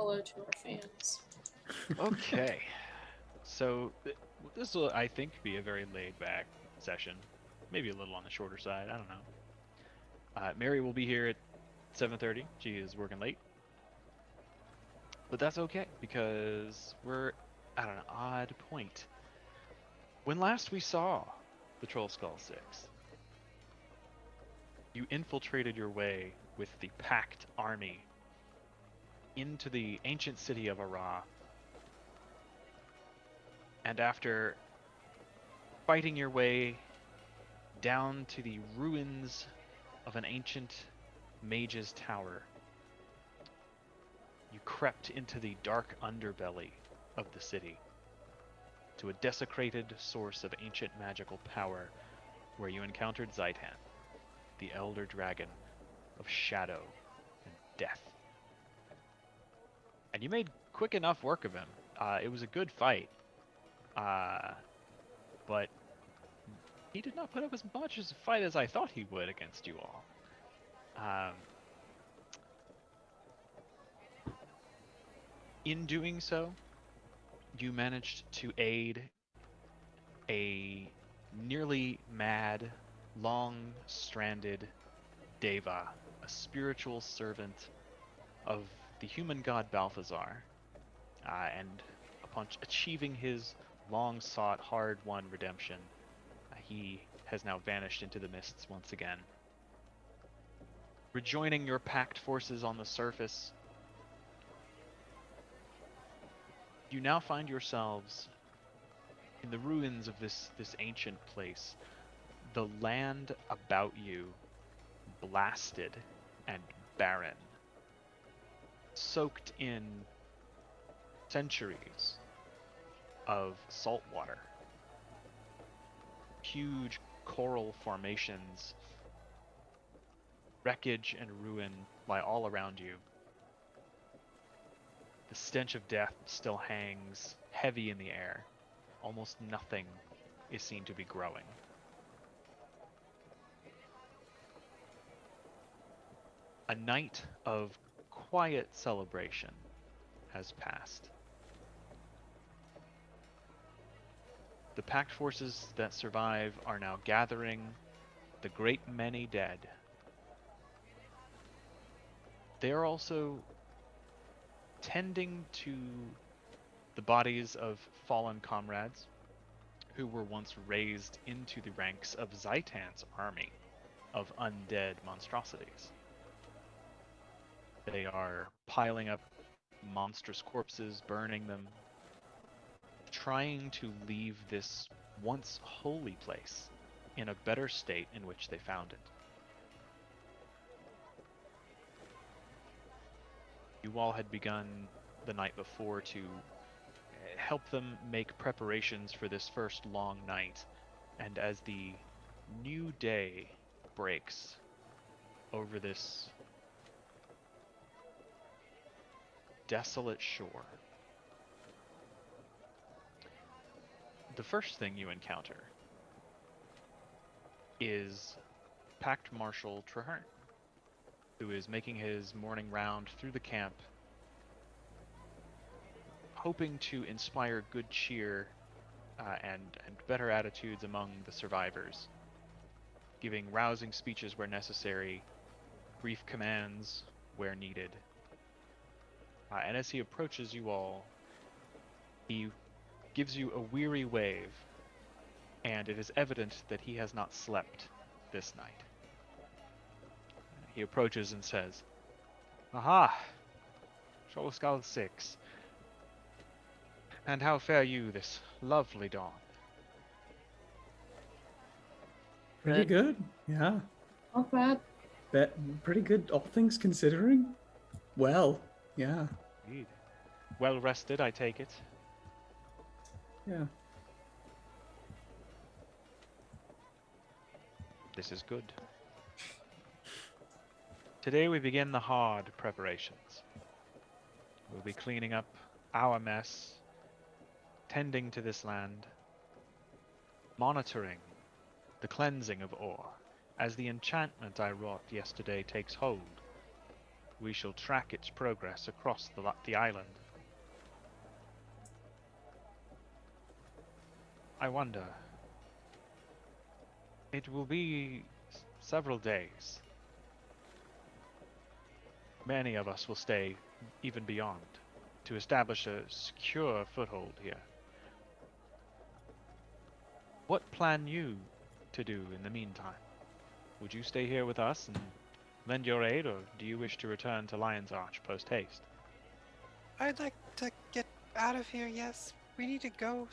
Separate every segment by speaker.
Speaker 1: hello to our fans.
Speaker 2: Okay. So this will, I think, be a very laid-back session. Maybe a little on the shorter side. I don't know. Mary will be here at 7:30. She is working late, but that's okay because we're at an odd point. When last we saw the Trollskull Six, you infiltrated your way with the Pact army into the ancient city of Ara, and after fighting your way down to the ruins of an ancient mage's tower, you crept into the dark underbelly of the city, to a desecrated source of ancient magical power, where you encountered Zaitan, the elder dragon of shadow and death. And you made quick enough work of him. It was a good fight, uh, but he did not put up as much as a fight as I thought he would against you all. Um, in doing so, you managed to aid a nearly mad, long stranded Deva, a spiritual servant of the human god Balthazar, and upon achieving his long sought, hard won redemption, he has now vanished into the mists once again. Rejoining your packed forces on the surface, you now find yourselves in the ruins of this ancient place, the land about you blasted and barren, soaked in centuries of salt water. Huge coral formations, wreckage and ruin lie all around you. The stench of death still hangs heavy in the air. Almost nothing is seen to be growing. A night of quiet celebration has passed. The Pact forces that survive are now gathering the great many dead. They are also tending to the bodies of fallen comrades who were once raised into the ranks of Zaitan's army of undead monstrosities. They are piling up monstrous corpses, burning them, trying to leave this once holy place in a better state in which they found it. You all had begun the night before to help them make preparations for this first long night, and as the new day breaks over this desolate shore, the first thing you encounter is Pact Marshal Traherne, who is making his morning round through the camp, hoping to inspire good cheer and better attitudes among the survivors, giving rousing speeches where necessary, brief commands where needed. And as he approaches you all, he gives you a weary wave, and it is evident that he has not slept this night. He approaches and says, "Aha, Trollskull Six, and how fare you this lovely dawn?"
Speaker 3: Pretty good. Yeah.
Speaker 1: Not bad.
Speaker 3: Pretty good, all things considering. Well, yeah.
Speaker 2: Indeed. Well rested, I take it.
Speaker 3: Yeah.
Speaker 2: This is good. Today we begin the hard preparations. We'll be cleaning up our mess, tending to this land, monitoring the cleansing of ore as the enchantment I wrought yesterday takes hold, we shall track its progress across the island. I wonder. It will be several days. Many of us will stay even beyond to establish a secure foothold here. What plan you to do in the meantime? Would you stay here with us and lend your aid, or do you wish to return to Lion's Arch post-haste?
Speaker 4: I'd like to get out of here, yes. We need to go.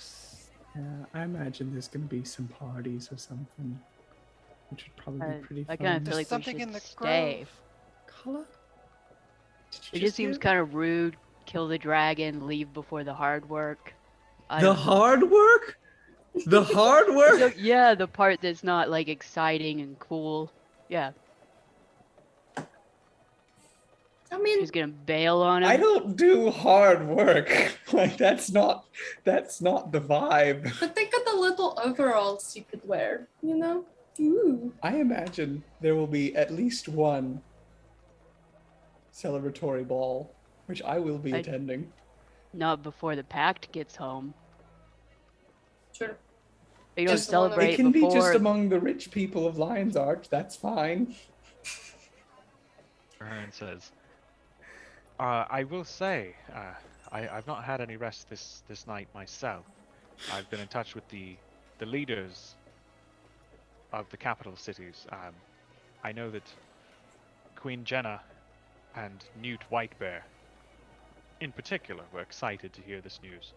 Speaker 3: Yeah, I imagine there's going to be some parties or something, which would probably be pretty
Speaker 5: I
Speaker 3: fun.
Speaker 5: kind of feel
Speaker 4: There's
Speaker 5: like we
Speaker 4: something
Speaker 5: should
Speaker 4: in the
Speaker 5: stay.
Speaker 3: Color? Did you
Speaker 5: It just seems
Speaker 3: hear
Speaker 5: kind of rude. Kill the dragon, leave before the hard work. I
Speaker 3: the
Speaker 5: don't know.
Speaker 3: hard work? The hard work?
Speaker 5: So, yeah, the part that's not like exciting and cool. Yeah,
Speaker 1: I mean,
Speaker 5: she's gonna bail on him.
Speaker 3: I don't do hard work. Like that's not the vibe.
Speaker 1: but think of the little overalls you could wear, you know? Ooh.
Speaker 3: I imagine there will be at least one celebratory ball, which I will be
Speaker 5: I-
Speaker 3: attending.
Speaker 5: Not before the Pact gets home.
Speaker 1: Sure.
Speaker 5: You don't
Speaker 1: Just the one of-
Speaker 5: celebrate
Speaker 3: It can
Speaker 5: before.
Speaker 3: be just among the rich people of Lion's Arch. That's fine.
Speaker 2: Aaron says, I will say, I've not had any rest this night myself. I've been in touch with the leaders of the capital cities. I know that Queen Jenna and Newt Whitebear, in particular, were excited to hear this news.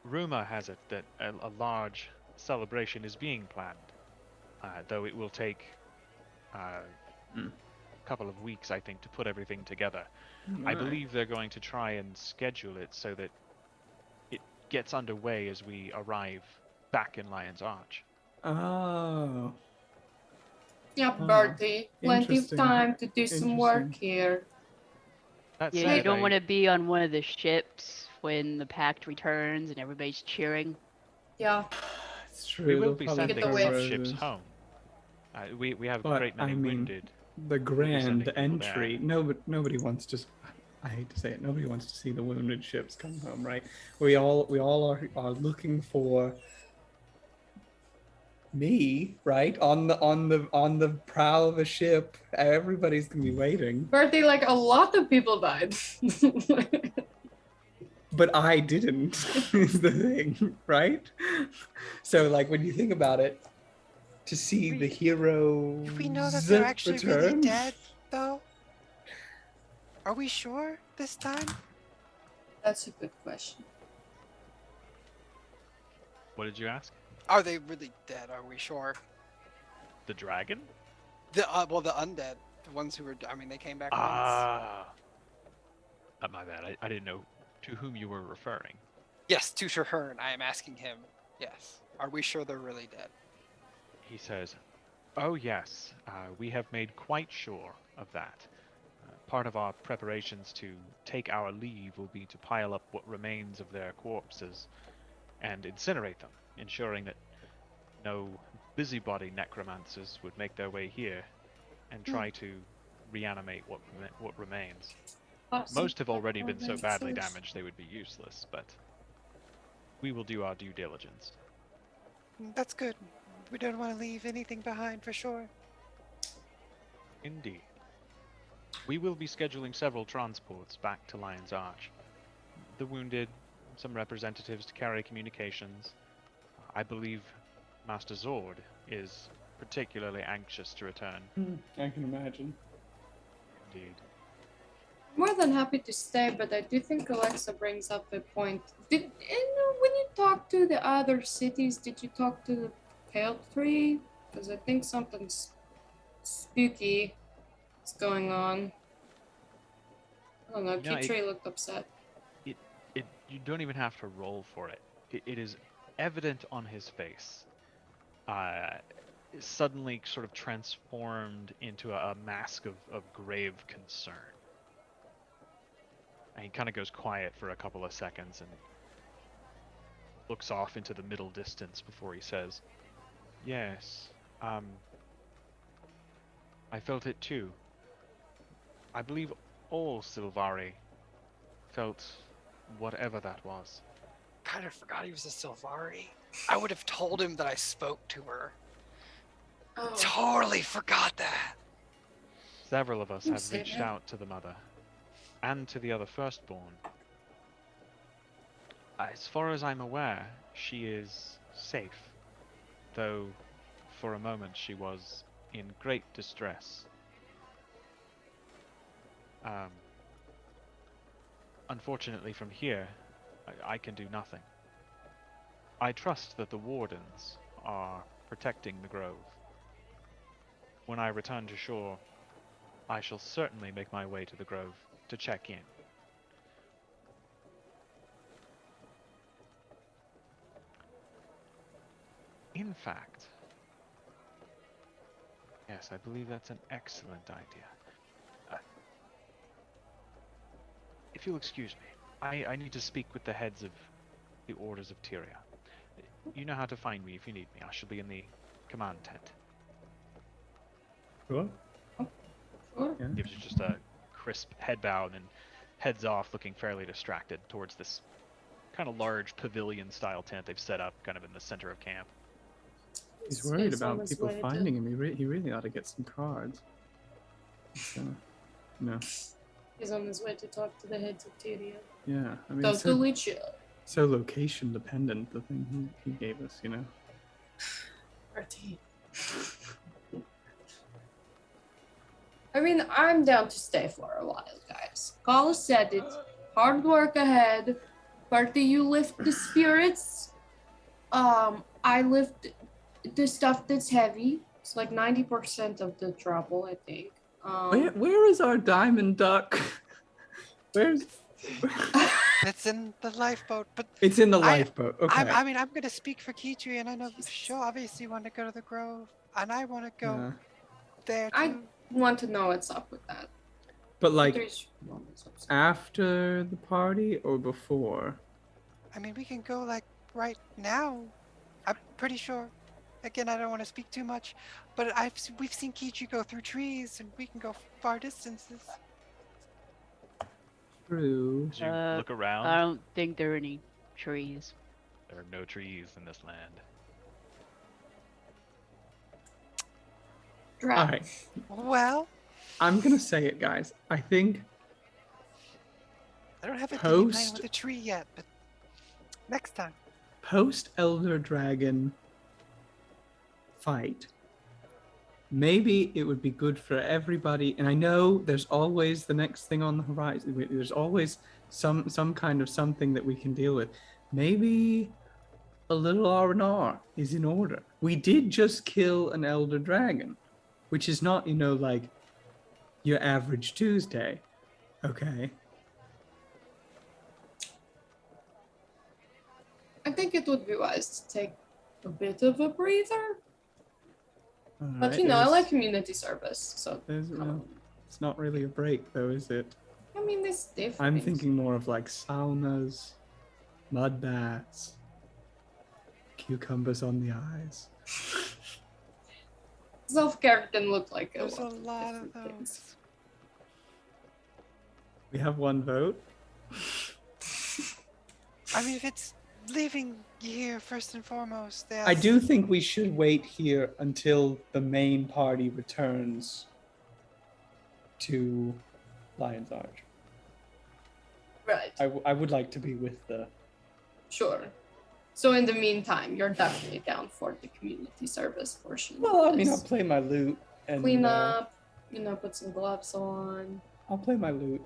Speaker 2: Rumor has it that a large celebration is being planned, though it will take a couple of weeks, I think, to put everything together. I believe they're going to try and schedule it so that it gets underway as we arrive back in Lion's Arch.
Speaker 3: Oh.
Speaker 1: Yeah,
Speaker 3: Oh,
Speaker 1: Bertie. Plenty of
Speaker 3: interesting.
Speaker 1: time to do some work
Speaker 3: Interesting.
Speaker 1: here.
Speaker 2: That
Speaker 5: Yeah,
Speaker 2: said,
Speaker 5: you don't
Speaker 2: I-
Speaker 5: want to be on one of the ships when the Pact returns and everybody's cheering.
Speaker 1: Yeah.
Speaker 3: It's true.
Speaker 2: We will
Speaker 3: they'll
Speaker 2: be
Speaker 3: probably
Speaker 2: sending
Speaker 1: Get the
Speaker 3: throw
Speaker 2: some
Speaker 1: whip.
Speaker 2: ships
Speaker 3: roses.
Speaker 2: home. We have a
Speaker 3: But,
Speaker 2: great many
Speaker 3: I mean,
Speaker 2: wounded.
Speaker 3: The grand
Speaker 2: sending people
Speaker 3: entry. Nobody wants to. I hate to say it. Nobody wants to see the wounded ships come home, right? We all are looking for me, right? On the prow of a ship. Everybody's gonna be waiting.
Speaker 1: Bertie, like a lot of people died.
Speaker 3: But I didn't. Is the thing, right? So like when you think about it, to see the hero.
Speaker 4: Do we know that they're actually really
Speaker 3: return,
Speaker 4: dead, though? Are we sure this time?
Speaker 1: That's a good question.
Speaker 2: What did you ask?
Speaker 4: Are they really dead? Are we sure?
Speaker 2: The dragon?
Speaker 4: The the undead, the ones who were. I mean, they came back once.
Speaker 2: Ah. My bad. I didn't know to whom you were referring.
Speaker 4: Yes, to Shahern. I am asking him. Yes. Are we sure they're really dead?
Speaker 2: He says, "Oh yes, we have made quite sure of that. Part of our preparations to take our leave will be to pile up what remains of their corpses and incinerate them, ensuring that no busybody necromancers would make their way here and try to reanimate what remains.
Speaker 1: Awesome.
Speaker 2: Most have already been so
Speaker 1: Makes
Speaker 2: badly
Speaker 1: sense.
Speaker 2: damaged they would be useless, but we will do our due diligence."
Speaker 4: That's good. We don't want to leave anything behind for sure.
Speaker 2: Indeed. We will be scheduling several transports back to Lion's Arch. The wounded, some representatives to carry communications. I believe Master Zord is particularly anxious to return.
Speaker 3: I can imagine.
Speaker 2: Indeed.
Speaker 1: More than happy to stay, but I do think Alexa brings up a point. When you talk to the other cities, did you talk to the Pale Tree? Because I think something's spooky is going on. I don't know.
Speaker 2: No,
Speaker 1: Kitri looked upset.
Speaker 2: You don't even have to roll for it. It is evident on his face. Suddenly sort of transformed into a mask of grave concern. And he kind of goes quiet for a couple of seconds and looks off into the middle distance before he says, "Yes, I felt it too. I believe all Silvari felt whatever that was.
Speaker 4: Kind of forgot he was a Sylvari. I would have told him that I spoke to her.
Speaker 1: Oh,
Speaker 4: Totally forgot that.
Speaker 2: Several of us
Speaker 1: You
Speaker 2: have
Speaker 1: say
Speaker 2: reached
Speaker 1: that.
Speaker 2: out to the mother and to the other firstborn. As far as I'm aware, she is safe, though for a moment she was in great distress. Unfortunately, from here, I can do nothing. I trust that the wardens are protecting the grove. When I return to shore, I shall certainly make my way to the grove to check in. In fact, yes, I believe that's an excellent idea. If you'll excuse me, I need to speak with the heads of the Orders of Tyria. You know how to find me if you need me. I shall be in the command tent.
Speaker 3: Sure.
Speaker 1: sure.
Speaker 3: Yeah.
Speaker 2: Gives you just a crisp head bow and then heads off looking fairly distracted towards this kind of large pavilion-style tent they've set up kind of in the center of camp.
Speaker 3: He's worried
Speaker 1: He's on
Speaker 3: about
Speaker 1: his
Speaker 3: people
Speaker 1: way to-
Speaker 3: finding him. He really ought to get some cards. So, no.
Speaker 1: He's on his way to talk to the heads of Tyria.
Speaker 3: Yeah. I mean, it's
Speaker 1: Totally chill.
Speaker 3: so location dependent, the thing he gave us, you know?
Speaker 1: Artie. I mean, I'm down to stay for a while, guys. Carl said it. Hard work ahead. Party, you lift the spirits. I lift the stuff that's heavy. It's like 90% of the trouble, I think.
Speaker 3: Where is our diamond duck? Where's...
Speaker 4: It's in the lifeboat, but
Speaker 3: It's in the
Speaker 4: I-
Speaker 3: lifeboat. Okay.
Speaker 4: I mean, I'm gonna speak for Kitri, and I know she'll obviously want to go to the Grove, and I want to go
Speaker 3: Yeah.
Speaker 4: there too.
Speaker 1: I want to know what's up with that.
Speaker 3: But like
Speaker 1: There's moments of-
Speaker 3: after the party or before?
Speaker 4: I mean, we can go like right now. I'm pretty sure. Again, I don't want to speak too much, but we've seen Kitri go through trees, and we can go far distances.
Speaker 3: True.
Speaker 2: As you look around,
Speaker 5: I don't think there are any trees.
Speaker 2: there are no trees in this land.
Speaker 1: Dra-
Speaker 3: All right.
Speaker 4: Well,
Speaker 3: I'm gonna say it, guys. I think
Speaker 4: I don't have a plan
Speaker 3: Post-
Speaker 4: with a tree yet, but next time.
Speaker 3: post Elder Dragon fight, maybe it would be good for everybody. And I know there's always the next thing on the horizon. There's always some kind of something that we can deal with. Maybe a little R&R is in order. We did just kill an Elder Dragon, which is not, like your average Tuesday. Okay.
Speaker 1: I think it would be wise to take a bit of a breather. But
Speaker 3: Alright,
Speaker 1: I
Speaker 3: there's-
Speaker 1: like community service, so
Speaker 3: there's,
Speaker 1: come
Speaker 3: well,
Speaker 1: on.
Speaker 3: it's not really a break, though, is it?
Speaker 1: I mean, it's different.
Speaker 3: I'm thinking more of like saunas, mud baths, cucumbers on the eyes.
Speaker 1: Self-care can look like
Speaker 4: There's a
Speaker 1: lot
Speaker 4: lot of
Speaker 1: different things.
Speaker 4: those.
Speaker 3: We have one vote.
Speaker 4: I mean, if it's leaving here first and foremost, there's...
Speaker 3: I do think we should wait here until the main party returns to Lion's Arch.
Speaker 1: Right,
Speaker 3: I would like to be with the...
Speaker 1: sure. So in the meantime, you're definitely down for the community service portion. of
Speaker 3: Well, I mean, I'll
Speaker 1: this.
Speaker 3: play my lute and
Speaker 1: Clean up, put some gloves on.
Speaker 3: I'll play my lute.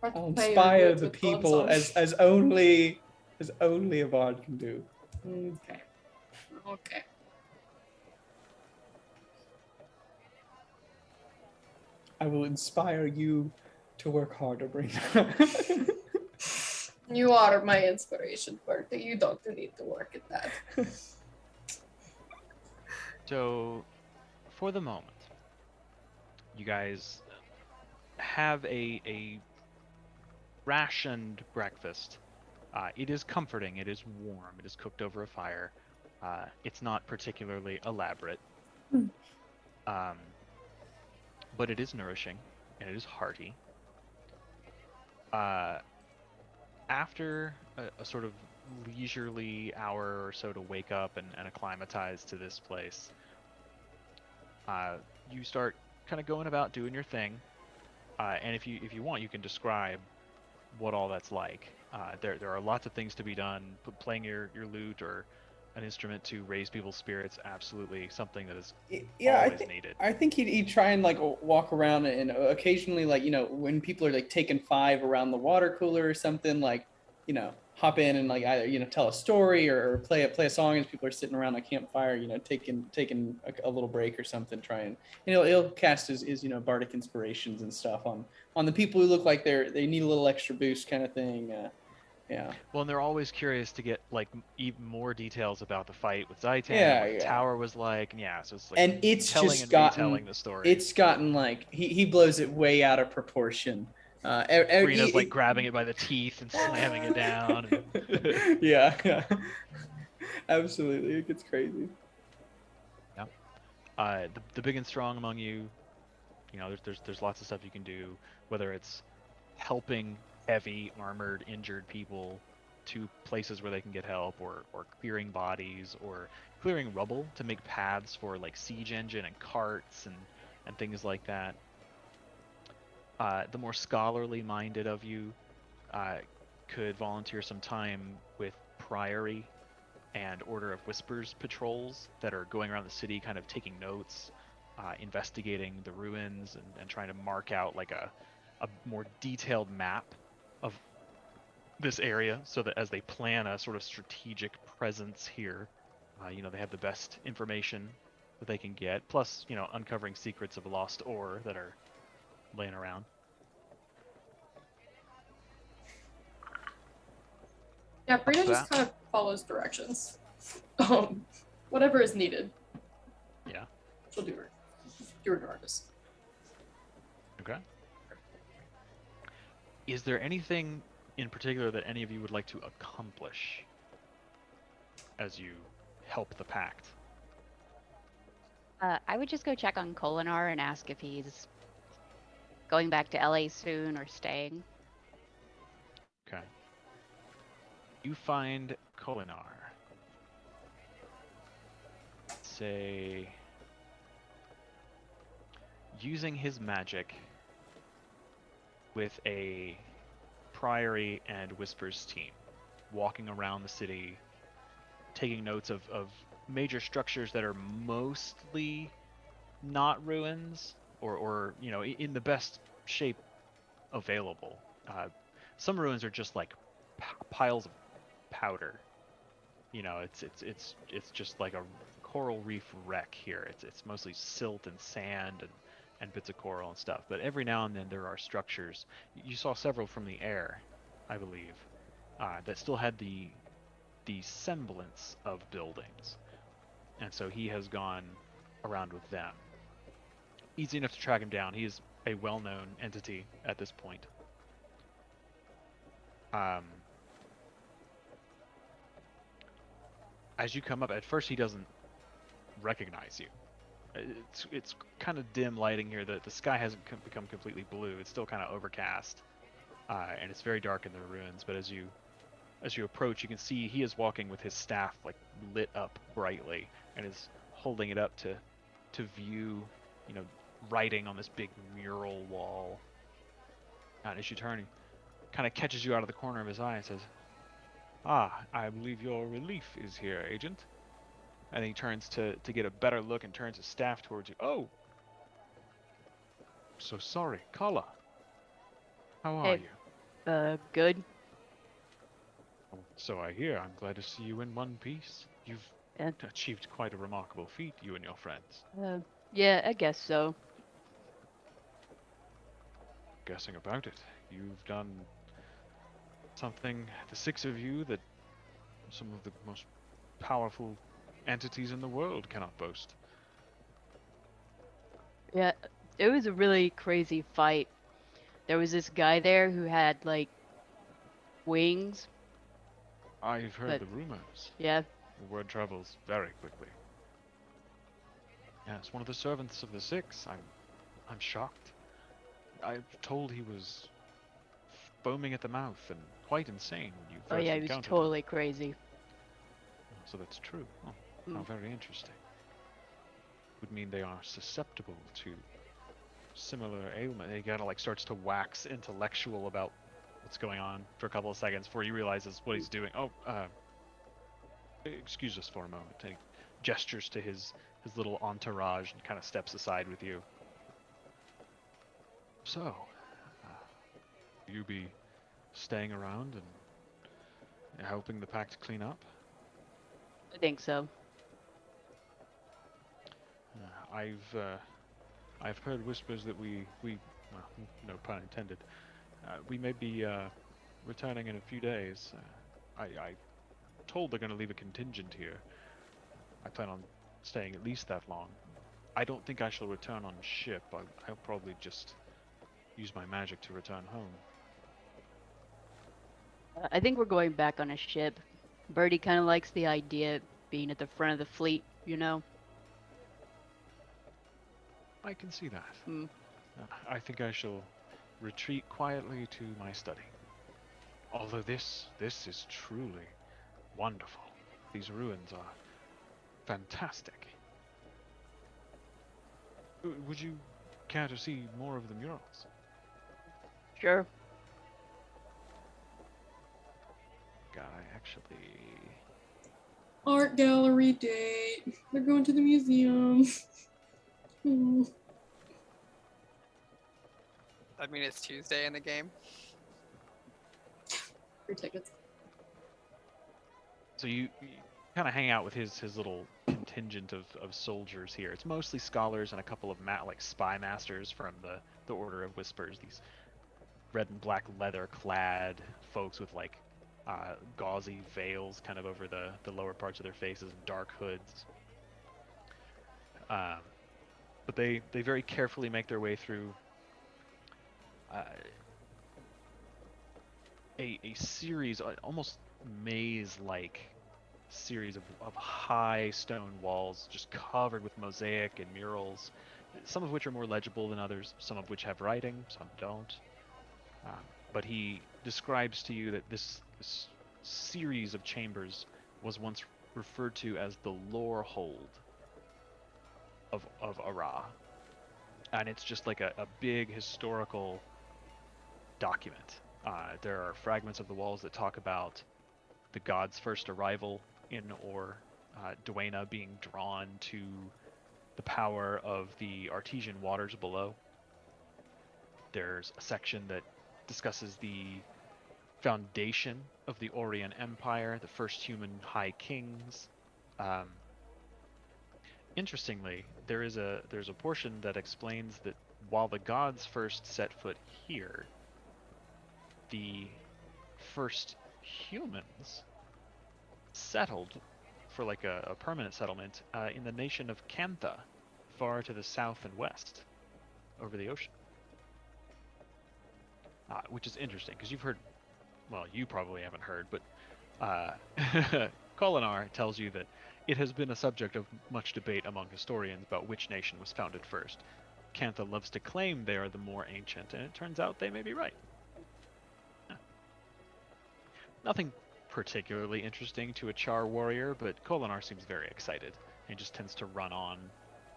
Speaker 1: Or
Speaker 3: I'll
Speaker 1: play your
Speaker 3: inspire
Speaker 1: lute
Speaker 3: the
Speaker 1: with gloves
Speaker 3: people
Speaker 1: on.
Speaker 3: as only a bard can do.
Speaker 1: Okay. Okay.
Speaker 3: I will inspire you to work harder, Brina.
Speaker 1: You are my inspiration, Bertie. You don't need to work at that.
Speaker 2: So, for the moment, you guys have a rationed breakfast. It is comforting. It is warm. It is cooked over a fire. It's not particularly elaborate. but it is nourishing and it is hearty. Uh, After a sort of leisurely hour or so to wake up and acclimatize to this place, you start kind of going about doing your thing. And if you want, you can describe what all that's like. There are lots of things to be done. Playing your lute or an instrument to raise people's spirits, absolutely something that is
Speaker 3: Yeah,
Speaker 2: always needed.
Speaker 3: I think he'd try and like walk around and occasionally, like, you know, when people are like taking five around the water cooler or something, like, you know, hop in and like either, you know, tell a story or play a song as people are sitting around a campfire, you know, taking a little break or something. Try and he'll cast his you know, bardic inspirations and stuff on the people who look like they need a little extra boost kind of thing. Yeah.
Speaker 2: Well, and they're always curious to get like even more details about the fight with Zaitan and
Speaker 3: Yeah,
Speaker 2: what the
Speaker 3: yeah.
Speaker 2: tower was like. And yeah, so it's like
Speaker 3: And it's
Speaker 2: telling
Speaker 3: just
Speaker 2: and retelling the story.
Speaker 3: it's gotten like he blows it way out of proportion.
Speaker 2: Brina's like grabbing it by the teeth and slamming it down. And
Speaker 3: yeah, absolutely, it gets crazy.
Speaker 2: yeah. The big and strong among you, you know, there's lots of stuff you can do, whether it's helping heavy armored injured people to places where they can get help, or clearing bodies, or clearing rubble to make paths for like siege engine and carts and things like that. The more scholarly minded of you could volunteer some time with Priory and Order of Whispers patrols that are going around the city kind of taking notes, investigating the ruins, and trying to mark out like a more detailed map of this area so that as they plan a sort of strategic presence here, you know, they have the best information that they can get, plus, you know, uncovering secrets of lost ore that are laying around.
Speaker 1: Yeah, Brina
Speaker 2: After
Speaker 1: just
Speaker 2: that,
Speaker 1: kind of follows directions. Whatever is needed,
Speaker 2: yeah.
Speaker 1: she'll do her. Regardless.
Speaker 2: Okay. Is there anything in particular that any of you would like to accomplish as you help the Pact?
Speaker 5: I would just go check on Kolinar and ask if he's going back to LA soon or staying.
Speaker 2: Okay. You find Kolinar. Say, using his magic with a Priory and Whispers team, walking around the city, taking notes of major structures that are mostly not ruins, or you know, in the best shape available. Some ruins are just like piles of powder. You know, it's just like a coral reef wreck here. It's mostly silt and sand and bits of coral and stuff. But every now and then there are structures. You saw several from the air, I believe, that still had the semblance of buildings. And so he has gone around with them. Easy enough to track him down. He is a well-known entity at this point. As you come up, at first he doesn't recognize you. It's kind of dim lighting here. The sky hasn't become completely blue. It's still kind of overcast, and it's very dark in the ruins. But as you approach, you can see he is walking with his staff like lit up brightly, and is holding it up to view, you know, writing on this big mural wall. And as you turn, he kind of catches you out of the corner of his eye and says, "Ah, I believe your relief is here, Agent." And he turns to get a better look and turns his staff towards you. "Oh, so sorry, Kala. How are
Speaker 5: Hey.
Speaker 2: you?"
Speaker 5: Good.
Speaker 2: "Oh, so I hear. I'm glad to see you in one piece. You've
Speaker 5: Yeah.
Speaker 2: achieved quite a remarkable feat, you and your friends."
Speaker 5: Yeah, I guess so.
Speaker 2: "Guessing about it. You've done something, the six of you, that some of the most powerful entities in the world cannot boast."
Speaker 5: Yeah, it was a really crazy fight. There was this guy there who had like wings.
Speaker 2: "I've heard
Speaker 5: But-
Speaker 2: the rumors.
Speaker 5: Yeah,
Speaker 2: The word travels very quickly." "Yes, one of the servants of the Six. I'm I'm shocked. I'm told he was foaming at the mouth and quite insane when you
Speaker 5: Oh
Speaker 2: first
Speaker 5: yeah, he was
Speaker 2: encountered
Speaker 5: totally crazy.
Speaker 2: him. So that's true. Oh, how
Speaker 5: Mm.
Speaker 2: very interesting. Would mean they are susceptible to similar ailment. He kind of like starts to wax intellectual about what's going on for a couple of seconds before he realizes what he's doing. Oh, excuse us for a moment. He gestures to his little entourage and kind of steps aside with you. So, will you be staying around and helping the Pact clean up?
Speaker 5: I think so.
Speaker 2: I've heard whispers that we well, no pun intended. We may be returning in a few days. I told they're going to leave a contingent here. I plan on staying at least that long. I don't think I shall return on ship. I'll probably just use my magic to return home.
Speaker 5: I think we're going back on a ship. Birdie kind of likes the idea of being at the front of the fleet, you know?
Speaker 2: I can see that.
Speaker 5: Mm.
Speaker 2: I think I shall retreat quietly to my study. Although this is truly wonderful. These ruins are fantastic. Would you care to see more of the murals?
Speaker 5: Sure.
Speaker 2: God, I actually...
Speaker 1: Art gallery date. They're going to the museum. Hmm.
Speaker 4: I mean, it's Tuesday in the game.
Speaker 1: Free tickets.
Speaker 2: So you kind of hang out with his little contingent of soldiers here. It's mostly scholars and a couple of like spy masters from the Order of Whispers. These red and black leather clad folks with like gauzy veils kind of over the lower parts of their faces and dark hoods. But they very carefully make their way through a series, almost maze-like series of high stone walls just covered with mosaic and murals, some of which are more legible than others, some of which have writing, some don't. But he describes to you that this series of chambers was once referred to as the lore hold of Ara. And it's just like a big historical document. There are fragments of the walls that talk about the god's first arrival in Or, Duena being drawn to the power of the artesian waters below. There's a section that discusses the foundation of the Orion Empire, the first human high kings. Interestingly, there's a portion that explains that while the gods first set foot here, the first humans settled for like a permanent settlement in the nation of Kantha, far to the south and west, over the ocean. Which is interesting, because you've heard, well, you probably haven't heard, but Kolinar tells you that it has been a subject of much debate among historians about which nation was founded first. Kantha loves to claim they are the more ancient, and it turns out they may be right. Nothing particularly interesting to a Char warrior, but Kolinar seems very excited. He just tends to run on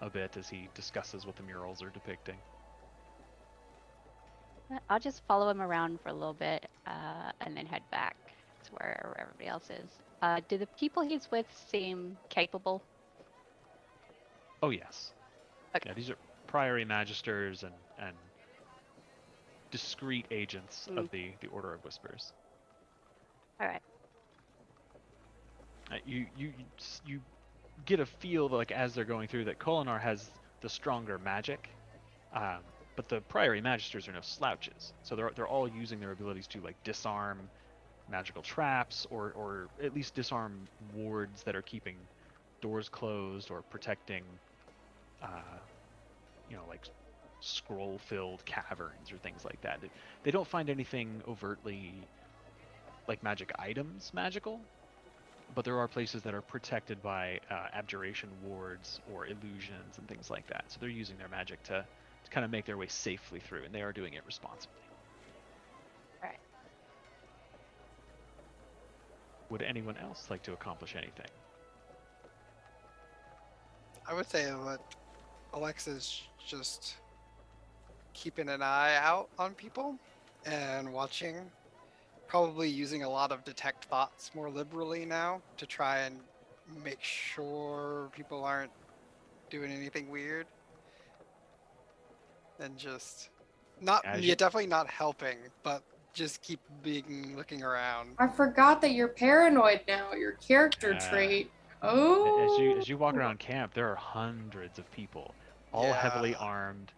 Speaker 2: a bit as he discusses what the murals are depicting.
Speaker 6: I'll just follow him around for a little bit and then head back to where everybody else is. Do the people he's with seem capable?
Speaker 2: Oh yes.
Speaker 6: Okay.
Speaker 2: Yeah, these are Priory Magisters and discreet agents of the Order of Whispers.
Speaker 6: All right.
Speaker 2: You get a feel that, like, as they're going through, that Kolinar has the stronger magic, but the Priory Magisters are no slouches. So they're all using their abilities to like disarm magical traps, or at least disarm wards that are keeping doors closed or protecting, like scroll-filled caverns or things like that. They don't find anything overtly like magic items magical, but there are places that are protected by abjuration wards or illusions and things like that. So they're using their magic to kind of make their way safely through, and they are doing it responsibly.
Speaker 6: Right.
Speaker 2: Would anyone else like to accomplish anything?
Speaker 4: I would say that Alexa's just keeping an eye out on people and watching, probably using a lot of detect thoughts more liberally now to try and make sure people aren't doing anything weird. And just not, definitely not helping, but just keep looking around.
Speaker 1: I forgot that you're paranoid now. Your character trait. Oh.
Speaker 2: As you walk around camp, there are hundreds of people, all heavily armed,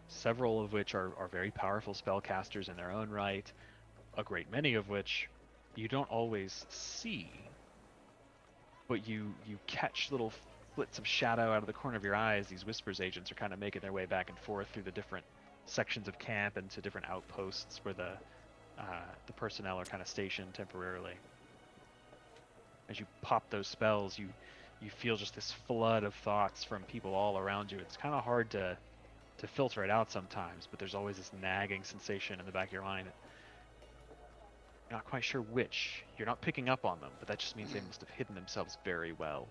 Speaker 2: several of which are very powerful spellcasters in their own right, a great many of which you don't always see, but you catch little flits of shadow out of the corner of your eyes. These Whispers agents are kind of making their way back and forth through the different sections of camp and to different outposts where the personnel are kind of stationed temporarily. As you pop those spells, you feel just this flood of thoughts from people all around you. It's kind of hard to filter it out sometimes, but there's always this nagging sensation in the back of your mind. You're not quite sure which. You're not picking up on them, but that just means they must have hidden themselves very well.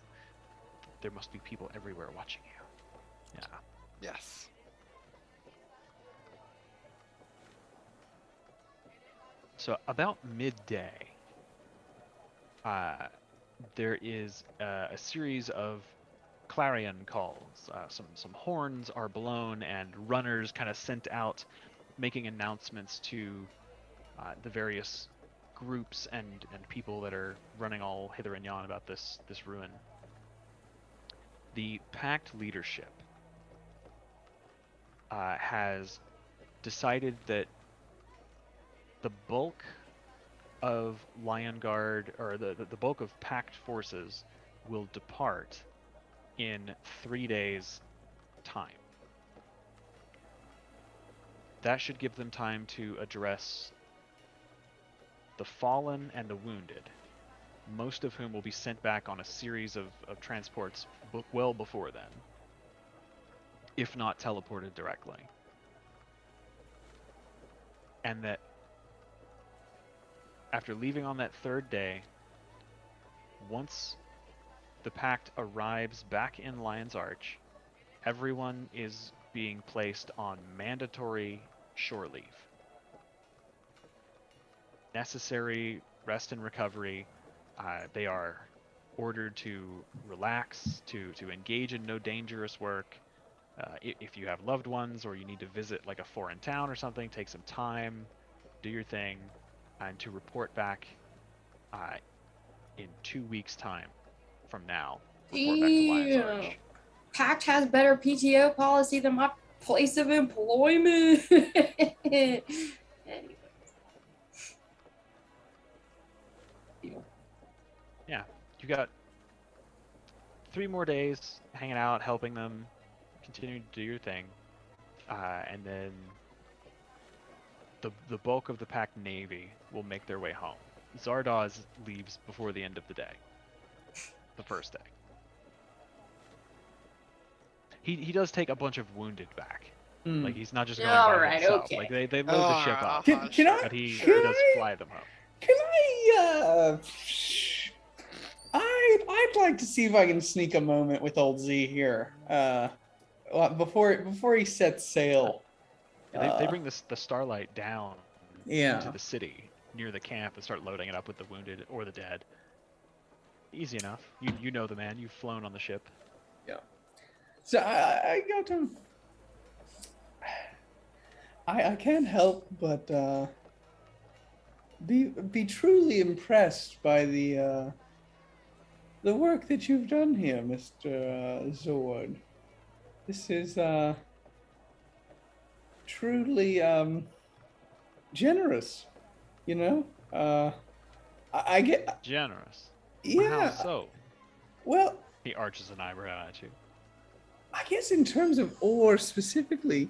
Speaker 2: There must be people everywhere watching you. Yeah.
Speaker 4: Yes.
Speaker 2: So about midday, there is a series of clarion calls. Some horns are blown and runners kind of sent out, making announcements to the various groups and people that are running all hither and yon about this ruin. The Pact leadership has decided that the bulk of Lion Guard, or the bulk of Pact forces, will depart in 3 days' time. That should give them time to address the fallen and the wounded, most of whom will be sent back on a series of transports well before then, if not teleported directly. And that after leaving on that 3rd day, once the Pact arrives back in Lion's Arch, everyone is being placed on mandatory shore leave. Necessary rest and recovery. They are ordered to relax, to engage in no dangerous work. If you have loved ones or you need to visit like a foreign town or something, take some time, do your thing, and to report back in 2 weeks' time from now. Report back to Lion's Arch.
Speaker 1: Pact has better PTO policy than my place of employment. Anyway.
Speaker 2: Yeah, you got 3 more days hanging out, helping them, continuing to do your thing, and then the bulk of the Pact Navy will make their way home. Zardoz leaves before the end of the day, the first day. He does take a bunch of wounded back. Like, he's not just going by himself.
Speaker 1: Okay.
Speaker 2: Like, they load the ship up,
Speaker 3: Can I?
Speaker 2: but he
Speaker 3: can
Speaker 2: does
Speaker 3: I-
Speaker 2: fly them home.
Speaker 3: Can I'd like to see if I can sneak a moment with old Z here. Before he sets sail.
Speaker 2: Yeah, they bring the Starlight down
Speaker 3: Yeah.
Speaker 2: into the city near the camp and start loading it up with the wounded or the dead. Easy enough. You know the man. You've flown on the ship.
Speaker 3: Yeah. So I got to. I can't help but be truly impressed by the work that you've done here, Mr. Zord. This is truly generous, you know. I get
Speaker 2: Generous.
Speaker 3: yeah.
Speaker 2: How so?
Speaker 3: Well,
Speaker 2: He arches an eyebrow at you.
Speaker 3: I guess in terms of ore specifically,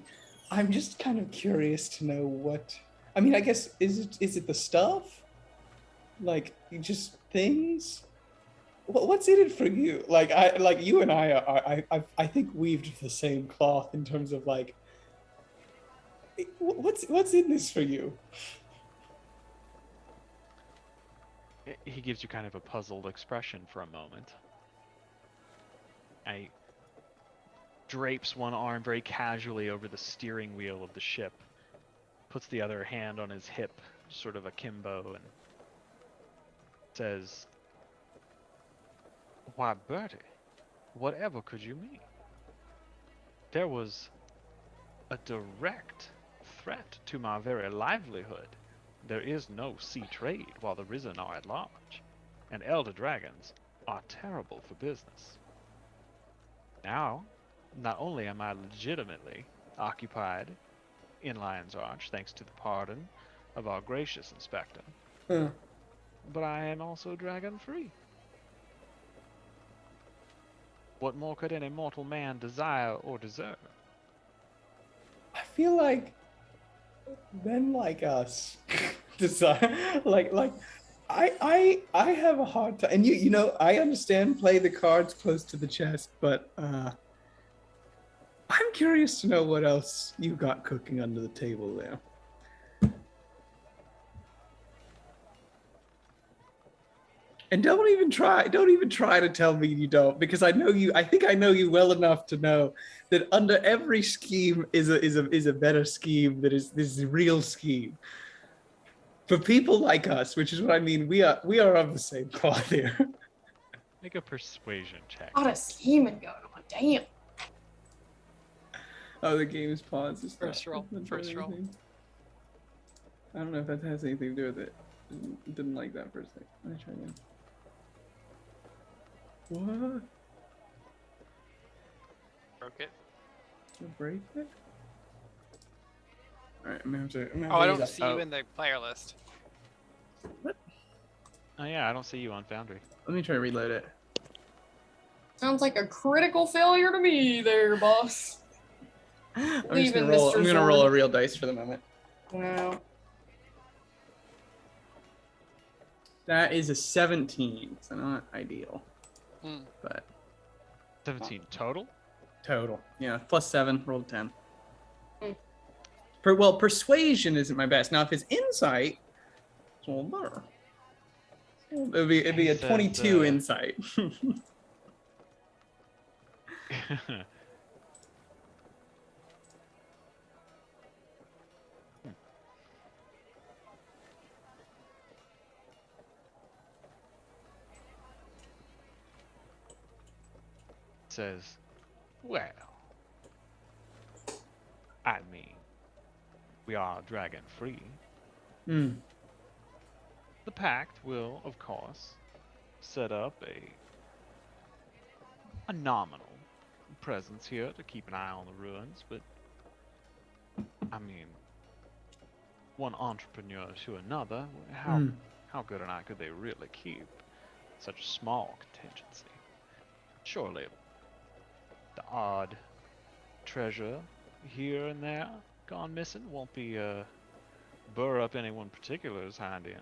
Speaker 3: I'm just kind of curious to know what. I mean, I guess is it the stuff, like just things? What's in it for you? Like you and I are I think weaved the same cloth in terms of like What's in this for you?
Speaker 2: He gives you kind of a puzzled expression for a moment. He drapes one arm very casually over the steering wheel of the ship, puts the other hand on his hip, sort of akimbo, and says, "Why, Bertie, whatever could you mean? There was a direct threat to my very livelihood. There is no sea trade while the Risen are at large, and elder dragons are terrible for business. Now, not only am I legitimately occupied in Lion's Arch, thanks to the pardon of our gracious inspector,
Speaker 3: Huh.
Speaker 2: but I am also dragon-free. What more could any mortal man desire or deserve?"
Speaker 3: I feel like men like us desire like I have a hard time, and you know I understand play the cards close to the chest, but I'm curious to know what else you got cooking under the table there. And don't even try to tell me you don't, because I think I know you well enough to know that under every scheme is a better scheme that is this real scheme. For people like us, which is what I mean, we are of the same cloth here.
Speaker 2: Make a persuasion check.
Speaker 1: A lot of scheming going on. Damn.
Speaker 3: Oh, the game is paused. It's
Speaker 4: First roll.
Speaker 3: not
Speaker 4: First
Speaker 3: doing
Speaker 4: roll.
Speaker 3: anything. I don't know if that has anything to do with it. Didn't like that for a second. Let me try again. What?
Speaker 4: Broke it.
Speaker 3: You break it? Alright, I'm gonna have to.
Speaker 4: Oh, I don't see you in the player list.
Speaker 2: Oh yeah, I don't see you on Foundry.
Speaker 3: Let me try to reload it.
Speaker 1: Sounds like a critical failure to me there, boss. Leaving Mr.
Speaker 3: I'm gonna roll
Speaker 1: Zorn.
Speaker 3: a real dice for the moment.
Speaker 1: Wow.
Speaker 3: That is a 17, so not ideal.
Speaker 4: Hmm.
Speaker 3: But
Speaker 2: 17 total?
Speaker 3: total. Yeah, plus 7, rolled 10.
Speaker 1: Mm.
Speaker 3: Well, persuasion isn't my best. Now, if it's insight, it's a little better. It'd be
Speaker 2: He
Speaker 3: a
Speaker 2: says,
Speaker 3: 22 insight.
Speaker 2: Says, well, I mean, we are dragon free.
Speaker 3: Hmm.
Speaker 2: The Pact will, of course, set up a nominal presence here to keep an eye on the ruins, but I mean, one entrepreneur to another, how good an eye could they really keep such a small contingency? Surely the odd treasure here and there gone missing won't be burr up anyone particular's hind end.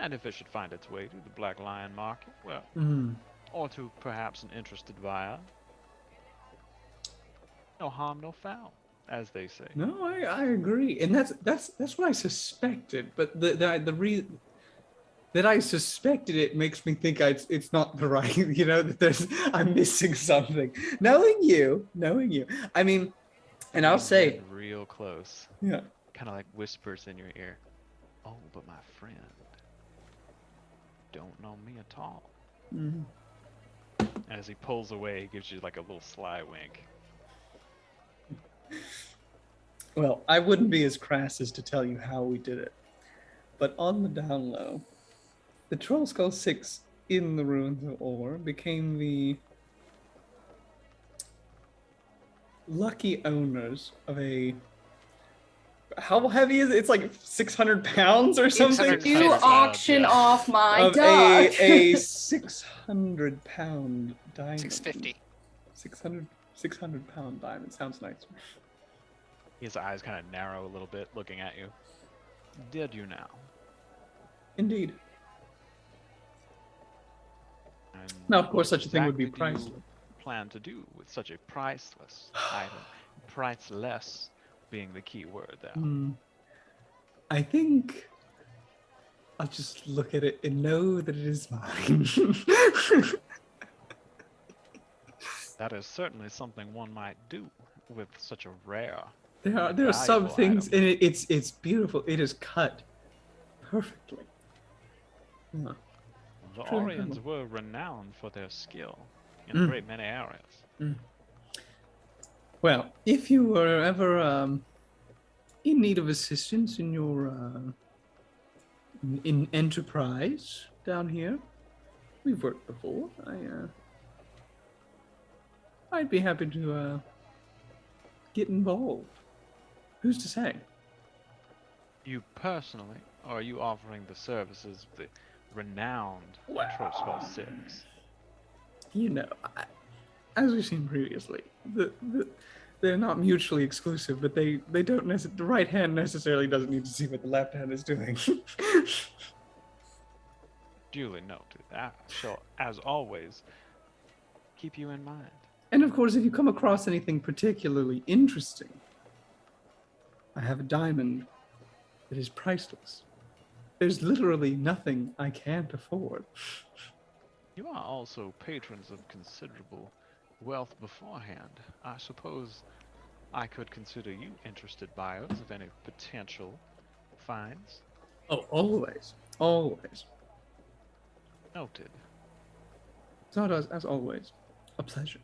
Speaker 2: And if it should find its way to the Black Lion market, well, or to perhaps an interested buyer, no harm, no foul, as they say.
Speaker 3: No, I agree, and that's what I suspected. But the reason that I suspected it makes me think it's not the right. You know, that I'm missing something. Knowing you. I mean, and I'll say,
Speaker 2: Get real close.
Speaker 3: yeah.
Speaker 2: Kind of like whispers in your ear. Oh, but my friend don't know me at all.
Speaker 3: Mhm.
Speaker 2: As he pulls away, he gives you like a little sly wink.
Speaker 3: Well, I wouldn't be as crass as to tell you how we did it, but on the down low, the Trollskull Six in the ruins of Ore became the lucky owners of a. How heavy is it? It's like 600 pounds or something.
Speaker 1: If you
Speaker 4: 650
Speaker 1: auction
Speaker 2: yeah.
Speaker 1: off my
Speaker 3: Of
Speaker 1: duck.
Speaker 3: a 600-pound diamond.
Speaker 4: 650.
Speaker 3: 600-pound diamond. Sounds nice.
Speaker 2: His eyes kind of narrow a little bit, looking at you. Did you now?
Speaker 3: Indeed.
Speaker 2: And
Speaker 3: Now, of course,
Speaker 2: what
Speaker 3: such a thing would be
Speaker 2: exactly do you
Speaker 3: priceless.
Speaker 2: plan to do with such a priceless item? Priceless being the key word there.
Speaker 3: I think I'll just look at it and know that it is mine.
Speaker 2: That is certainly something one might do with such a rare.
Speaker 3: There are some
Speaker 2: valuable
Speaker 3: things
Speaker 2: item.
Speaker 3: in it. It's beautiful. It is cut perfectly. Yeah.
Speaker 2: The
Speaker 3: Truly
Speaker 2: Orions
Speaker 3: incredible.
Speaker 2: were renowned for their skill in a great many areas.
Speaker 3: Well, if you were ever in need of assistance in your in enterprise down here, we've worked before. I'd be happy to get involved. Who's to say?
Speaker 2: You personally, or are you offering the services of the renowned Trollskull Six?
Speaker 3: You know, as we've seen previously, they're not mutually exclusive, but they don't the right hand necessarily doesn't need to see what the left hand is doing.
Speaker 2: Duly noted. I shall, as always, keep you in mind.
Speaker 3: And of course, if you come across anything particularly interesting, I have a diamond that is priceless. There's literally nothing I can't afford.
Speaker 2: You are also patrons of considerable wealth beforehand. I suppose I could consider you interested buyers of any potential finds.
Speaker 3: Oh, always. Always.
Speaker 2: Noted.
Speaker 3: So as always, a pleasure.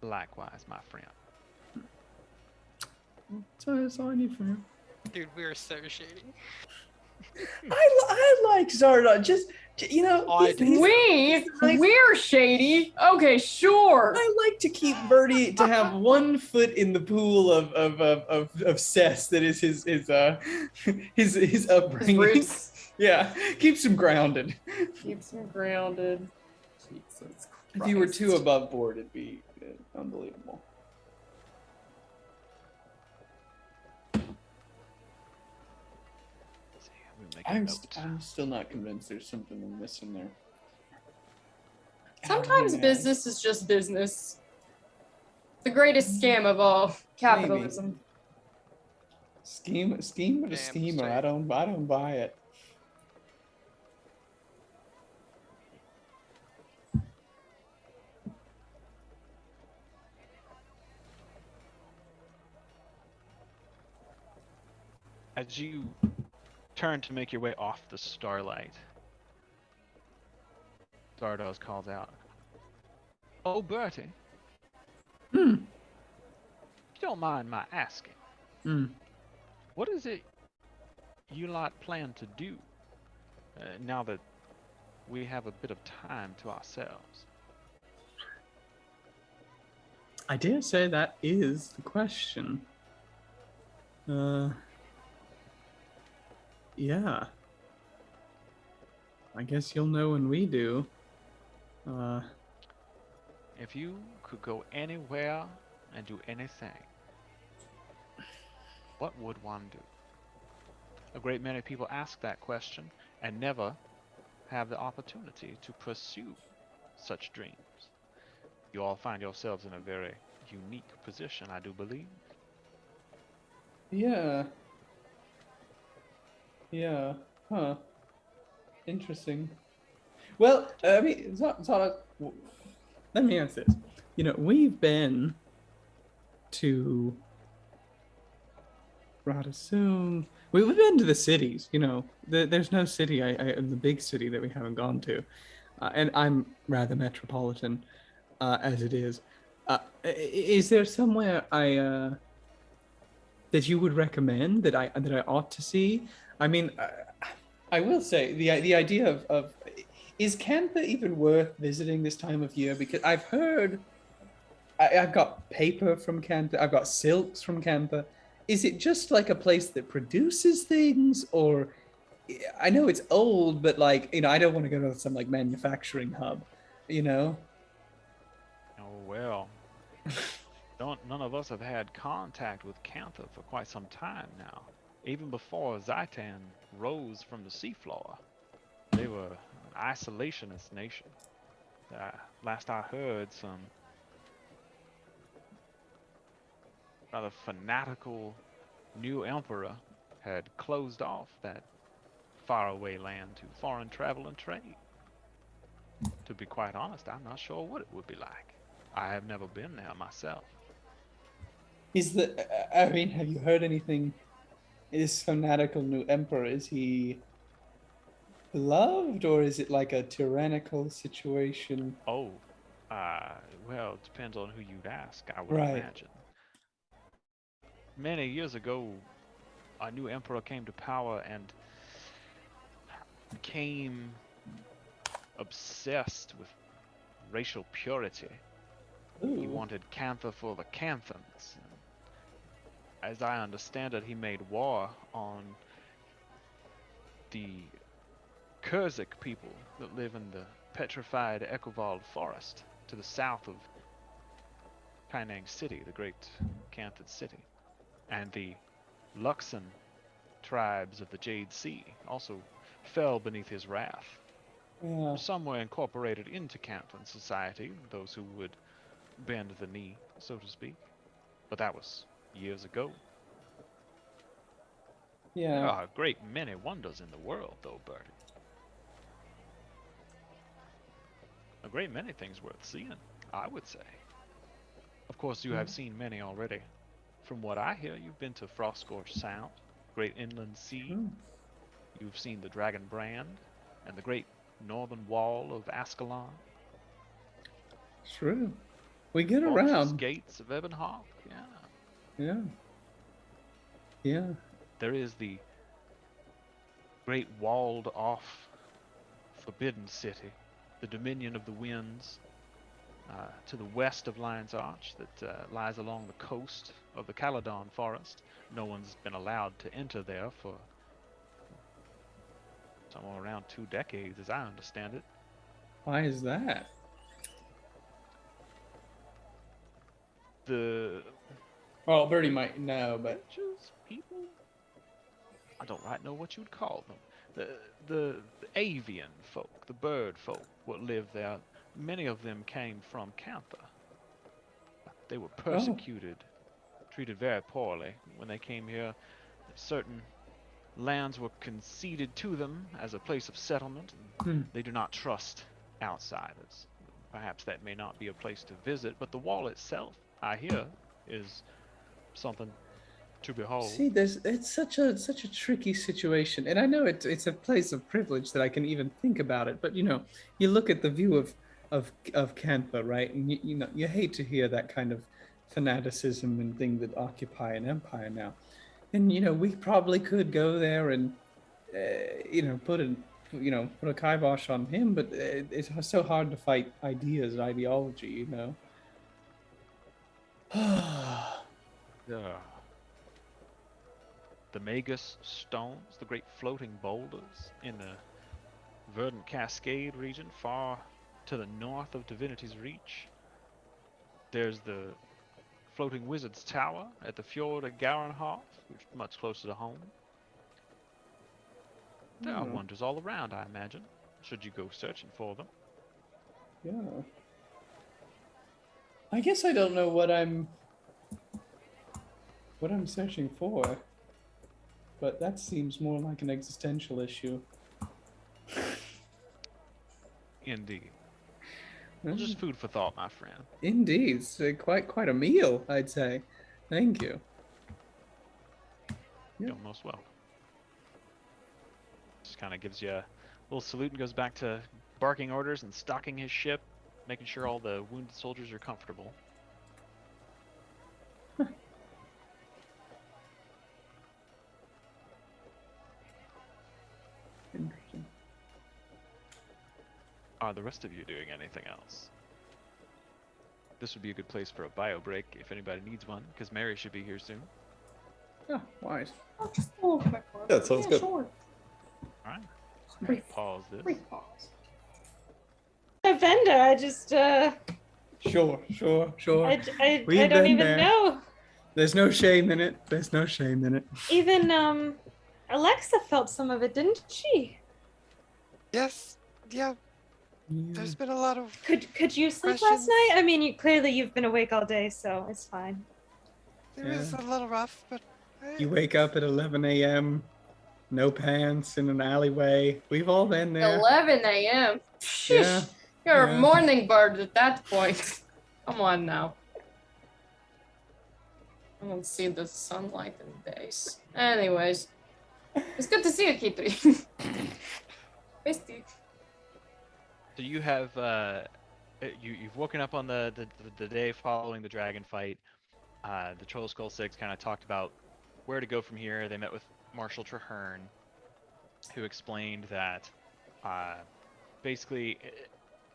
Speaker 2: Likewise, my friend.
Speaker 3: So that's all I need from you.
Speaker 4: Dude, we are so shady.
Speaker 7: I like Zardoz. Just you know,
Speaker 4: Oh, I
Speaker 7: he's-
Speaker 4: do.
Speaker 7: he's nice.
Speaker 1: We're shady. Okay, sure.
Speaker 7: I like to keep Birdie to have 1 foot in the pool of cess that is his
Speaker 1: His
Speaker 7: upbringing.
Speaker 1: roots
Speaker 7: Yeah, keeps him grounded.
Speaker 1: keeps him grounded.
Speaker 7: Jesus If you were too
Speaker 1: Christ.
Speaker 7: above board, it'd be unbelievable.
Speaker 2: See, we make a note.
Speaker 7: I'm still not convinced there's something I'm missing there.
Speaker 1: Sometimes
Speaker 7: man.
Speaker 1: business is just business. The greatest scam of all, capitalism.
Speaker 7: Scheme with a
Speaker 4: Damn
Speaker 7: schemer.
Speaker 4: straight.
Speaker 7: I don't buy it.
Speaker 2: As you turn to make your way off the starlight, Zardoz calls out, "Oh, Bertie,
Speaker 3: Hmm.
Speaker 2: if you don't mind my asking,
Speaker 3: Hmm.
Speaker 2: what is it you lot plan to do now that we have a bit of time to ourselves?"
Speaker 3: I dare say that is the question. Yeah. I guess you'll know when we do.
Speaker 2: If you could go anywhere and do anything, what would one do? A great many people ask that question and never have the opportunity to pursue such dreams. You all find yourselves in a very unique position, I do believe.
Speaker 7: Yeah. Yeah. Huh. Interesting. Well, I mean, Zara,
Speaker 3: Let me answer this. You know, we've been to Radisson. We've been to the cities. You know, there's no city, the big city that we haven't gone to, and I'm rather metropolitan, as it is. Is there somewhere that you would recommend that I ought to see? I mean,
Speaker 7: I will say the idea of is Cantha even worth visiting this time of year? Because I've heard I've got paper from Cantha, I've got silks from Cantha. Is it just like a place that produces things, or I know it's old, but like, you know, I don't want to go to some like manufacturing hub, you know?
Speaker 2: Oh well. None of us have had contact with Cantha for quite some time now. Even before Zaitan rose from the seafloor, they were an isolationist nation. last I heard, some rather fanatical new emperor had closed off that faraway land to foreign travel and trade. To be quite honest, I'm not sure what it would be like. I have never been there myself.
Speaker 7: Is the? I mean, have you heard anything? This fanatical new emperor, is he beloved, or is it like a tyrannical situation?
Speaker 2: Oh, well, it depends on who you'd ask, I would
Speaker 7: Right.
Speaker 2: imagine. Many years ago, a new emperor came to power and became obsessed with racial purity. He
Speaker 7: Ooh.
Speaker 2: wanted Cantha for the Canthans. As I understand it, he made war on the Kurzik people that live in the petrified Ekovald forest to the south of Kainang City, the great Canthan city. And the Luxon tribes of the Jade Sea also fell beneath his wrath.
Speaker 7: Yeah.
Speaker 2: Some were incorporated into Canthan society, those who would bend the knee, so to speak. But that was years ago. There
Speaker 7: Yeah.
Speaker 2: are a great many wonders in the world, though, Bertie. A great many things worth seeing, I would say. Of course, you have seen many already. From what I hear, you've been to Frostscorch Sound, Great Inland Sea.
Speaker 7: Hmm.
Speaker 2: You've seen the Dragon Brand and the Great Northern Wall of Ascalon.
Speaker 7: True. We get
Speaker 2: Fortress
Speaker 7: around.
Speaker 2: Gates of Ebonhawk. Yeah.
Speaker 7: Yeah. Yeah.
Speaker 2: There is the great walled off Forbidden City, the Dominion of the Winds, to the west of Lion's Arch that lies along the coast of the Caledon Forest. No one's been allowed to enter there for somewhere around 2 decades, as I understand it.
Speaker 7: Why is that?
Speaker 2: The
Speaker 7: Well, Bertie might know, but
Speaker 2: witches, people? I don't right know what you'd call them. The avian folk, the bird folk, what live there, many of them came from Cantha. They were persecuted, treated very poorly when they came here. Certain lands were conceded to them as a place of settlement, and they do not trust outsiders. Perhaps that may not be a place to visit, but the wall itself, I hear, is something to behold.
Speaker 7: see, it's such a tricky situation, and I know it's a place of privilege that I can even think about it. But you look at the view of Cantha, right? And you hate to hear that kind of fanaticism and thing that occupy an empire now. And we probably could go there and put a kibosh on him, but it's so hard to fight ideas and ideology,
Speaker 2: The Magus stones, the great floating boulders in the verdant Cascade region, far to the north of Divinity's Reach. There's the floating Wizard's Tower at the fjord of Garenhof, which is much closer to home. There are wonders all around, I imagine, should you go searching for them.
Speaker 7: Yeah. I guess I don't know what I'm searching for, but that seems more like an existential issue.
Speaker 2: Indeed. Well, just food for thought, my friend.
Speaker 7: Indeed, it's quite a meal, I'd say. Thank you.
Speaker 2: You're most welcome. Just kind of gives you a little salute and goes back to barking orders and stocking his ship, making sure all the wounded soldiers are comfortable.
Speaker 7: Interesting.
Speaker 2: Are the rest of you doing anything else? This would be a good place for a bio break if anybody needs one, because Mary should be here soon.
Speaker 7: Oh, wise.
Speaker 1: Oh, just a little quick one.
Speaker 7: That sounds good.
Speaker 1: Sure.
Speaker 2: Alright.
Speaker 1: Brief.
Speaker 2: Pause this.
Speaker 1: Brief pause.
Speaker 8: Venda, I just
Speaker 7: Sure.
Speaker 8: I
Speaker 7: We've
Speaker 8: don't
Speaker 7: been
Speaker 8: even
Speaker 7: there.
Speaker 8: know.
Speaker 7: There's no shame in it.
Speaker 8: Even Alexa felt some of it, didn't she?
Speaker 4: Yes, yeah. There's been a lot of
Speaker 8: Could you sleep last
Speaker 4: Questions?
Speaker 8: night? I mean, clearly you've been awake all day, so it's fine.
Speaker 4: it was a little rough, but
Speaker 3: You wake up at 11 a.m., no pants, in an alleyway. We've all been there.
Speaker 1: 11 a.m.
Speaker 3: Yeah.
Speaker 1: You're
Speaker 3: Yeah.
Speaker 1: a morning bird at that point. Come on now. I don't see the sunlight in days. Anyways, it's good to see you, Kitri. Bestie.
Speaker 2: So you have you've woken up on the day following the dragon fight. The Trollskull Six kind of talked about where to go from here. They met with Marshal Traherne, who explained that basically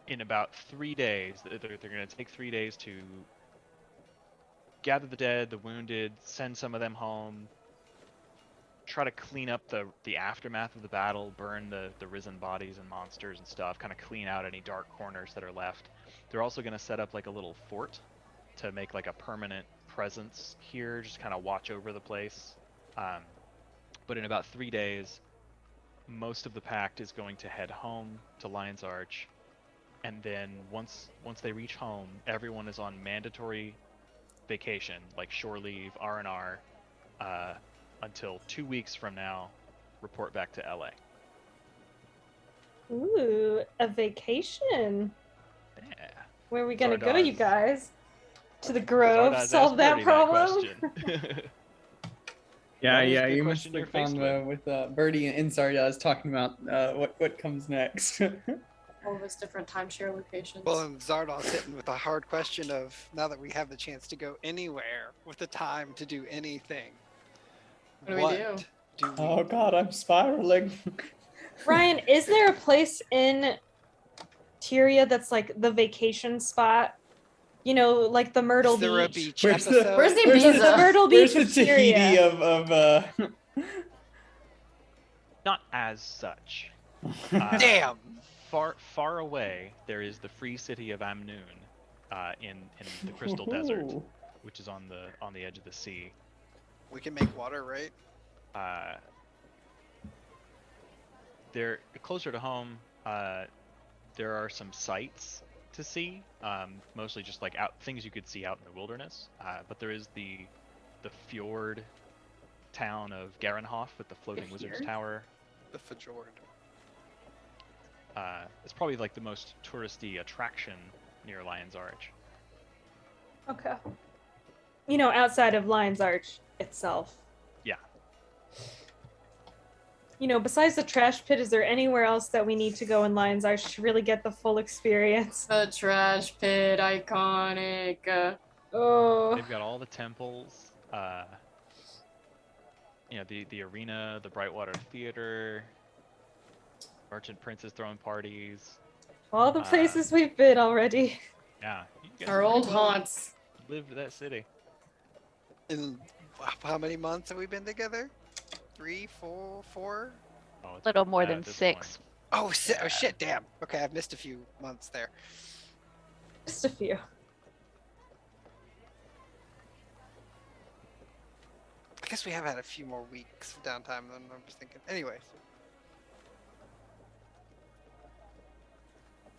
Speaker 2: in about 3 days, they're going to take 3 days to gather the dead, the wounded, send some of them home, try to clean up the aftermath of the battle, burn the risen bodies and monsters and stuff, kind of clean out any dark corners that are left. They're also going to set up like a little fort to make like a permanent presence here, just kind of watch over the place. But in about 3 days, most of the Pact is going to head home to Lion's Arch, and then once they reach home, everyone is on mandatory vacation, like shore leave, R&R, until 2 weeks from now. Report back to LA.
Speaker 8: Ooh, a vacation.
Speaker 2: Yeah.
Speaker 8: Where are we gonna go, you
Speaker 2: Zardoz-
Speaker 8: guys? To the Grove,
Speaker 2: Zardoz
Speaker 8: solve
Speaker 2: asked
Speaker 8: that
Speaker 2: Birdie
Speaker 8: problem?
Speaker 2: question.
Speaker 7: Yeah,
Speaker 2: That is
Speaker 7: yeah,
Speaker 2: the
Speaker 7: you must
Speaker 2: question you're
Speaker 7: look
Speaker 2: faced
Speaker 7: on with Birdie and Zardoz talking about what comes next.
Speaker 1: All those different timeshare locations.
Speaker 4: well, and Zardoz hitting with a hard question of now that we have the chance to go anywhere with the time to do anything.
Speaker 1: What do we do?
Speaker 4: do we
Speaker 7: Oh God, I'm spiraling.
Speaker 8: Ryan, is there a place in Tyria that's like the vacation spot? You know, like the Myrtle
Speaker 4: Is there a
Speaker 8: Beach.
Speaker 4: beach
Speaker 7: Where's
Speaker 4: episode?
Speaker 7: the-
Speaker 1: Where's the
Speaker 8: Where's
Speaker 1: Ibiza?
Speaker 8: the Myrtle Beach
Speaker 7: Where's the
Speaker 8: of
Speaker 7: Tahiti
Speaker 8: Tyria?
Speaker 7: of
Speaker 2: Not as such.
Speaker 4: Damn.
Speaker 2: Far away, there is the free city of Amnoon, in the Crystal Desert,
Speaker 7: Ooh.
Speaker 2: which is on the edge of the sea.
Speaker 4: We can make water, right?
Speaker 2: They're closer to home. There are some sights to see, mostly just like things you could see out in the wilderness. But there is the fjord town of Garenhof with the floating wizard's
Speaker 1: fjord?
Speaker 2: tower.
Speaker 4: The fjord.
Speaker 2: It's probably like the most touristy attraction near Lion's Arch.
Speaker 8: Okay. You know, outside of Lion's Arch itself.
Speaker 2: Yeah.
Speaker 8: You know, besides the trash pit, is there anywhere else that we need to go in Lion's Arch to really get the full experience?
Speaker 1: The trash pit, iconic.
Speaker 8: Oh.
Speaker 2: They've got all the temples. The arena, the Brightwater Theater, Merchant Prince's throwing parties.
Speaker 8: All the places we've been already.
Speaker 2: Yeah, you guys
Speaker 1: Our
Speaker 2: pretty
Speaker 1: old
Speaker 2: well
Speaker 1: haunts.
Speaker 2: lived that city.
Speaker 4: In how many months have we been together? 3, 4, 4?
Speaker 2: Oh, it's
Speaker 6: Little more
Speaker 2: bad
Speaker 6: than
Speaker 2: at this
Speaker 6: 6.
Speaker 4: Oh, oh shit, damn. Okay, I've missed a few months there.
Speaker 8: Just a few.
Speaker 4: I guess we have had a few more weeks of downtime than I was thinking. Anyways.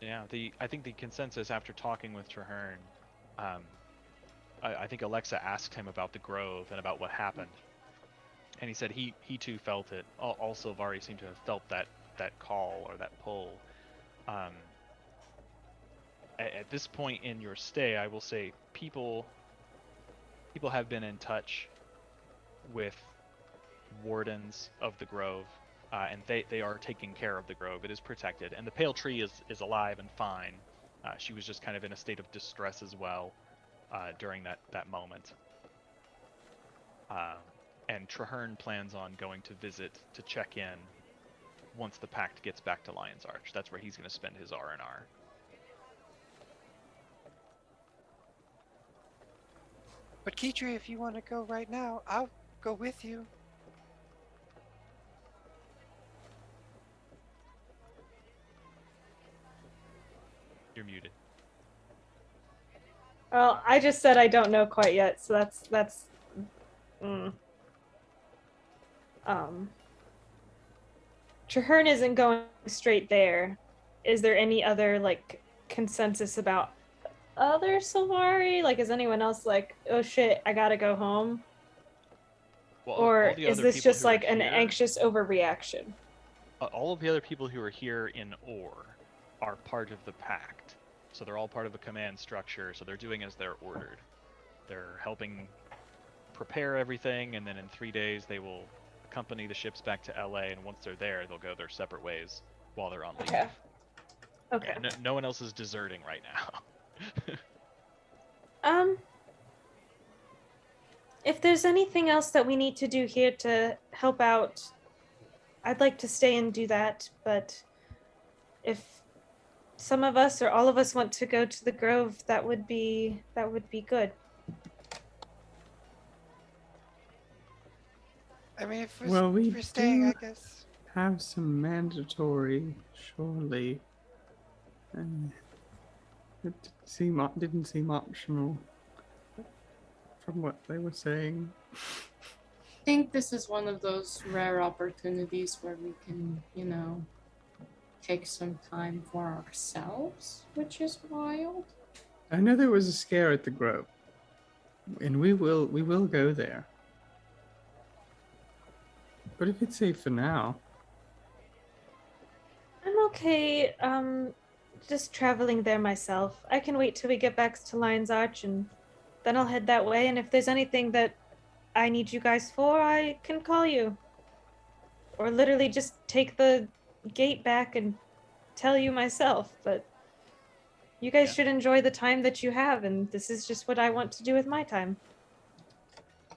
Speaker 2: Yeah, I think the consensus after talking with Traherne, I think Alexa asked him about the Grove and about what happened, and he said he too felt it. Also, Vari seemed to have felt that call or that pull. At this point in your stay, I will say people have been in touch with wardens of the Grove. And they are taking care of the Grove. It is protected, and the Pale Tree is alive and fine. She was just kind of in a state of distress as well during that moment. And Traherne plans on going to visit to check in once the Pact gets back to Lion's Arch. That's where he's going to spend his R&R.
Speaker 4: But Kitri, if you want to go right now, I'll go with you.
Speaker 2: You're muted.
Speaker 8: Well, I just said I don't know quite yet, so that's Traherne isn't going straight there, is there any other like consensus about other Sylvari? Like, is anyone else like, oh shit, I gotta go home?
Speaker 2: Well,
Speaker 8: Or
Speaker 2: all the
Speaker 8: is
Speaker 2: other
Speaker 8: this
Speaker 2: people
Speaker 8: just
Speaker 2: who are
Speaker 8: like an
Speaker 2: here-
Speaker 8: anxious overreaction?
Speaker 2: All of the other people who are here in Ore are part of the Pact. So they're all part of a command structure, so they're doing as they're ordered. They're helping prepare everything, and then in 3 days they will accompany the ships back to LA, and once they're there, they'll go their separate ways while they're on leave.
Speaker 8: Okay. Okay.
Speaker 2: Yeah, no one else is deserting right now.
Speaker 8: If there's anything else that we need to do here to help out, I'd like to stay and do that, but if some of us or all of us want to go to the Grove, that would be good.
Speaker 4: I mean, if
Speaker 3: Well, we
Speaker 4: we're staying, I
Speaker 3: do-
Speaker 4: guess.
Speaker 3: Have some mandatory, surely. And it didn't seem optional from what they were saying.
Speaker 1: I think this is one of those rare opportunities where we can, take some time for ourselves, which is wild.
Speaker 3: I know there was a scare at the Grove, and we will go there. But if it's safe for now,
Speaker 8: I'm okay, just traveling there myself. I can wait till we get back to Lion's Arch and then I'll head that way, and if there's anything that I need you guys for, I can call you. Or literally just take the gate back and tell you myself, but you guys should enjoy the time that you have, and this is just what I want to do with my time.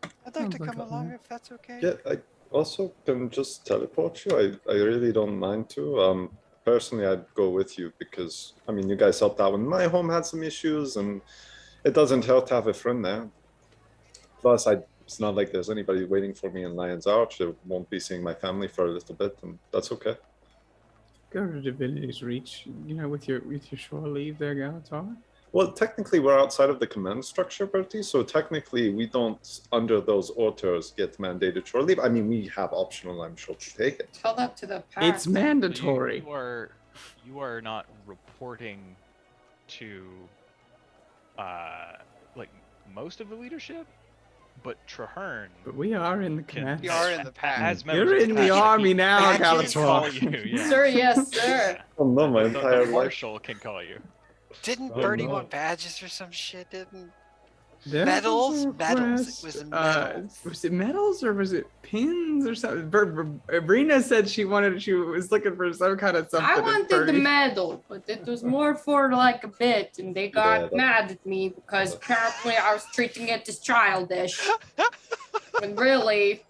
Speaker 4: I'd like to
Speaker 3: Sounds like
Speaker 4: come
Speaker 3: a
Speaker 4: along
Speaker 3: plan.
Speaker 4: if that's okay.
Speaker 9: Yeah, I also can just teleport you. I really don't mind to. Personally, I'd go with you because, I mean, you guys helped out when my home had some issues, and it doesn't hurt to have a friend there. Plus, it's not like there's anybody waiting for me in Lion's Arch. I won't be seeing my family for a little bit, and that's okay.
Speaker 3: go to Divinity's Reach, with your shore leave there, Galatar.
Speaker 9: Well, technically, we're outside of the command structure, Bertie, so technically, we don't, under those orders, get mandated shore leave. I mean, we have optional, I'm sure, to take it.
Speaker 1: Tell that to the Pact.
Speaker 3: It's
Speaker 2: So
Speaker 3: mandatory.
Speaker 2: you are not reporting to like most of the leadership, but Traherne
Speaker 3: But we are in the
Speaker 2: can-
Speaker 3: command.
Speaker 4: We are in the Pact.
Speaker 2: as members
Speaker 3: You're
Speaker 2: of
Speaker 3: in
Speaker 2: the
Speaker 3: the
Speaker 2: Pact,
Speaker 3: army
Speaker 2: he-
Speaker 3: now,
Speaker 2: he can call
Speaker 3: Galatar.
Speaker 2: you, yeah.
Speaker 1: Sir, yes, sir.
Speaker 9: Oh no, my
Speaker 2: The
Speaker 9: entire life.
Speaker 2: marshal can call you.
Speaker 4: Didn't
Speaker 9: Oh,
Speaker 4: Birdie
Speaker 9: no.
Speaker 4: want badges or some shit? Didn't?
Speaker 3: There
Speaker 4: Medals?
Speaker 3: was a
Speaker 4: Medals. It
Speaker 3: request,
Speaker 4: was medals.
Speaker 3: Was it medals or was it pins or something? Brina said she was looking for some kind of something.
Speaker 1: I
Speaker 3: and
Speaker 1: wanted the
Speaker 3: Birdie-
Speaker 1: medal, but it was more for like a bit, and they got
Speaker 9: that-
Speaker 1: mad at me because apparently I was treating it as childish. When really,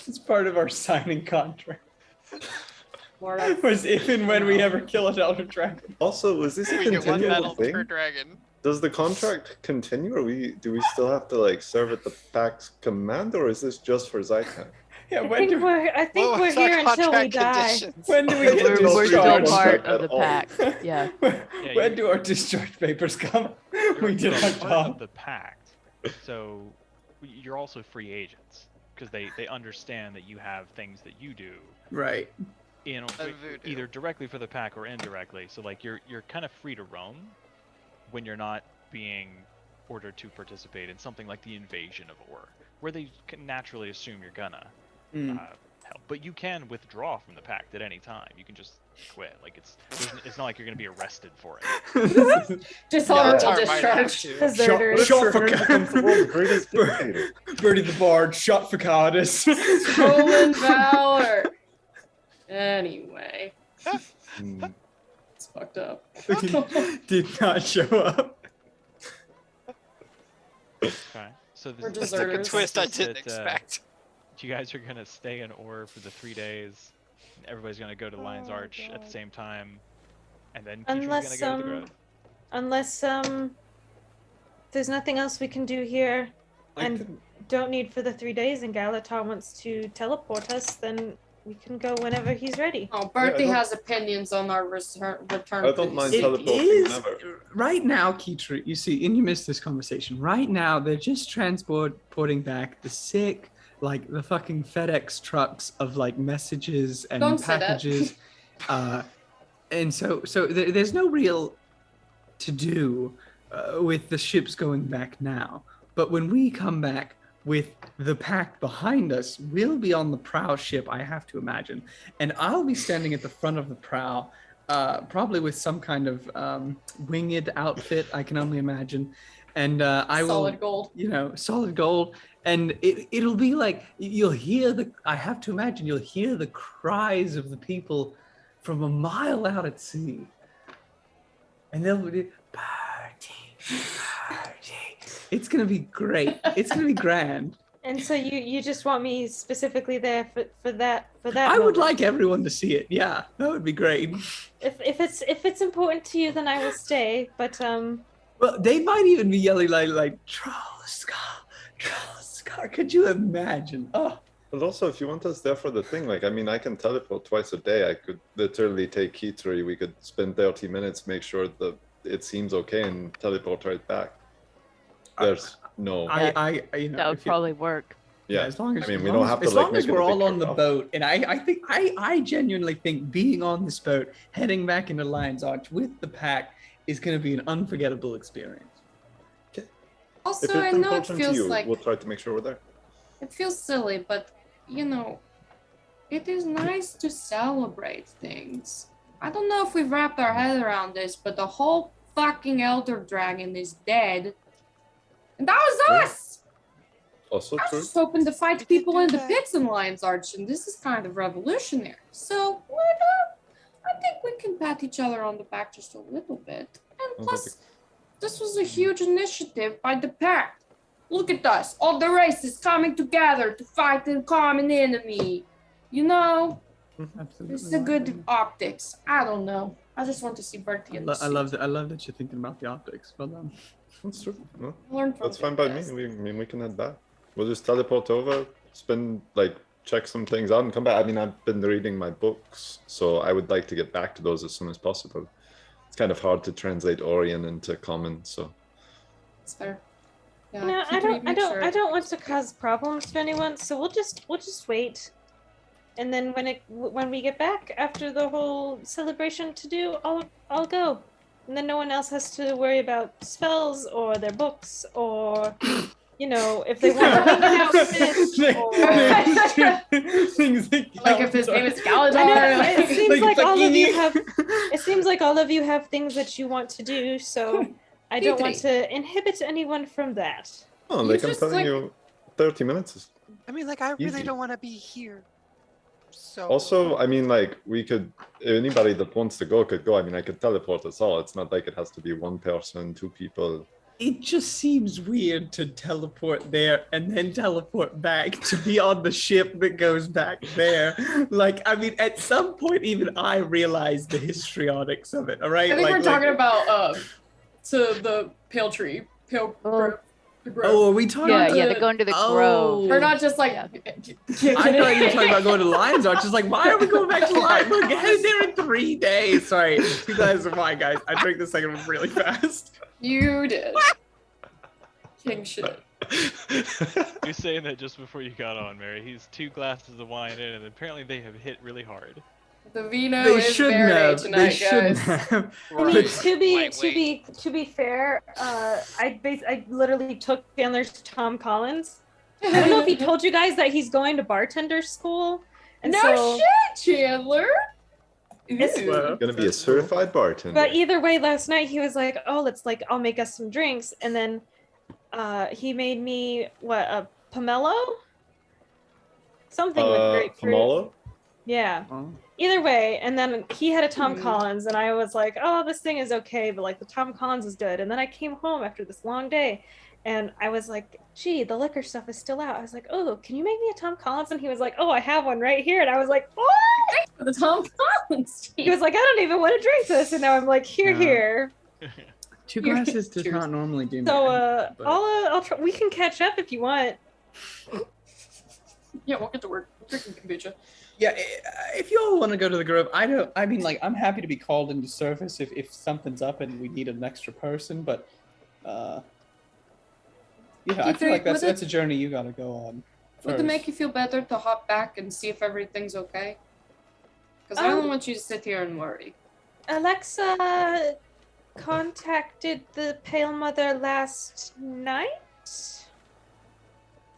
Speaker 7: It's part of our signing contract.
Speaker 1: more like
Speaker 7: Was if and when we ever kill an Elder Dragon.
Speaker 9: Also, was this a
Speaker 4: We get one medal
Speaker 9: continual
Speaker 4: per
Speaker 9: thing?
Speaker 4: dragon.
Speaker 9: Does the contract continue, or do we still have to like serve at the Pact's command, or is this just for Zykan?
Speaker 7: Yeah,
Speaker 8: I
Speaker 7: when
Speaker 8: think
Speaker 7: do,
Speaker 8: we're
Speaker 4: was
Speaker 8: here
Speaker 4: our
Speaker 8: until we
Speaker 4: contract
Speaker 8: die.
Speaker 4: conditions?
Speaker 7: when do we get
Speaker 5: We're still
Speaker 9: Discharge.
Speaker 5: part of
Speaker 9: At
Speaker 5: the
Speaker 9: all.
Speaker 5: pact. Yeah.
Speaker 7: when do our discharge papers come? We did
Speaker 2: You're
Speaker 7: our
Speaker 2: part
Speaker 7: job.
Speaker 2: of the Pact, so you're also free agents because they understand that you have things that you do
Speaker 3: Right.
Speaker 4: voodoo.
Speaker 2: either directly for the Pact or indirectly. So like you're kind of free to roam when you're not being ordered to participate in something like the invasion of Ore, where they can naturally assume you're gonna
Speaker 7: Mm.
Speaker 2: help. But you can withdraw from the Pact at any time. You can just quit. Like it's not like you're gonna be arrested for it.
Speaker 1: dishonorable
Speaker 4: Galatar might have
Speaker 1: discharge.
Speaker 4: to.
Speaker 8: Deserters.
Speaker 7: Shot for
Speaker 9: Becomes the world's greatest dictator.
Speaker 7: Birdie the Bard, shot for cowardice.
Speaker 1: Stolen valor. Anyway,
Speaker 9: Hmm.
Speaker 1: it's fucked up.
Speaker 3: Did not show up.
Speaker 2: Okay. So
Speaker 1: We're
Speaker 2: this
Speaker 4: That's like a
Speaker 1: Deserters.
Speaker 4: twist I
Speaker 2: that,
Speaker 4: didn't expect.
Speaker 2: You guys are gonna stay in Ore for the 3 days. Everybody's gonna go to Lion's
Speaker 8: Oh,
Speaker 2: Arch at
Speaker 8: God.
Speaker 2: the same time, and then Keetra's
Speaker 8: Unless
Speaker 2: gonna go to the Grove.
Speaker 8: unless there's nothing else we can do here
Speaker 9: I
Speaker 8: and
Speaker 9: could-
Speaker 8: don't need for the 3 days and Galatar wants to teleport us, then we can go whenever he's ready.
Speaker 1: Oh, Bertie
Speaker 9: don't-
Speaker 1: has opinions on our return
Speaker 9: I don't
Speaker 1: to the
Speaker 9: mind
Speaker 1: city.
Speaker 3: It
Speaker 9: teleporting
Speaker 3: is
Speaker 9: never.
Speaker 3: right now, Keitra. You see, and you missed this conversation. Right now, they're just transporting back the sick, like the fucking FedEx trucks of like messages and
Speaker 1: Don't say that.
Speaker 3: packages. and so there's no real to do with the ships going back now. But when we come back with the Pact behind us, we'll be on the prow ship, I have to imagine, and I'll be standing at the front of the prow, probably with some kind of winged outfit, I can only imagine. And I will,
Speaker 1: Solid gold.
Speaker 3: Solid gold. And it'll be like, I have to imagine, you'll hear the cries of the people from a mile out at sea. And they'll be, party. It's going to be great. It's going to be grand.
Speaker 8: And so you just want me specifically there for that
Speaker 3: I would
Speaker 8: moment.
Speaker 3: like everyone to see it. Yeah, that would be great.
Speaker 8: If it's important to you, then I will stay. But
Speaker 3: Well, they might even be yelling like Trollskull. Could you imagine? Oh,
Speaker 9: But also, if you want us there for the thing, like, I mean, I can teleport twice a day. I could literally take Kitri. We could spend 30 minutes, make sure that it seems okay, and teleport right back. There's no.
Speaker 3: I
Speaker 5: That would probably work.
Speaker 9: Yeah,
Speaker 3: as long as
Speaker 9: I mean,
Speaker 3: as
Speaker 9: we
Speaker 3: long
Speaker 9: don't
Speaker 3: as-
Speaker 9: have to.
Speaker 3: as
Speaker 9: like,
Speaker 3: long
Speaker 9: make
Speaker 3: as
Speaker 9: it a
Speaker 3: we're
Speaker 9: big
Speaker 3: all on the
Speaker 9: trip.
Speaker 3: boat, and I think I genuinely think being on this boat, heading back into Lion's Arch with the Pact is going to be an unforgettable experience.
Speaker 9: If
Speaker 1: Also,
Speaker 9: it's
Speaker 1: I know it
Speaker 9: important to
Speaker 1: feels
Speaker 9: you,
Speaker 1: like
Speaker 9: we'll try to make sure we're there.
Speaker 1: it feels silly, but it is nice to celebrate things. I don't know if we've wrapped our head around this, but the whole fucking Elder Dragon is dead. And that was
Speaker 9: Yeah.
Speaker 1: us!
Speaker 9: Also
Speaker 1: I was
Speaker 9: true.
Speaker 1: just hoping to fight
Speaker 4: We did
Speaker 1: people
Speaker 4: do
Speaker 1: in the
Speaker 4: that.
Speaker 1: pits in Lion's Arch, and this is kind of revolutionary. So, why not? I think we can pat each other on the back just a little bit. And
Speaker 9: Oh,
Speaker 1: plus, this was a huge initiative by the Pact. Look at us, all the races coming together to fight the common enemy. You know,
Speaker 3: Absolutely.
Speaker 1: it's a good optics. I don't know. I just want to see Bertie in the
Speaker 3: I love that you're thinking about the optics. Well done.
Speaker 9: That's true. No,
Speaker 1: Learn from
Speaker 9: that's fine by me.
Speaker 1: best.
Speaker 9: We can head back. We'll just teleport over, check some things out, and come back. I mean, I've been reading my books, so I would like to get back to those as soon as possible. It's kind of hard to translate Orion into Common, so.
Speaker 1: It's fair. Yeah,
Speaker 8: no,
Speaker 1: keep reading, make sure.
Speaker 8: I don't want to cause problems to anyone. So we'll just wait. And then when we get back after the whole celebration to do, I'll go. And then no one else has to worry about spells or their books or if they want to hang out with it or
Speaker 3: Things
Speaker 1: Like if his name is
Speaker 8: I
Speaker 1: Galadar.
Speaker 8: know,
Speaker 1: like-
Speaker 8: it seems
Speaker 3: like
Speaker 8: like all of you
Speaker 3: fucking-
Speaker 8: have it seems like all of you have things that you want to do, so I don't want to inhibit anyone from that.
Speaker 9: Oh,
Speaker 1: You
Speaker 9: like I'm
Speaker 1: just,
Speaker 9: telling
Speaker 1: like-
Speaker 9: you, 30 minutes is.
Speaker 4: I mean, like, I really
Speaker 9: Easy.
Speaker 4: don't want to be here. So
Speaker 9: Also, I mean, like, we could. Anybody that wants to go could go. I mean, I could teleport us all. It's not like it has to be one person, two people.
Speaker 3: It just seems weird to teleport there and then teleport back to be on the ship that goes back there. Like, I mean, at some point, even I realized the histrionics of it. All right,
Speaker 1: I think
Speaker 3: like,
Speaker 1: we're talking about to the pale tree, pale
Speaker 5: Oh.
Speaker 1: grove. The grove.
Speaker 3: Oh, are we talking?
Speaker 5: Yeah,
Speaker 3: about
Speaker 5: yeah,
Speaker 3: the-
Speaker 5: they're going to the
Speaker 3: Oh.
Speaker 5: grove.
Speaker 1: Or not just like.
Speaker 5: Yeah.
Speaker 3: I thought you were talking about going to Lion's Arch. Just like, why are we going back to Lions? We're getting there in 3 days. Sorry, you guys are fine, guys. I drank the second one really fast.
Speaker 1: You did. King shit.
Speaker 2: You're saying that just before you got on, Mary. He's 2 glasses of wine in, and apparently they have hit really hard.
Speaker 1: The vino
Speaker 3: They
Speaker 1: is
Speaker 3: shouldn't
Speaker 1: Verde
Speaker 3: have.
Speaker 1: tonight,
Speaker 3: They
Speaker 1: guys.
Speaker 3: shouldn't have.
Speaker 8: I mean,
Speaker 2: Right.
Speaker 8: to be fair, I literally took Chandler's Tom Collins. I don't know if he told you guys that he's going to bartender school, and
Speaker 1: No
Speaker 8: so.
Speaker 1: shit, Chandler.
Speaker 8: It's-
Speaker 1: Ooh.
Speaker 3: Well,
Speaker 9: Gonna be a certified bartender.
Speaker 8: But either way, last night he was like, "Oh, I'll make us some drinks," and then he made me a pomelo, something with grapefruit.
Speaker 9: Pomelo?
Speaker 8: Yeah.
Speaker 3: Oh.
Speaker 8: Either way, and then he had a Tom
Speaker 1: Mhm.
Speaker 8: Collins, and I was like, "Oh, this thing is okay," but like the Tom Collins is good. And then I came home after this long day, and I was like, "Gee, the liquor stuff is still out." I was like, "Oh, can you make me a Tom Collins?" And he was like, "Oh, I have one right here." And I was like, "What?"
Speaker 1: For the Tom Collins.
Speaker 8: He was like, "I don't even want to drink this," and now I'm like, "Here,
Speaker 3: Yeah.
Speaker 8: here."
Speaker 3: 2 glasses does
Speaker 1: Cheers.
Speaker 3: not normally do me.
Speaker 8: So,
Speaker 3: but-
Speaker 8: I'll try. We can catch up if you want.
Speaker 1: Yeah, we'll get to work. We're drinking kombucha.
Speaker 3: Yeah, if you all want to go to the grove, I mean, like, I'm happy to be called into service if something's up and we need an extra person, but, yeah, I feel like
Speaker 1: Would it-
Speaker 3: that's a journey you gotta go on.
Speaker 1: Would it
Speaker 3: first.
Speaker 1: make you feel better to hop back and see if everything's okay? Because I don't want you to sit here and worry.
Speaker 8: Alexa contacted the Pale Mother last night?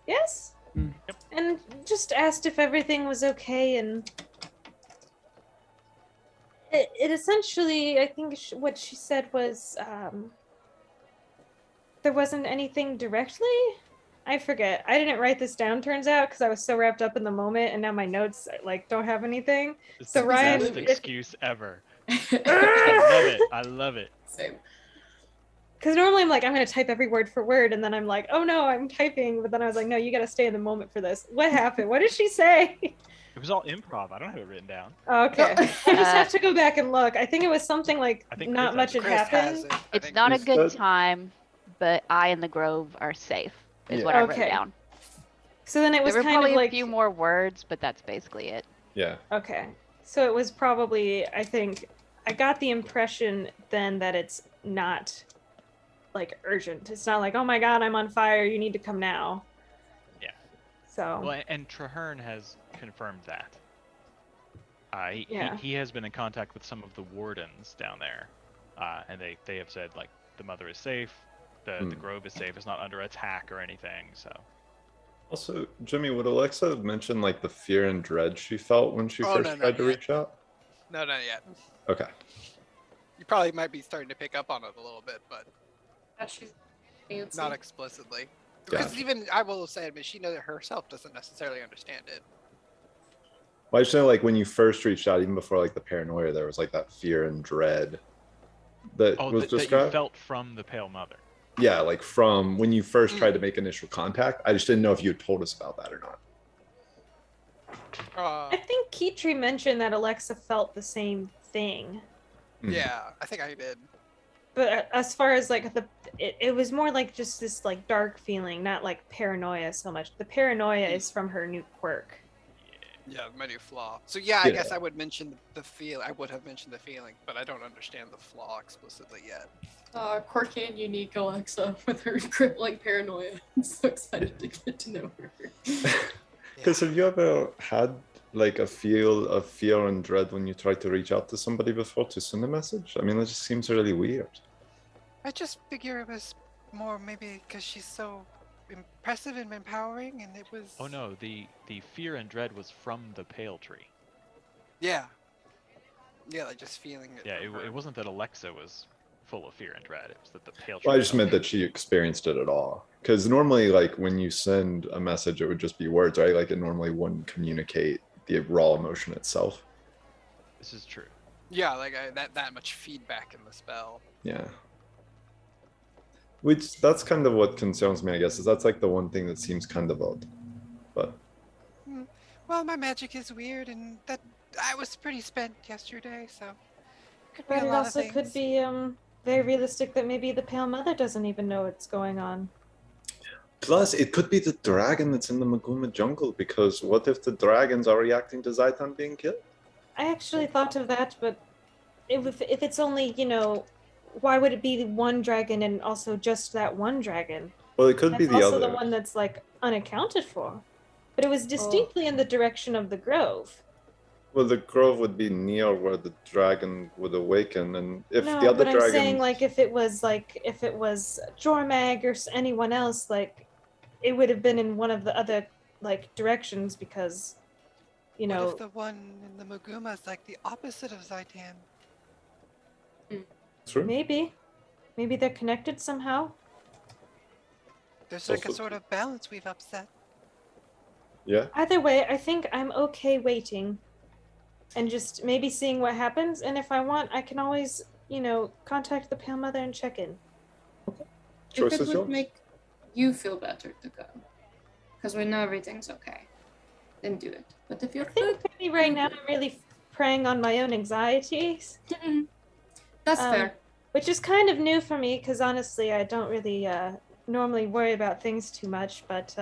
Speaker 8: Yes?
Speaker 2: Yep.
Speaker 8: And just asked if everything was okay, and it essentially, I think what she said was there wasn't anything directly. I forget. I didn't write this down, turns out, because I was so wrapped up in the moment, and now my notes like don't have anything.
Speaker 2: It's
Speaker 8: So
Speaker 2: the
Speaker 8: Ryan,
Speaker 2: best
Speaker 8: if-
Speaker 2: excuse ever. I love it. I love it.
Speaker 1: Same.
Speaker 8: Because normally I'm like, I'm going to type every word for word, and then I'm like, oh no, I'm typing. But then I was like, no, you got to stay in the moment for this. What happened? What did she say?
Speaker 2: It was all improv. I don't have it written down.
Speaker 8: Okay. I just have to go back and look. I think it was something like
Speaker 2: I think
Speaker 8: not
Speaker 2: Chris
Speaker 8: much
Speaker 2: has
Speaker 8: had
Speaker 2: it.
Speaker 4: Chris has
Speaker 8: happened.
Speaker 4: it. I
Speaker 6: It's
Speaker 4: think
Speaker 6: not a
Speaker 9: Chris
Speaker 6: good
Speaker 9: does.
Speaker 6: time, but I and the Grove are safe, is
Speaker 9: Yeah.
Speaker 6: what I wrote
Speaker 8: Okay.
Speaker 6: down.
Speaker 8: So then it was
Speaker 6: There were
Speaker 8: kind
Speaker 6: probably
Speaker 8: of like
Speaker 6: a few more words, but that's basically it.
Speaker 9: Yeah.
Speaker 8: okay. So it was probably, I think, I got the impression then that it's not like urgent. It's not like, oh my god, I'm on fire, you need to come now.
Speaker 2: Yeah.
Speaker 8: So
Speaker 2: Well, and Traherne has confirmed that.
Speaker 8: Yeah.
Speaker 2: He has been in contact with some of the wardens down there, and they have said like the mother is safe, the grove is safe, it's not under attack or anything. So
Speaker 9: Also, Jimmy, would Alexa mention like the fear and dread she felt when she
Speaker 4: Oh,
Speaker 9: first
Speaker 4: no, not
Speaker 9: tried to
Speaker 4: yet.
Speaker 9: reach out?
Speaker 4: No, not yet.
Speaker 9: Okay.
Speaker 4: You probably might be starting to pick up on it a little bit, but
Speaker 1: She's fancy.
Speaker 4: not explicitly. Because
Speaker 9: Gotcha.
Speaker 4: even I will say, but she knows herself doesn't necessarily understand it.
Speaker 9: Well, I just know like when you first reached out, even before like the paranoia, there was like that fear and dread that was
Speaker 2: that you
Speaker 9: described.
Speaker 2: felt from the Pale Mother.
Speaker 9: Yeah, like from when you first tried to make initial contact. I just didn't know if you had told us about that or not.
Speaker 8: I think Kitri mentioned that Alexa felt the same thing.
Speaker 4: Yeah, I think I did.
Speaker 8: But as far as like it was more like just this like dark feeling, not like paranoia so much. The paranoia is from her new quirk.
Speaker 4: Yeah, my new flaw. So yeah, I guess I would mention the feel. I would have mentioned the feeling, but I don't understand the flaw explicitly yet.
Speaker 1: Quirky and unique Alexa with her crippling paranoia. I'm so excited to get to know her.
Speaker 9: Because have you ever had like a feel of fear and dread when you tried to reach out to somebody before to send a message? I mean, that just seems really weird.
Speaker 4: I just figure it was more maybe because she's so impressive and empowering, and it was.
Speaker 2: Oh no, the fear and dread was from the Pale Tree.
Speaker 4: Yeah. Yeah, like just feeling it.
Speaker 2: Yeah,
Speaker 4: from her.
Speaker 2: it wasn't that Alexa was full of fear and dread. It was that the Pale Tree.
Speaker 9: Well, I just
Speaker 2: felt
Speaker 9: meant
Speaker 2: it.
Speaker 9: that she experienced it at all. Because normally, like when you send a message, it would just be words, right? Like it normally wouldn't communicate the raw emotion itself.
Speaker 2: This is true.
Speaker 4: Yeah, like that much feedback in the spell.
Speaker 9: Yeah. Which that's kind of what concerns me, I guess, is that's like the one thing that seems kind of odd. But
Speaker 4: Well, my magic is weird, and that I was pretty spent yesterday, so could be
Speaker 8: But
Speaker 4: a
Speaker 8: it
Speaker 4: lot
Speaker 8: also
Speaker 4: of
Speaker 8: could
Speaker 4: things.
Speaker 8: be very realistic that maybe the Pale Mother doesn't even know what's going on.
Speaker 9: plus, it could be the dragon that's in the Maguma jungle. Because what if the dragons are reacting to Zaitan being killed?
Speaker 8: I actually thought of that, but if it's only, why would it be the one dragon and also just that one dragon?
Speaker 9: Well, it could
Speaker 8: That's
Speaker 9: be the
Speaker 8: also
Speaker 9: other.
Speaker 8: the one that's like unaccounted for. But it was distinctly in the direction of the grove.
Speaker 9: Well, the grove would be near where the dragon would awaken, and if
Speaker 8: No,
Speaker 9: the other
Speaker 8: but I'm
Speaker 9: dragon,
Speaker 8: saying if it was Jormag or anyone else, like it would have been in one of the other directions because,
Speaker 4: What if the one in the Maguma is like the opposite of Zaitan?
Speaker 9: true.
Speaker 8: maybe they're connected somehow.
Speaker 4: There's like a
Speaker 9: Also-
Speaker 4: sort of balance we've upset.
Speaker 9: Yeah.
Speaker 8: Either way, I think I'm okay waiting and just maybe seeing what happens. And if I want, I can always, contact the Pale Mother and check in.
Speaker 9: Choice
Speaker 1: If it
Speaker 9: is
Speaker 1: would
Speaker 9: yours.
Speaker 1: make you feel better to go, because we know everything's okay, then do it. But if you're
Speaker 8: I think
Speaker 1: good,
Speaker 8: maybe right now I'm really preying on my own anxieties,
Speaker 1: that's fair.
Speaker 8: which is kind of new for me because honestly, I don't really normally worry about things too much. But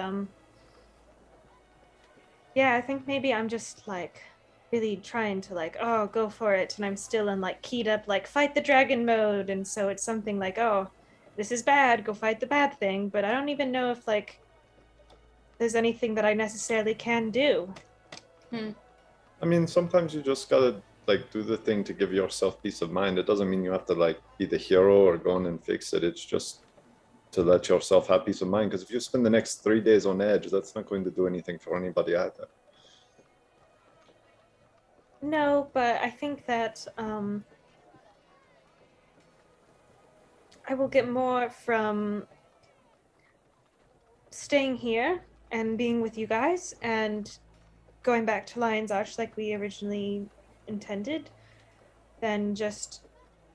Speaker 8: yeah, I think maybe I'm just really trying to go for it, and I'm still in keyed up fight the dragon mode, and so it's something like, oh, this is bad, go fight the bad thing. But I don't even know if there's anything that I necessarily can do.
Speaker 9: I mean, sometimes you just gotta like do the thing to give yourself peace of mind. It doesn't mean you have to like be the hero or go in and fix it. It's just to let yourself have peace of mind. Because if you spend the next 3 days on edge, that's not going to do anything for anybody either.
Speaker 8: No, but I think that I will get more from staying here and being with you guys and going back to Lion's Arch like we originally intended than just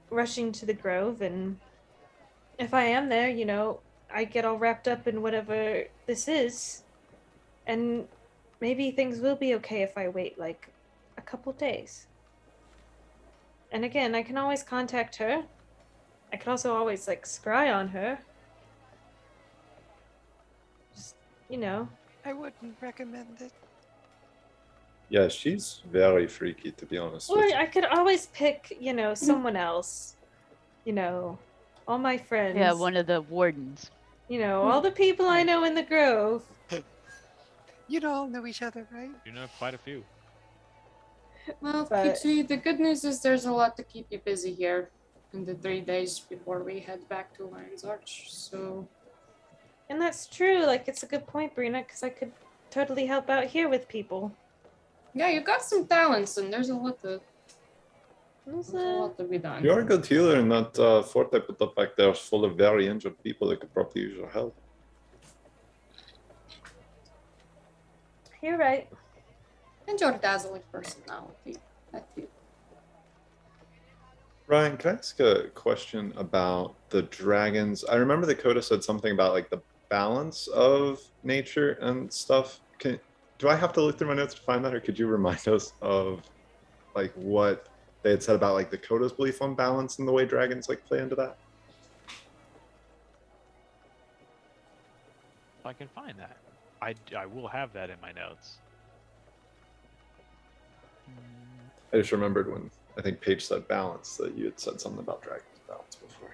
Speaker 8: rushing to the Grove. And if I am there, you know, I get all wrapped up in whatever this is, and maybe things will be okay if I wait like a couple days. And again, I can always contact her. I could also always like scry on her. Just, you know.
Speaker 4: I wouldn't recommend it.
Speaker 9: Yeah, she's very freaky, to be honest.
Speaker 8: Or
Speaker 9: with you.
Speaker 8: I could always pick, you know, someone else. You know, all my friends.
Speaker 5: Yeah, one of the wardens.
Speaker 8: You know, all the people I know in the Grove.
Speaker 4: You all know each other, right?
Speaker 2: You know quite a few.
Speaker 1: Well,
Speaker 8: But-
Speaker 1: Peachy, the good news is there's a lot to keep you busy here in the 3 days before we head back to Lion's Arch. So
Speaker 8: And that's true. Like, it's a good point, Brina, because I could totally help out here with people.
Speaker 1: yeah, you got some talents, and there's a lot to
Speaker 8: There's
Speaker 1: there's a
Speaker 8: a-
Speaker 1: lot to be done.
Speaker 9: You're a good healer, and that fort I put up back there is full of very injured people that could probably use your help.
Speaker 8: You're right.
Speaker 1: And your dazzling personality. That too.
Speaker 9: Ryan, can I ask a question about the dragons? I remember the coda said something about like the balance of nature and stuff. Do I have to look through my notes to find that, or could you remind us of like what they had said about like the coda's belief on balance and the way dragons like play into that?
Speaker 2: If I can find that, I will have that in my notes.
Speaker 9: I just remembered when I think Paige said balance that you had said something about dragons balance before.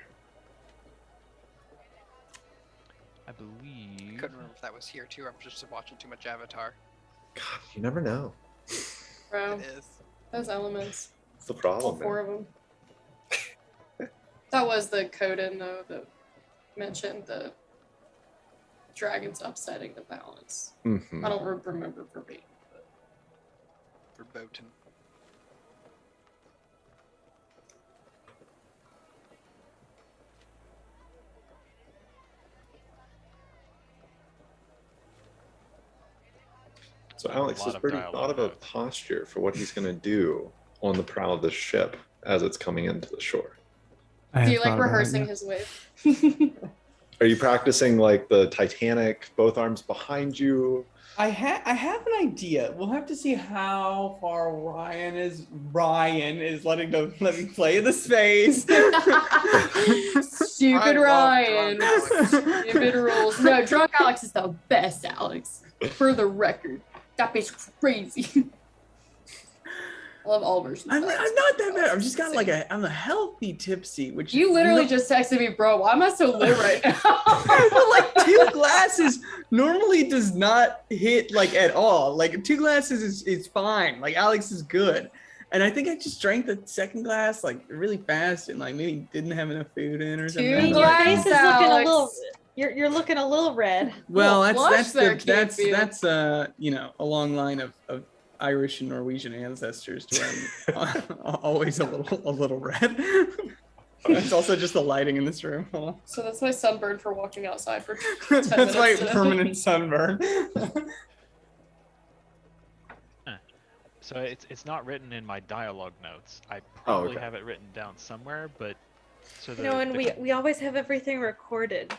Speaker 2: I believe.
Speaker 4: Couldn't remember if that was here too. I'm just watching too much Avatar.
Speaker 9: God, you never know.
Speaker 1: Bro,
Speaker 4: It is.
Speaker 1: those elements.
Speaker 9: That's the
Speaker 1: All
Speaker 9: problem,
Speaker 1: four
Speaker 9: man.
Speaker 1: of them. That was the coda, though, that mentioned the dragons upsetting the balance.
Speaker 9: Mhm.
Speaker 1: I don't remember verbatim.
Speaker 4: Verboten.
Speaker 9: So
Speaker 2: I have a
Speaker 9: Alex
Speaker 2: lot
Speaker 9: has
Speaker 2: of
Speaker 9: pretty
Speaker 2: dialogue
Speaker 9: thought of a
Speaker 2: notes.
Speaker 9: posture for what he's going to do on the prow of the ship as it's coming into the shore.
Speaker 3: I
Speaker 1: Do
Speaker 3: have
Speaker 1: you like
Speaker 3: thought about it,
Speaker 1: rehearsing
Speaker 3: yeah.
Speaker 1: his wave?
Speaker 9: Are you practicing like the Titanic, both arms behind you?
Speaker 7: I have an idea. We'll have to see how far Ryan is let me play in the space.
Speaker 1: Stupid
Speaker 4: I
Speaker 1: Ryan.
Speaker 4: love drunk Alex.
Speaker 1: Stupid rules. No, drunk Alex is the best, Alex. For the record. That bitch crazy. I love all versions.
Speaker 7: I'm
Speaker 1: of Alex.
Speaker 7: not that bad. I'm
Speaker 1: Alex
Speaker 7: just
Speaker 1: is
Speaker 7: got like
Speaker 1: insane.
Speaker 7: I'm a healthy tipsy, which
Speaker 1: You literally
Speaker 7: know-
Speaker 1: just texted me, bro. Why am I so lit right now?
Speaker 7: But like 2 glasses normally does not hit like at all. Like 2 glasses is fine. Like Alex is good. And I think I just drank the second glass like really fast and like maybe didn't have enough food in or
Speaker 1: Two
Speaker 7: something.
Speaker 8: I mean,
Speaker 7: But,
Speaker 8: your
Speaker 7: like,
Speaker 8: face is
Speaker 1: Alex.
Speaker 8: looking a little. You're looking a little red.
Speaker 7: well,
Speaker 1: Little
Speaker 7: that's
Speaker 1: flush there, can't feel.
Speaker 7: that's you know, a long line of Irish and Norwegian ancestors to where I'm always a little red. It's also just the lighting in this room. Hold on.
Speaker 1: So that's my sunburn for walking outside for 10
Speaker 7: That's
Speaker 1: minutes
Speaker 7: my
Speaker 1: today.
Speaker 7: permanent sunburn.
Speaker 2: So it's not written in my dialogue notes. I
Speaker 9: Oh,
Speaker 2: probably
Speaker 9: okay.
Speaker 2: have it written down somewhere, but so
Speaker 8: You know, and
Speaker 2: the,
Speaker 8: we always have everything recorded.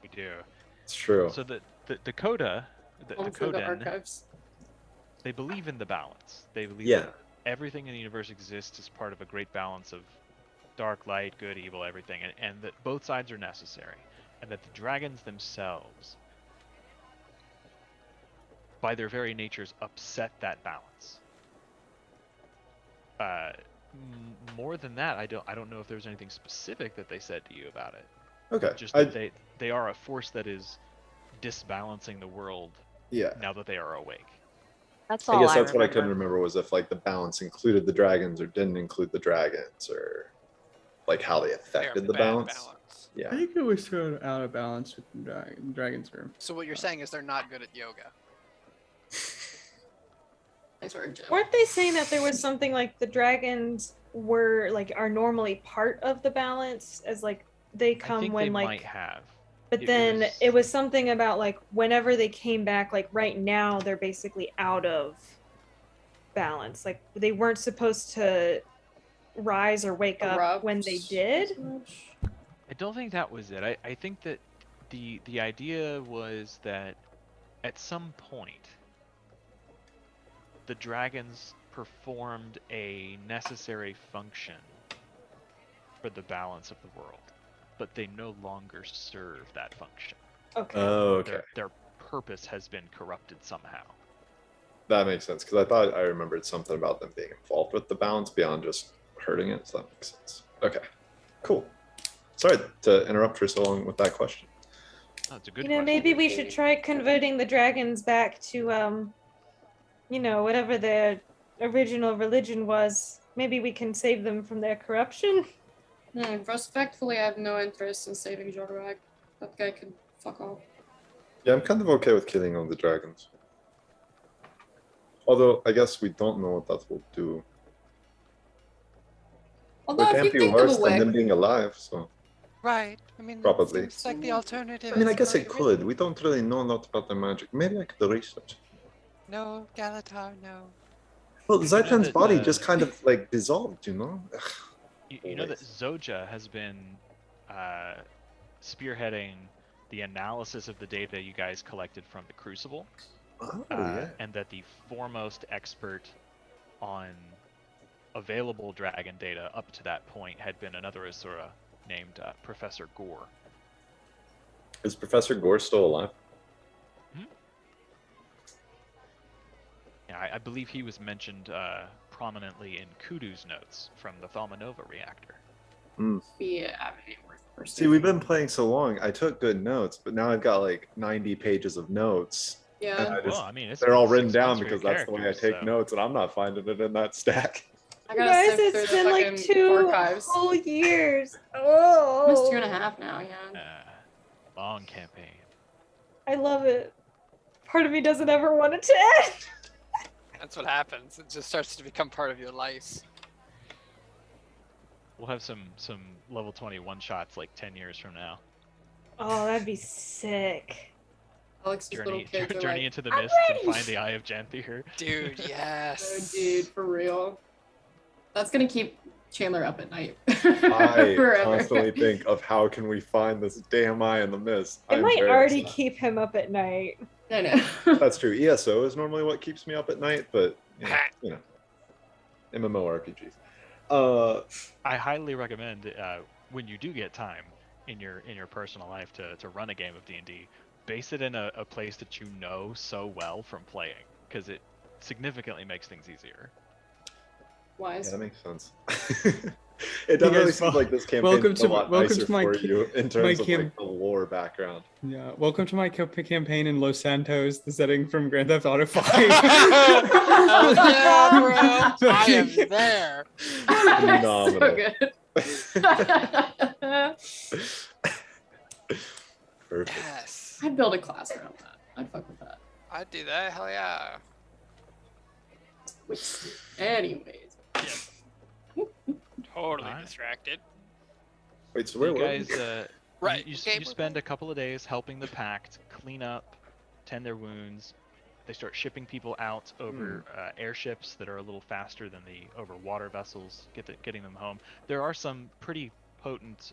Speaker 2: we do.
Speaker 9: It's true.
Speaker 2: So the coda, the
Speaker 1: Home for the
Speaker 2: Coden,
Speaker 1: archives.
Speaker 2: they believe in the balance. They believe
Speaker 9: Yeah.
Speaker 2: that everything in the universe exists as part of a great balance of dark, light, good, evil, everything, and that both sides are necessary, and that the dragons themselves, by their very natures, upset that balance. More than that, I don't know if there's anything specific that they said to you about it.
Speaker 9: Okay.
Speaker 2: Just that they are a force that is disbalancing the world
Speaker 9: Yeah.
Speaker 2: now that they are awake.
Speaker 6: That's
Speaker 9: I
Speaker 6: all
Speaker 9: guess
Speaker 6: I
Speaker 9: that's what I couldn't
Speaker 6: remember.
Speaker 9: remember was if like the balance included the dragons or didn't include the dragons, or like how they
Speaker 4: They're
Speaker 9: affected the
Speaker 4: bad
Speaker 9: balance.
Speaker 3: I
Speaker 9: Yeah.
Speaker 3: think it was sort of out of balance with the dragons are.
Speaker 4: So what you're saying is they're not good at yoga.
Speaker 1: Nice word, Jim.
Speaker 8: Weren't they saying that there was something like the dragons were like are normally part of the balance as like they
Speaker 2: I
Speaker 8: come
Speaker 2: think
Speaker 8: when
Speaker 2: they
Speaker 8: like
Speaker 2: might have.
Speaker 8: but then it was something about like whenever they came back, like right now they're basically out of balance. Like they weren't supposed to rise or wake up when they did.
Speaker 2: I don't think that was it. I think that the idea was that at some point the dragons performed a necessary function for the balance of the world, but they no longer serve that function.
Speaker 8: Okay.
Speaker 9: Oh, okay.
Speaker 2: Their purpose has been corrupted somehow.
Speaker 9: That makes sense because I thought I remembered something about them being involved with the balance beyond just hurting it. So that makes sense. Okay, cool. Sorry to interrupt for so long with that question.
Speaker 2: Oh, it's a good
Speaker 8: You know,
Speaker 2: question.
Speaker 8: maybe we should try converting the dragons back to you know, whatever their original religion was. Maybe we can save them from their corruption.
Speaker 1: Respectfully, I have no interest in saving Jorag. That guy can fuck off.
Speaker 9: Yeah, I'm kind of okay with killing all the dragons. Although I guess we don't know what that will do.
Speaker 1: Although
Speaker 9: It
Speaker 1: if
Speaker 9: can't
Speaker 1: you
Speaker 9: be
Speaker 1: think
Speaker 9: worse
Speaker 1: of a
Speaker 9: than
Speaker 1: way,
Speaker 9: them being alive. So
Speaker 4: Right. I mean,
Speaker 9: Probably.
Speaker 4: Seems like the alternative.
Speaker 9: I mean, I
Speaker 4: is
Speaker 9: guess it
Speaker 4: probably-
Speaker 9: could. We don't really know a lot about their magic. Maybe I could research.
Speaker 4: No, Galatar, no.
Speaker 9: Well,
Speaker 2: You know
Speaker 9: Zytran's
Speaker 2: that,
Speaker 9: body just kind of like dissolved, you know?
Speaker 2: You know that Zoja has been spearheading the analysis of the data you guys collected from the Crucible,
Speaker 9: Oh, yeah.
Speaker 2: and that the foremost expert on available dragon data up to that point had been another Asura named Professor Gore.
Speaker 9: Is Professor Gore still alive?
Speaker 2: Yeah, I believe he was mentioned prominently in Kudu's notes from the Thalmanova reactor.
Speaker 1: yeah, I mean, we're
Speaker 9: See, we've been playing so long. I took good notes, but now I've got like 90 pages of notes. And
Speaker 1: Yeah,
Speaker 9: I just,
Speaker 2: Well, I mean, it's
Speaker 9: they're all
Speaker 2: been
Speaker 9: written
Speaker 2: 6
Speaker 9: down
Speaker 2: months for your
Speaker 9: because that's the way I
Speaker 2: characters,
Speaker 9: take
Speaker 2: so-
Speaker 9: notes, and I'm not finding it in that stack.
Speaker 1: I
Speaker 8: You
Speaker 1: gotta
Speaker 8: guys,
Speaker 1: sift through
Speaker 8: it's
Speaker 1: the
Speaker 8: been like
Speaker 1: fucking
Speaker 8: 2
Speaker 1: archives.
Speaker 8: whole years. Oh,
Speaker 1: Almost 2.5 now, yeah.
Speaker 2: Long campaign.
Speaker 8: I love it. Part of me doesn't ever want it to end.
Speaker 4: That's what happens. It just starts to become part of your life.
Speaker 2: We'll have some level 20 one-shots like 10 years from now.
Speaker 8: Oh, that'd be sick.
Speaker 1: Alex's little kids are
Speaker 2: Journey
Speaker 1: like,
Speaker 2: into the
Speaker 1: "I'm
Speaker 2: mist and
Speaker 1: ready!"
Speaker 2: find the Eye of Janthier.
Speaker 4: Dude,
Speaker 1: Oh,
Speaker 4: yes.
Speaker 1: dude, for real. That's gonna keep Chandler up at night.
Speaker 9: I
Speaker 1: Forever.
Speaker 9: constantly think of how can we find this damn eye in the mist.
Speaker 8: It
Speaker 9: I'm
Speaker 8: might
Speaker 9: very
Speaker 8: already
Speaker 9: upset.
Speaker 8: keep him up at night.
Speaker 1: I know.
Speaker 9: That's true. ESO is normally what keeps me up at night, but you know MMORPGs.
Speaker 2: I highly recommend when you do get time in your personal life to run a game of D&D, base it in a place that you know so well from playing, because it significantly makes things easier.
Speaker 1: Wise.
Speaker 9: Yeah, that makes sense. It definitely
Speaker 3: guys,
Speaker 9: seems like this campaign
Speaker 3: welcome
Speaker 9: is a
Speaker 3: to-
Speaker 9: lot
Speaker 3: welcome
Speaker 9: nicer
Speaker 3: to my
Speaker 9: for
Speaker 3: ca-
Speaker 9: you in
Speaker 3: my
Speaker 9: terms of
Speaker 3: cam-
Speaker 9: like the lore background.
Speaker 3: Yeah, welcome to my campaign in Los Santos, the setting from Grand Theft Auto 5.
Speaker 4: Hell yeah, bro. I am there.
Speaker 1: That's so
Speaker 9: Phenomenal.
Speaker 1: good.
Speaker 9: Perfect.
Speaker 4: Yes.
Speaker 1: I'd build a class around that. I'd fuck with that.
Speaker 4: I'd do that. Hell yeah.
Speaker 1: Anyways.
Speaker 4: Totally
Speaker 2: Alright.
Speaker 4: distracted.
Speaker 9: Wait, so
Speaker 2: So
Speaker 9: where
Speaker 2: you
Speaker 9: were we?
Speaker 2: guys,
Speaker 4: Right.
Speaker 2: you
Speaker 4: okay,
Speaker 2: spend a couple of days helping the Pact clean up, tend their wounds. They start shipping people out over airships that are a little faster than over water vessels, getting them home. There are some pretty potent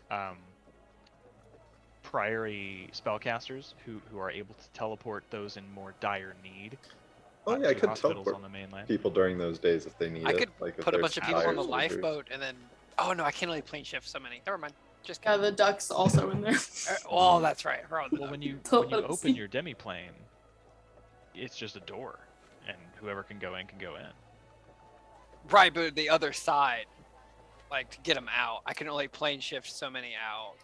Speaker 2: priory spellcasters who are able to teleport those in more dire need.
Speaker 9: Oh yeah, I
Speaker 2: to
Speaker 9: could
Speaker 2: hospitals
Speaker 9: teleport
Speaker 2: on the mainland.
Speaker 9: people during those days if they need
Speaker 4: I
Speaker 9: it.
Speaker 4: could
Speaker 9: like if
Speaker 4: put a
Speaker 9: there's
Speaker 4: bunch of people on the
Speaker 9: dire soldiers.
Speaker 4: lifeboat and then. Oh no, I can't only plane shift so many. Never mind. Just
Speaker 1: Yeah, the duck's also in there.
Speaker 4: Oh, that's right. I forgot the
Speaker 2: Well,
Speaker 4: duck.
Speaker 2: when you
Speaker 1: Telepathy.
Speaker 2: open your demiplane, it's just a door, and whoever can go in can go in.
Speaker 4: Right, but the other side, like to get them out, I can only plane shift so many out.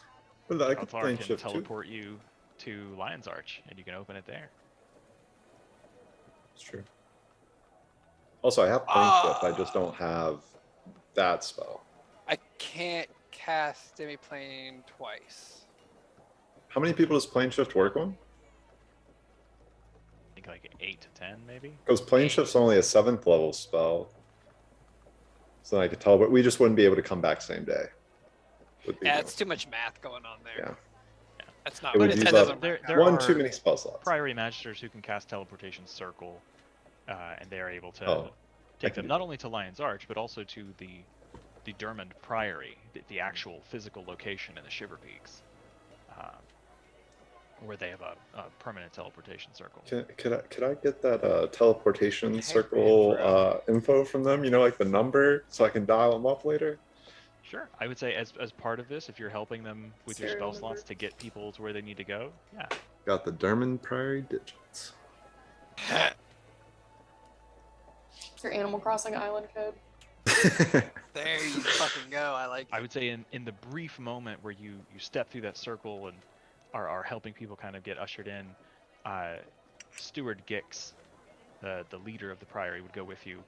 Speaker 9: Well, I could
Speaker 2: Althar
Speaker 9: plane
Speaker 2: can
Speaker 9: shift too.
Speaker 2: teleport you to Lion's Arch, and you can open it there.
Speaker 9: It's true. Also, I have plane shift. I just don't have that spell.
Speaker 4: I can't cast Demi-Plane twice.
Speaker 9: How many people does plane shift work on?
Speaker 2: I think like 8 to 10, maybe.
Speaker 9: Because plane shift's only a 7th level spell. So I could tell, but we just wouldn't be able to come back same day. Would be
Speaker 4: Yeah, it's too much math going on there.
Speaker 9: Yeah.
Speaker 4: That's not.
Speaker 9: It would
Speaker 4: That
Speaker 9: use
Speaker 4: doesn't
Speaker 9: up
Speaker 2: There-
Speaker 4: work
Speaker 2: there
Speaker 4: out.
Speaker 9: one
Speaker 2: are
Speaker 9: too many spell slots.
Speaker 2: Priory magisters who can cast teleportation circle, and they are able to
Speaker 9: Oh, I
Speaker 2: take
Speaker 9: can
Speaker 2: them
Speaker 9: do
Speaker 2: not only to Lion's Arch, but also to the Dermond Priory, the actual physical location in the Shiver Peaks, where they have a permanent teleportation circle.
Speaker 9: Could I get that teleportation
Speaker 4: Okay,
Speaker 9: circle info from them? You know, like the number, so I can dial them up later.
Speaker 2: Sure, I would say as part of this, if you're helping them with your
Speaker 1: Serial
Speaker 2: spell slots
Speaker 1: number.
Speaker 2: to get people to where they need to go, yeah.
Speaker 9: Got the Dermond Priory digits.
Speaker 1: It's your Animal Crossing island code.
Speaker 4: There you fucking go. I like
Speaker 2: I
Speaker 4: it.
Speaker 2: would say in the brief moment where you step through that circle and are helping people kind of get ushered in, Steward Gix, the leader of the Priory, would go with you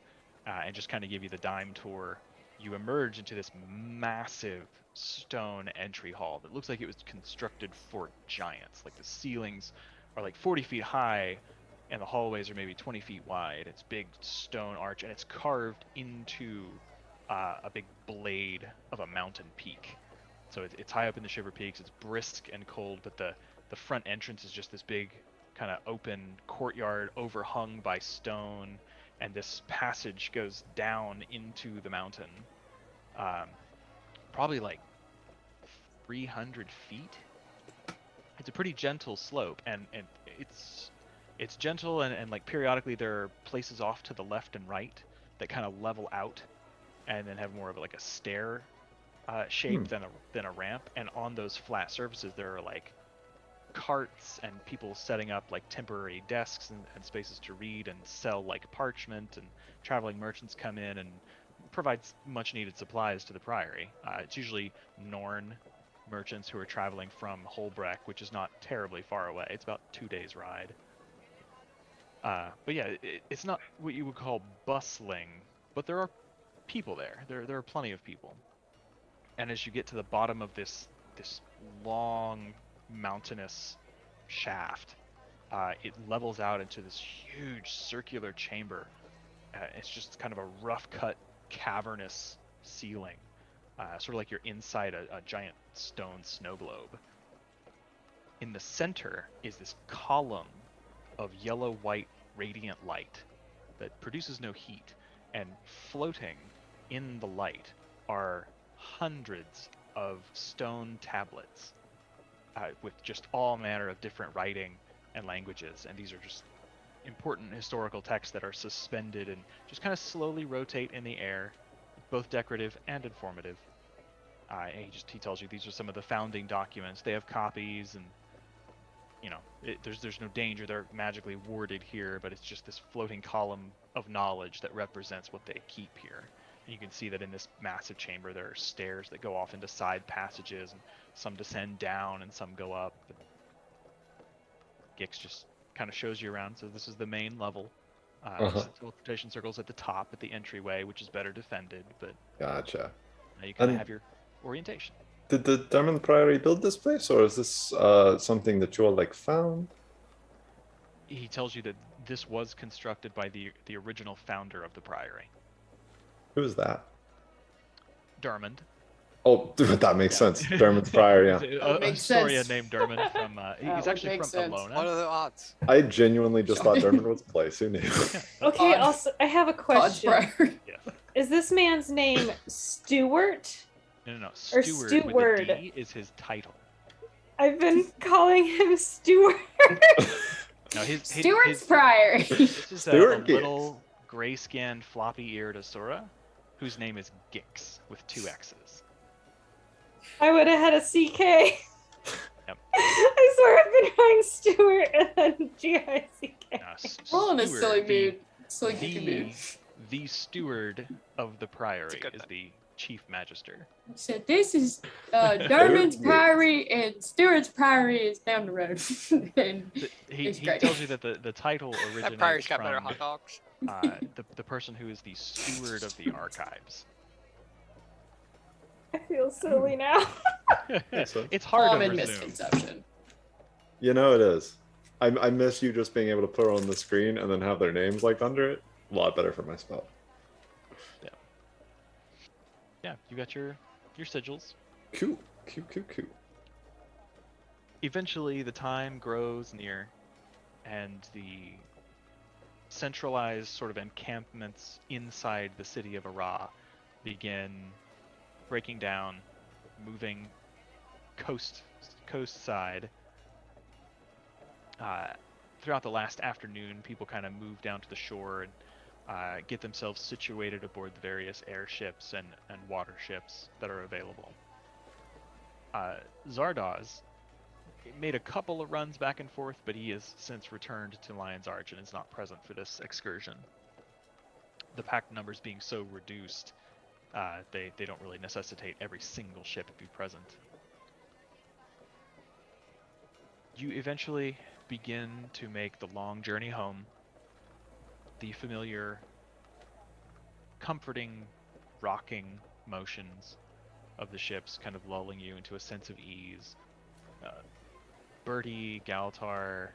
Speaker 2: and just kind of give you the dime tour. You emerge into this massive stone entry hall that looks like it was constructed for giants. Like the ceilings are like 40 feet high and the hallways are maybe 20 feet wide. It's big stone arch and it's carved into a big blade of a mountain peak. So it's high up in the Shiver Peaks. It's brisk and cold, but the front entrance is just this big kind of open courtyard overhung by stone, and this passage goes down into the mountain, probably like 300 feet. It's a pretty gentle slope, and it's gentle, and like periodically there are places off to the left and right that kind of level out and then have more of like a stair shape than a ramp. And on those flat surfaces there are like carts and people setting up like temporary desks and spaces to read and sell like parchment, and traveling merchants come in and provide much needed supplies to the Priory. It's usually Norn merchants who are traveling from Holbreck, which is not terribly far away. It's about 2 days ride. But yeah, it's not what you would call bustling, but there are people there. There are plenty of people. And as you get to the bottom of this long mountainous shaft, it levels out into this huge circular chamber. It's just kind of a rough cut cavernous ceiling, sort of like you're inside a giant stone snow globe. In the center is this column of yellow-white radiant light that produces no heat, and floating in the light are hundreds of stone tablets with just all manner of different writing and languages, and these are just important historical texts that are suspended and just kind of slowly rotate in the air, both decorative and informative. And he tells you these are some of the founding documents. They have copies, and you know, there's no danger they're magically warded here, but it's just this floating column of knowledge that represents what they keep here. And you can see that in this massive chamber there are stairs that go off into side passages, and some descend down and some go up. But Gix just kind of shows you around. So this is the main level. There's teleportation circles at the top at the entryway, which is better defended, but
Speaker 9: Gotcha.
Speaker 2: now you kind of
Speaker 9: And-
Speaker 2: have your orientation.
Speaker 9: Did the Dermond Priory build this place, or is this something that you all like found?
Speaker 2: He tells you that this was constructed by the original founder of the Priory,
Speaker 9: Who's that?
Speaker 2: Dermond.
Speaker 9: Oh, dude, that makes
Speaker 2: Yeah.
Speaker 9: sense. Dermond's Priory. Yeah.
Speaker 2: A
Speaker 1: makes
Speaker 2: historian
Speaker 1: sense.
Speaker 2: named Dermond from. He's
Speaker 1: would
Speaker 2: actually
Speaker 1: make
Speaker 2: from
Speaker 1: sense.
Speaker 4: What
Speaker 2: Alona.
Speaker 4: are the odds?
Speaker 9: I genuinely just thought Dermond was a place. Who knew?
Speaker 8: Okay,
Speaker 1: Odd.
Speaker 8: also, I have a
Speaker 1: God's
Speaker 8: question.
Speaker 1: Priory.
Speaker 8: Is this man's name Stewart?
Speaker 2: No.
Speaker 8: Or
Speaker 2: Steward with
Speaker 8: Steward.
Speaker 2: a D is his title.
Speaker 8: I've been calling him Stewart.
Speaker 2: No, his
Speaker 1: Stewart's Priory.
Speaker 2: This is a
Speaker 9: Stewart Gix.
Speaker 2: little gray-skinned, floppy-eared Asura, whose name is Gix with 2 X's.
Speaker 8: I would have had a CK.
Speaker 2: Yep.
Speaker 8: I swear I've been trying Stewart and then G-I-C-K.
Speaker 1: Rolling a
Speaker 2: Steward,
Speaker 1: silly
Speaker 2: the-
Speaker 1: mood. Silly goofy mood.
Speaker 2: The steward of the Priory
Speaker 4: good
Speaker 2: is the chief magister.
Speaker 1: So this is Dermond's Priory, and Stewart's Priory is down the road. And
Speaker 2: He
Speaker 1: It's great.
Speaker 2: tells you that the title
Speaker 4: That
Speaker 2: originates
Speaker 4: Priory's got
Speaker 2: from
Speaker 4: better hot dogs.
Speaker 2: the person who is the steward of the archives.
Speaker 8: I feel silly now.
Speaker 9: So.
Speaker 2: It's hard to
Speaker 1: Common
Speaker 2: presume.
Speaker 1: misconception.
Speaker 9: You know it is. I miss you just being able to put it on the screen and then have their names like under it. A lot better for my spell.
Speaker 2: Yeah, you got your sigils.
Speaker 9: Cool.
Speaker 2: Eventually, the time grows near, and the centralized sort of encampments inside the city of Ara begin breaking down, moving coast side. Throughout the last afternoon, people kind of move down to the shore and get themselves situated aboard the various airships and water ships that are available. Zardoz made a couple of runs back and forth, but he has since returned to Lion's Arch and is not present for this excursion. The Pact numbers being so reduced, they don't really necessitate every single ship to be present. You eventually begin to make the long journey home. The familiar, comforting, rocking motions of the ships kind of lulling you into a sense of ease. Bertie, Galtar,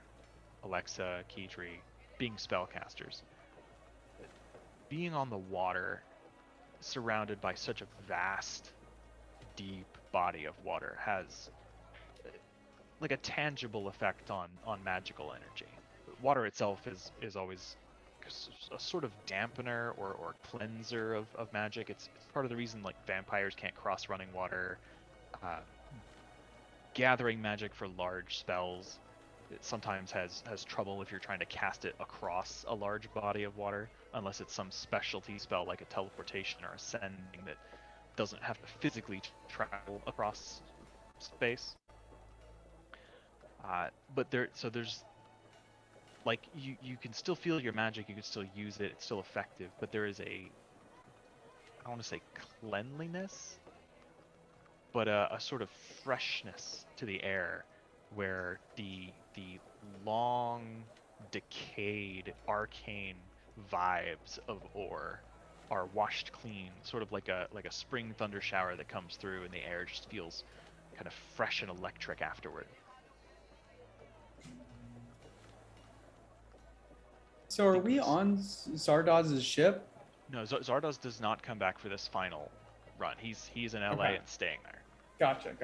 Speaker 2: Alexa, Keetri, being spellcasters. Being on the water, surrounded by such a vast, deep body of water, has like a tangible effect on magical energy. Water itself is always a sort of dampener or cleanser of magic. It's part of the reason like vampires can't cross running water. Gathering magic for large spells, it sometimes has trouble if you're trying to cast it across a large body of water, unless it's some specialty spell like a teleportation or ascending that doesn't have to physically travel across space. But there's like you can still feel your magic, you can still use it, it's still effective, but there is I want to say cleanliness, but a sort of freshness to the air, where the long, decayed, arcane vibes of ore are washed clean, sort of like a spring thunder shower that comes through, and the air just feels kind of fresh and electric afterward.
Speaker 7: So are we on Zardoz's ship?
Speaker 2: No, Zardoz does not come back for this final run. He's in LA
Speaker 7: Okay.
Speaker 2: and staying there.
Speaker 7: Gotcha.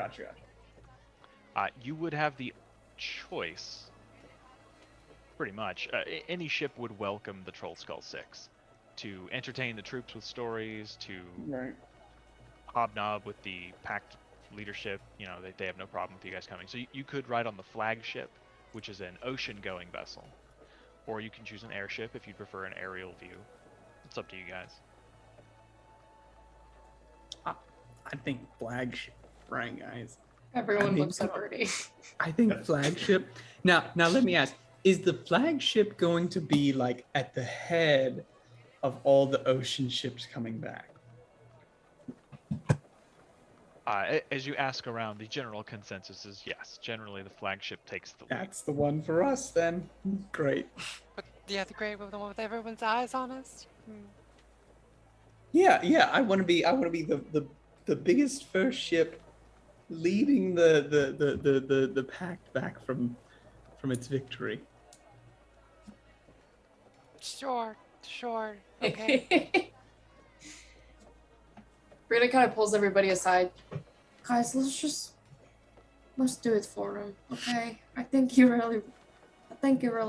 Speaker 2: You would have the choice, pretty much. Any ship would welcome the Trollskull Six to entertain the troops with stories, to
Speaker 7: Right.
Speaker 2: hobnob with the Pact leadership. You know, they have no problem with you guys coming. So you could ride on the flagship, which is an ocean-going vessel, or you can choose an airship if you prefer an aerial view. It's up to you guys.
Speaker 3: I think flagship, right, guys?
Speaker 1: Everyone
Speaker 3: I mean,
Speaker 1: looks at Birdie.
Speaker 3: I think flagship. Now let me ask: is the flagship going to be like at the head of all the ocean ships coming back?
Speaker 2: As you ask around, the general consensus is yes. Generally, the flagship takes the lead.
Speaker 3: That's the one for us, then. Great.
Speaker 4: But yeah, the great one with everyone's eyes on us.
Speaker 3: Yeah. I want to be the biggest first ship, leading the pact back from its victory.
Speaker 4: Sure. Okay.
Speaker 1: Brita kind of pulls everybody aside. Guys, let's do it for him, okay? I think he really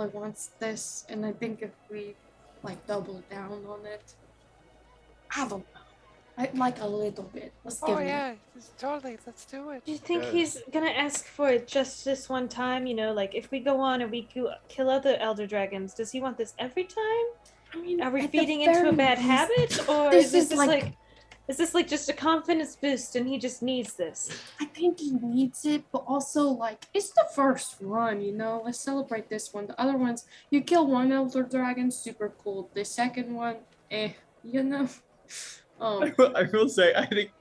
Speaker 1: wants this, and I think if we like double down on it, I don't know, I like a little bit. Let's give him.
Speaker 4: Totally. Let's do it.
Speaker 8: Do you think
Speaker 9: Yeah.
Speaker 8: he's gonna ask for it just this one time? You know, like if we go on and we kill other elder dragons, does he want this every time?
Speaker 1: I mean,
Speaker 8: Are we
Speaker 1: at the
Speaker 8: feeding into a
Speaker 1: very
Speaker 8: bad
Speaker 1: least,
Speaker 8: habit, or
Speaker 1: this
Speaker 8: is
Speaker 1: is like
Speaker 8: just a confidence boost and he just needs this?
Speaker 1: I think he needs it, but also like it's the first run, you know. Let's celebrate this one. The other ones, you kill one elder dragon, super cool. The second one, you know.
Speaker 3: I will say, I think,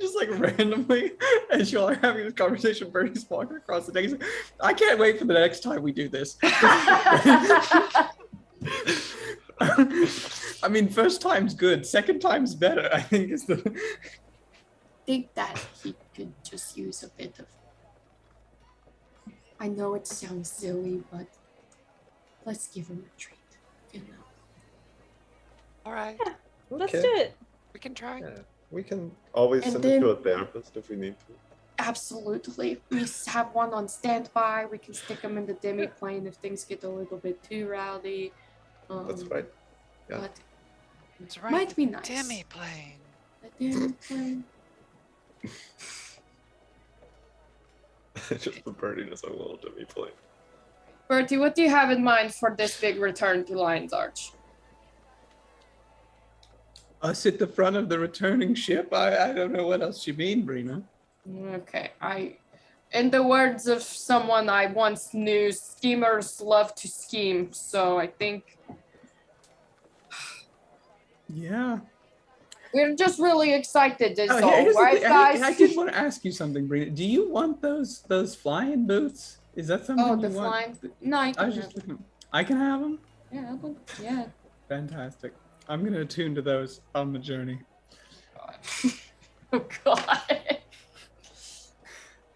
Speaker 3: just like randomly, as y'all are having this conversation, Bernie's walking across the deck. He's like, I can't wait for the next time we do this.
Speaker 7: I mean, first time's good. Second time's better. I think is the.
Speaker 1: Think that he could just use a bit of. I know it sounds silly, but let's give him a treat. You know.
Speaker 4: All right,
Speaker 8: Yeah, let's
Speaker 9: Okay.
Speaker 8: do it.
Speaker 4: we can try.
Speaker 9: Yeah, we can always
Speaker 1: And
Speaker 9: send it to
Speaker 1: then-
Speaker 9: a therapist if we need to.
Speaker 1: Absolutely. We have one on standby. We can stick him in the demi-plane if things get a little bit too rowdy.
Speaker 9: That's right. Yeah.
Speaker 1: But
Speaker 4: That's right.
Speaker 1: might be nice.
Speaker 4: Demi plane.
Speaker 1: The demi-plane.
Speaker 9: Just the birding is a little demi plane.
Speaker 1: Bertie, what do you have in mind for this big return to Lion's Arch?
Speaker 7: Us at the front of the returning ship. I don't know what else you mean, Brina.
Speaker 1: Okay, in the words of someone I once knew, schemers love to scheme, so I think
Speaker 7: Yeah.
Speaker 1: we're just really excited, is all,
Speaker 7: Here's the
Speaker 1: right,
Speaker 7: thing.
Speaker 1: guys?
Speaker 7: I did want to ask you something, Brina. Do you want those flying boots? Is that something
Speaker 1: Oh,
Speaker 7: you
Speaker 1: the
Speaker 7: want?
Speaker 1: flying. No, I
Speaker 7: I
Speaker 1: can
Speaker 7: was
Speaker 1: have
Speaker 7: just
Speaker 1: them.
Speaker 7: looking. I can have them.
Speaker 1: Yeah, yeah.
Speaker 7: Fantastic. I'm gonna attune to those on the journey.
Speaker 1: Oh God.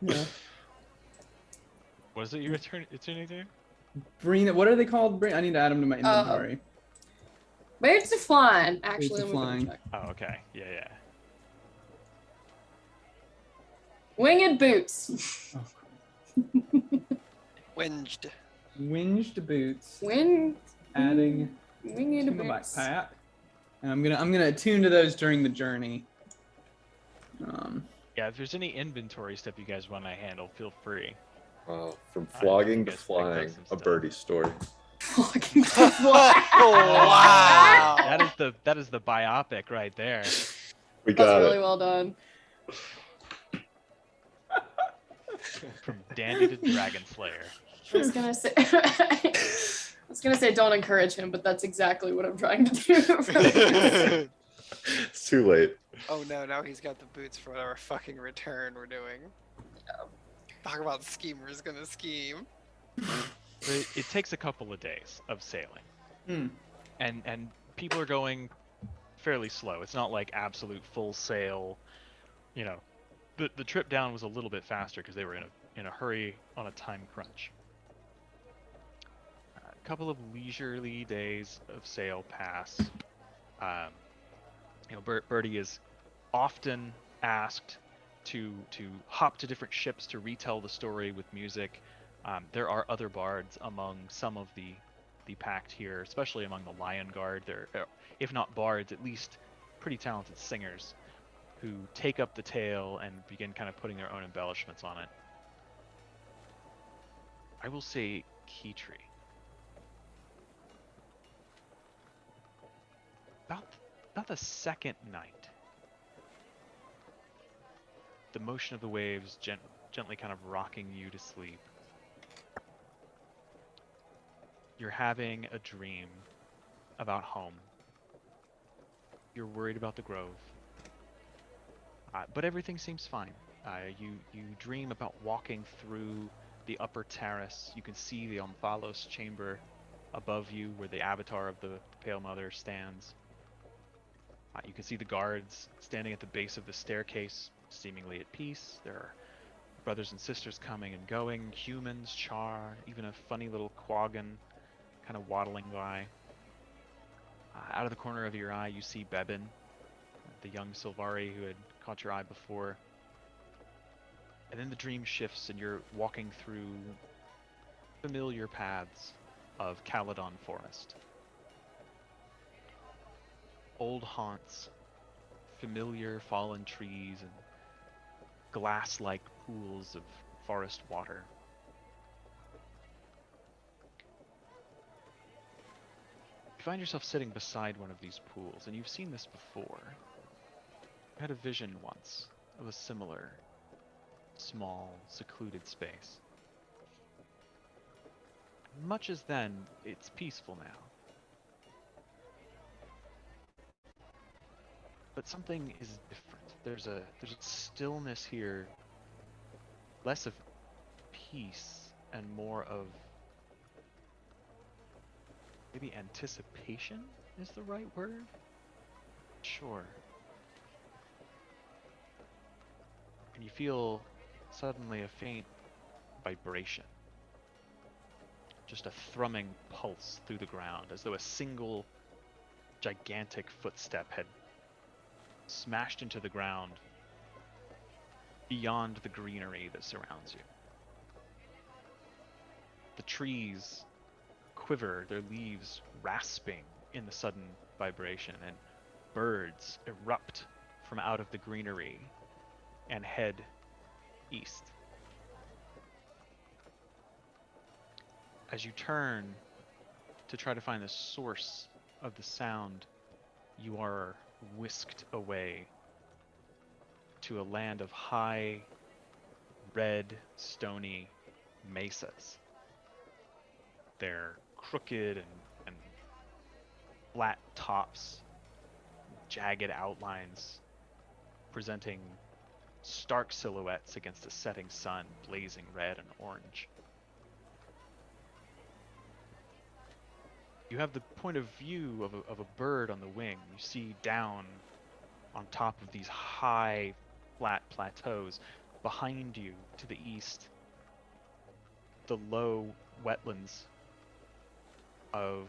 Speaker 7: Yeah.
Speaker 2: What is it you're attuning to?
Speaker 7: Brina, what are they called? Brina, I need to add them to my inventory.
Speaker 1: Birds are flying. Actually,
Speaker 7: Birds are
Speaker 1: let me double
Speaker 7: flying.
Speaker 1: check.
Speaker 2: Oh, okay. Yeah.
Speaker 1: Winged boots.
Speaker 4: Winged.
Speaker 7: Winged boots.
Speaker 1: Winged.
Speaker 7: Adding
Speaker 1: Winged
Speaker 7: to my
Speaker 1: boots.
Speaker 7: backpack. And I'm gonna attune to those during the journey.
Speaker 2: Yeah, if there's any inventory stuff you guys want to handle, feel free.
Speaker 9: From
Speaker 2: I
Speaker 9: flogging to
Speaker 2: guess picked up
Speaker 9: flying,
Speaker 2: some
Speaker 9: a
Speaker 2: stuff.
Speaker 9: birdie story.
Speaker 1: Fucking
Speaker 4: Wow.
Speaker 2: That is the biopic right there.
Speaker 9: We
Speaker 1: That's
Speaker 9: got
Speaker 1: really
Speaker 9: it.
Speaker 1: well done.
Speaker 2: From Dandy to Dragon Slayer.
Speaker 1: I was gonna say. I was gonna say don't encourage him, but that's exactly what I'm trying to do.
Speaker 9: It's too late.
Speaker 4: Oh no, now he's got the boots for whatever fucking return we're doing. Talk about schemers gonna scheme.
Speaker 2: It takes a couple of days of sailing,
Speaker 7: Hmm.
Speaker 2: and people are going fairly slow. It's not like absolute full sail. You know, the trip down was a little bit faster because they were in a hurry on a time crunch. A couple of leisurely days of sail pass. Bertie is often asked to hop to different ships to retell the story with music. There are other bards among some of the pact here, especially among the Lion Guard. They're, if not bards, at least pretty talented singers who take up the tale and begin kind of putting their own embellishments on it. I will say Keytree. About the second night, the motion of the waves gently kind of rocking you to sleep. You're having a dream about home. You're worried about the grove. But everything seems fine. You dream about walking through the upper terrace. You can see the Omphalos chamber above you where the avatar of the Pale Mother stands. You can see the guards standing at the base of the staircase, seemingly at peace. There are brothers and sisters coming and going, humans, Char, even a funny little Quaggan kind of waddling by. Out of the corner of your eye, you see Bebin, the young Sylvari who had caught your eye before. And then the dream shifts and you're walking through familiar paths of Caledon Forest. Old haunts, familiar fallen trees, and glass-like pools of forest water. You find yourself sitting beside one of these pools, and you've seen this before. You had a vision once of a similar, small, secluded space. Much as then, it's peaceful now. But something is different. There's a stillness here, less of peace and more of maybe anticipation is the right word? Sure. And you feel suddenly a faint vibration. Just a thrumming pulse through the ground, as though a single gigantic footstep had smashed into the ground beyond the greenery that surrounds you. The trees quiver, their leaves rasping in the sudden vibration, and birds erupt from out of the greenery and head east. As you turn to try to find the source of the sound, you are whisked away to a land of high, red, stony mesas. They're crooked and flat tops, jagged outlines, presenting stark silhouettes against a setting sun, blazing red and orange. You have the point of view of a bird on the wing. You see down on top of these high, flat plateaus. Behind you, to the east, the low wetlands of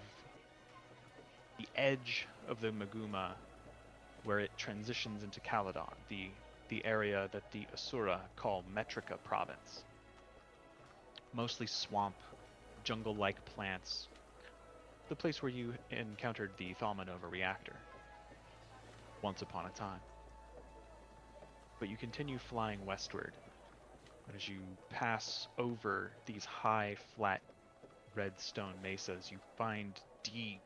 Speaker 2: the edge of the Maguma, where it transitions into Caledon, the area that the Asura call Metrica Province. Mostly swamp, jungle-like plants, the place where you encountered the Thalmanova reactor once upon a time. But you continue flying westward, and as you pass over these high, flat, red stone mesas, you find deep,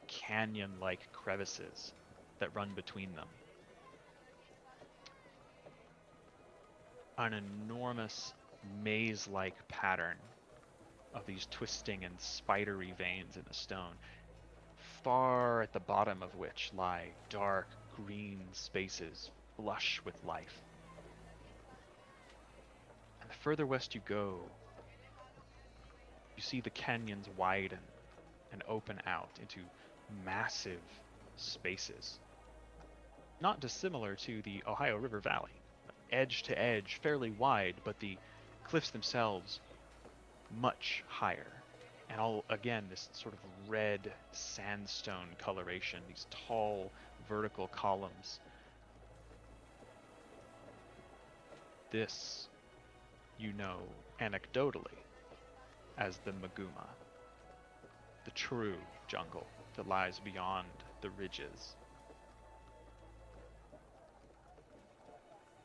Speaker 2: canyon-like crevices that run between them. An enormous maze-like pattern of these twisting and spidery veins in the stone, far at the bottom of which lie dark green spaces flush with life. And the further west you go, you see the canyons widen and open out into massive spaces, not dissimilar to the Ohio River Valley, edge to edge, fairly wide, but the cliffs themselves much higher. And all, again, this sort of red sandstone coloration, these tall vertical columns. This, you know anecdotally, as the Maguma, the true jungle that lies beyond the ridges.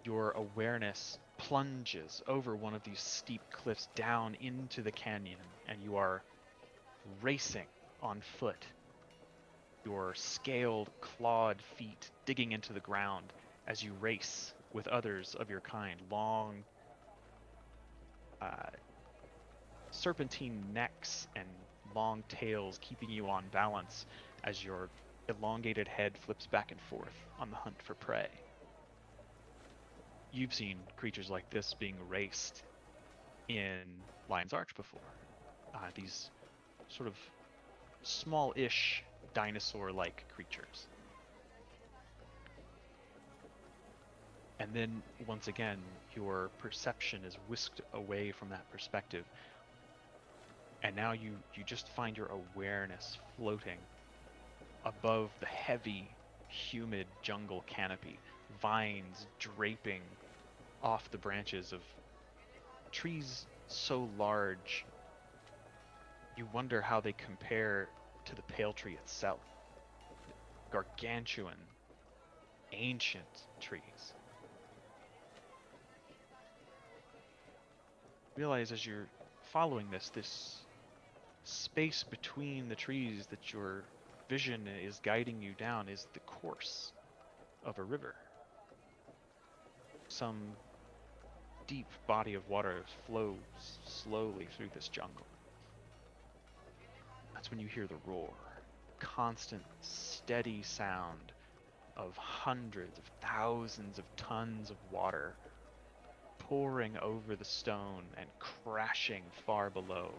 Speaker 2: Your awareness plunges over one of these steep cliffs down into the canyon, and you are racing on foot, your scaled, clawed feet digging into the ground as you race with others of your kind, long serpentine necks and long tails keeping you on balance as your elongated head flips back and forth on the hunt for prey. You've seen creatures like this being raced in Lion's Arch before. These sort of small-ish dinosaur-like creatures. And then, once again, your perception is whisked away from that perspective. And now you just find your awareness floating above the heavy, humid jungle canopy, vines draping off the branches of trees so large you wonder how they compare to the pale tree itself. Gargantuan, ancient trees. Realize as you're following this space between the trees that your vision is guiding you down is the course of a river. Some deep body of water flows slowly through this jungle. That's when you hear the roar, constant, steady sound of hundreds of thousands of tons of water pouring over the stone and crashing far below.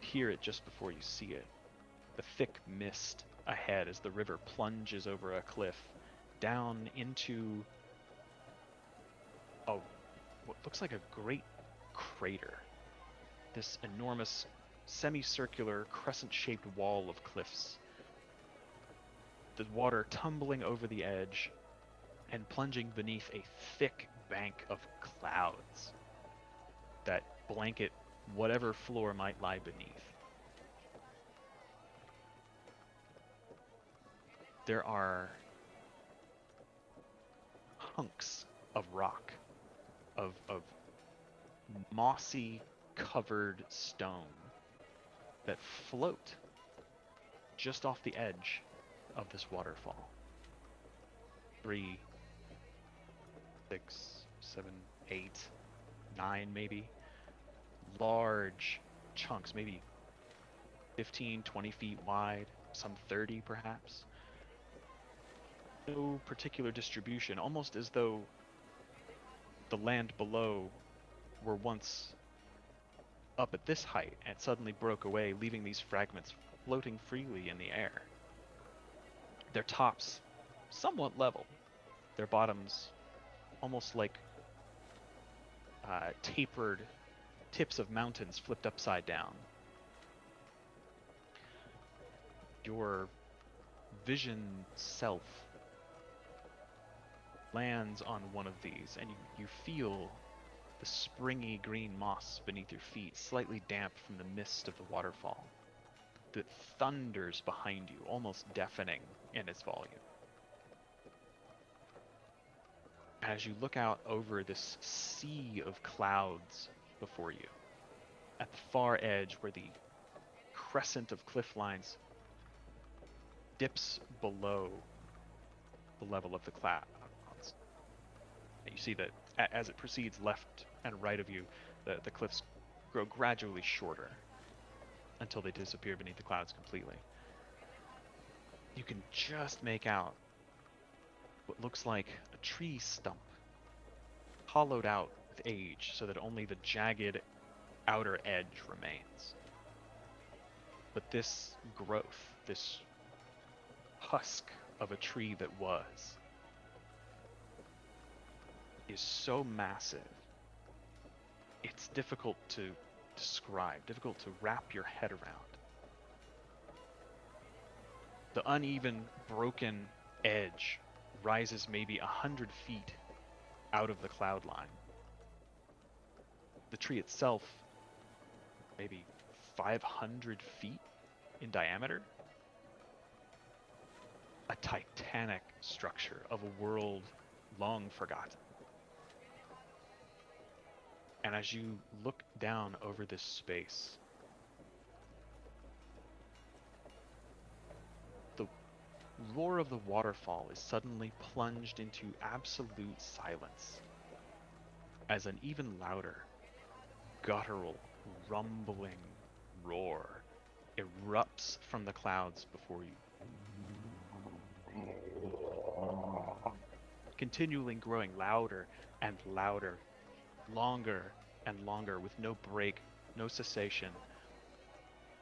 Speaker 2: hear it just before you see it. The thick mist ahead as the river plunges over a cliff down into what looks like a great crater. This enormous semicircular crescent-shaped wall of cliffs. The water tumbling over the edge and plunging beneath a thick bank of clouds that blanket whatever floor might lie beneath. There are hunks of rock, of mossy covered stone that float just off the edge of this waterfall. 3, 6, 7, 8, 9 maybe. Large chunks, maybe 15, 20 feet wide, some 30 perhaps. No particular distribution, almost as though the land below were once up at this height and suddenly broke away, leaving these fragments floating freely in the air. Their tops somewhat level, their bottoms almost like tapered tips of mountains flipped upside down. Your vision self lands on one of these, and you feel the springy green moss beneath your feet, slightly damp from the mist of the waterfall, that thunders behind you, almost deafening in its volume. As you look out over this sea of clouds before you, at the far edge where the crescent of cliff lines dips below the level of the clouds, you see that as it proceeds left and right of you, the cliffs grow gradually shorter until they disappear beneath the clouds completely. You can just make out what looks like a tree stump, hollowed out with age so that only the jagged outer edge remains. But this growth, this husk of a tree that was, is so massive, it's difficult to describe, difficult to wrap your head around. The uneven, broken edge rises maybe 100 feet out of the cloud line. The tree itself, maybe 500 feet in diameter. A titanic structure of a world long forgotten. And as you look down over this space, the roar of the waterfall is suddenly plunged into absolute silence as an even louder, guttural, rumbling roar erupts from the clouds before you, continually growing louder and louder, longer and longer, with no break, no cessation,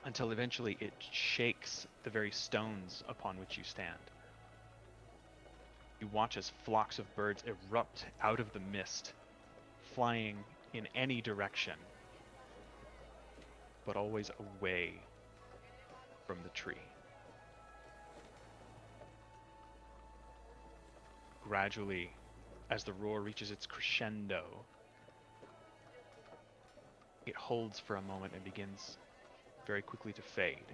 Speaker 2: until eventually it shakes the very stones upon which you stand. You watch as flocks of birds erupt out of the mist, flying in any direction, but always away from the tree. Gradually, as the roar reaches its crescendo, it holds for a moment and begins very quickly to fade,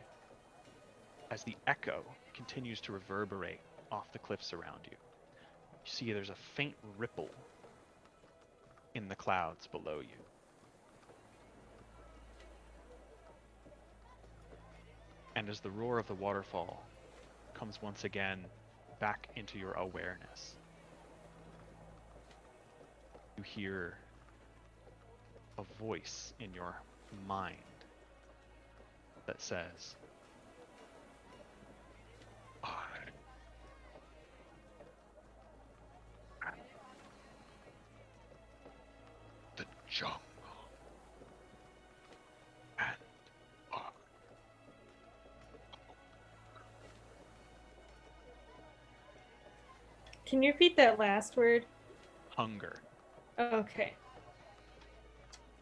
Speaker 2: as the echo continues to reverberate off the cliffs around you. You see there's a faint ripple in the clouds below you. And as the roar of the waterfall comes once again back into your awareness, you hear a voice in your mind that says, I am the jungle, and I
Speaker 8: Can you repeat that last word?
Speaker 2: Hunger.
Speaker 8: Okay.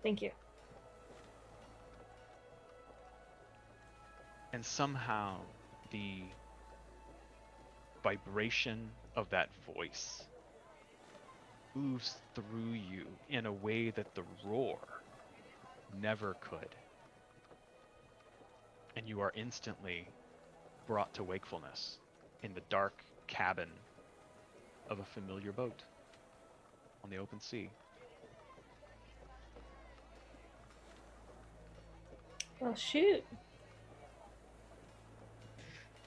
Speaker 8: Thank you.
Speaker 2: And somehow the vibration of that voice moves through you in a way that the roar never could. And you are instantly brought to wakefulness in the dark cabin of a familiar boat on the open sea.
Speaker 8: Well, shoot.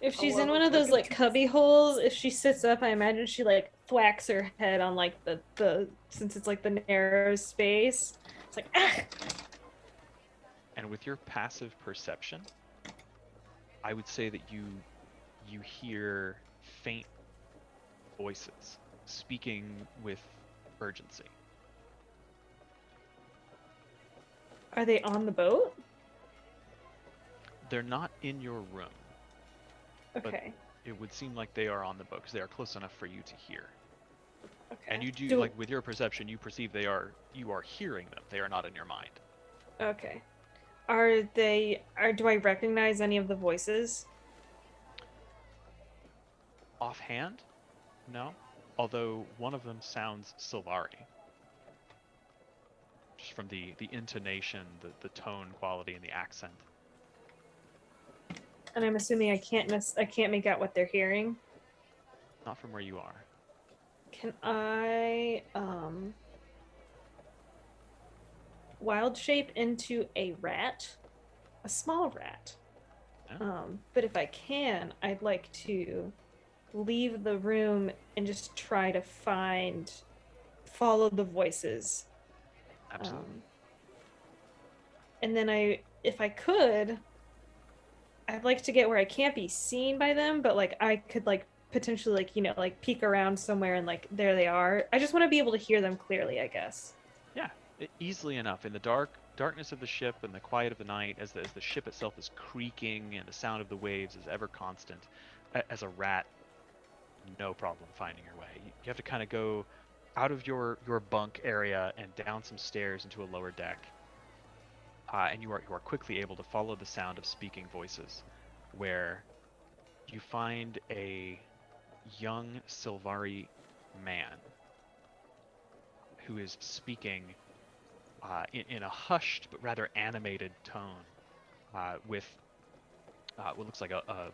Speaker 8: If she's in
Speaker 4: love
Speaker 8: one
Speaker 4: a
Speaker 8: of those like
Speaker 4: broken
Speaker 8: cubby holes, if she sits up, I imagine she like thwacks her head on like the since it's like the narrow space. It's like ah.
Speaker 2: And with your passive perception, I would say that you hear faint voices speaking with urgency.
Speaker 8: Are they on the boat?
Speaker 2: They're not in your room.
Speaker 8: Okay.
Speaker 2: It would seem like they are on the boat because they are close enough for you to hear.
Speaker 8: Okay.
Speaker 2: And you do like with your perception, you perceive you are hearing them. They are not in your mind.
Speaker 8: Okay. Do I recognize any of the voices?
Speaker 2: Offhand, no. Although one of them sounds Sylvari. Just from the intonation, the tone quality, and the accent.
Speaker 8: And I'm assuming I can't make out what they're hearing.
Speaker 2: Not from where you are.
Speaker 8: Can I wild shape into a rat? A small rat.
Speaker 2: Oh.
Speaker 8: But if I can, I'd like to leave the room and just try to follow the voices.
Speaker 2: Absolutely.
Speaker 8: And then if I could, I'd like to get where I can't be seen by them, but like I could like potentially like, like peek around somewhere and like there they are. I just want to be able to hear them clearly, I guess.
Speaker 2: Yeah, easily enough. In the darkness of the ship and the quiet of the night, as the ship itself is creaking and the sound of the waves is ever constant, as a rat, no problem finding your way. You have to kind of go out of your bunk area and down some stairs into a lower deck. And you are quickly able to follow the sound of speaking voices, where you find a young Sylvari man who is speaking in a hushed but rather animated tone with what looks like a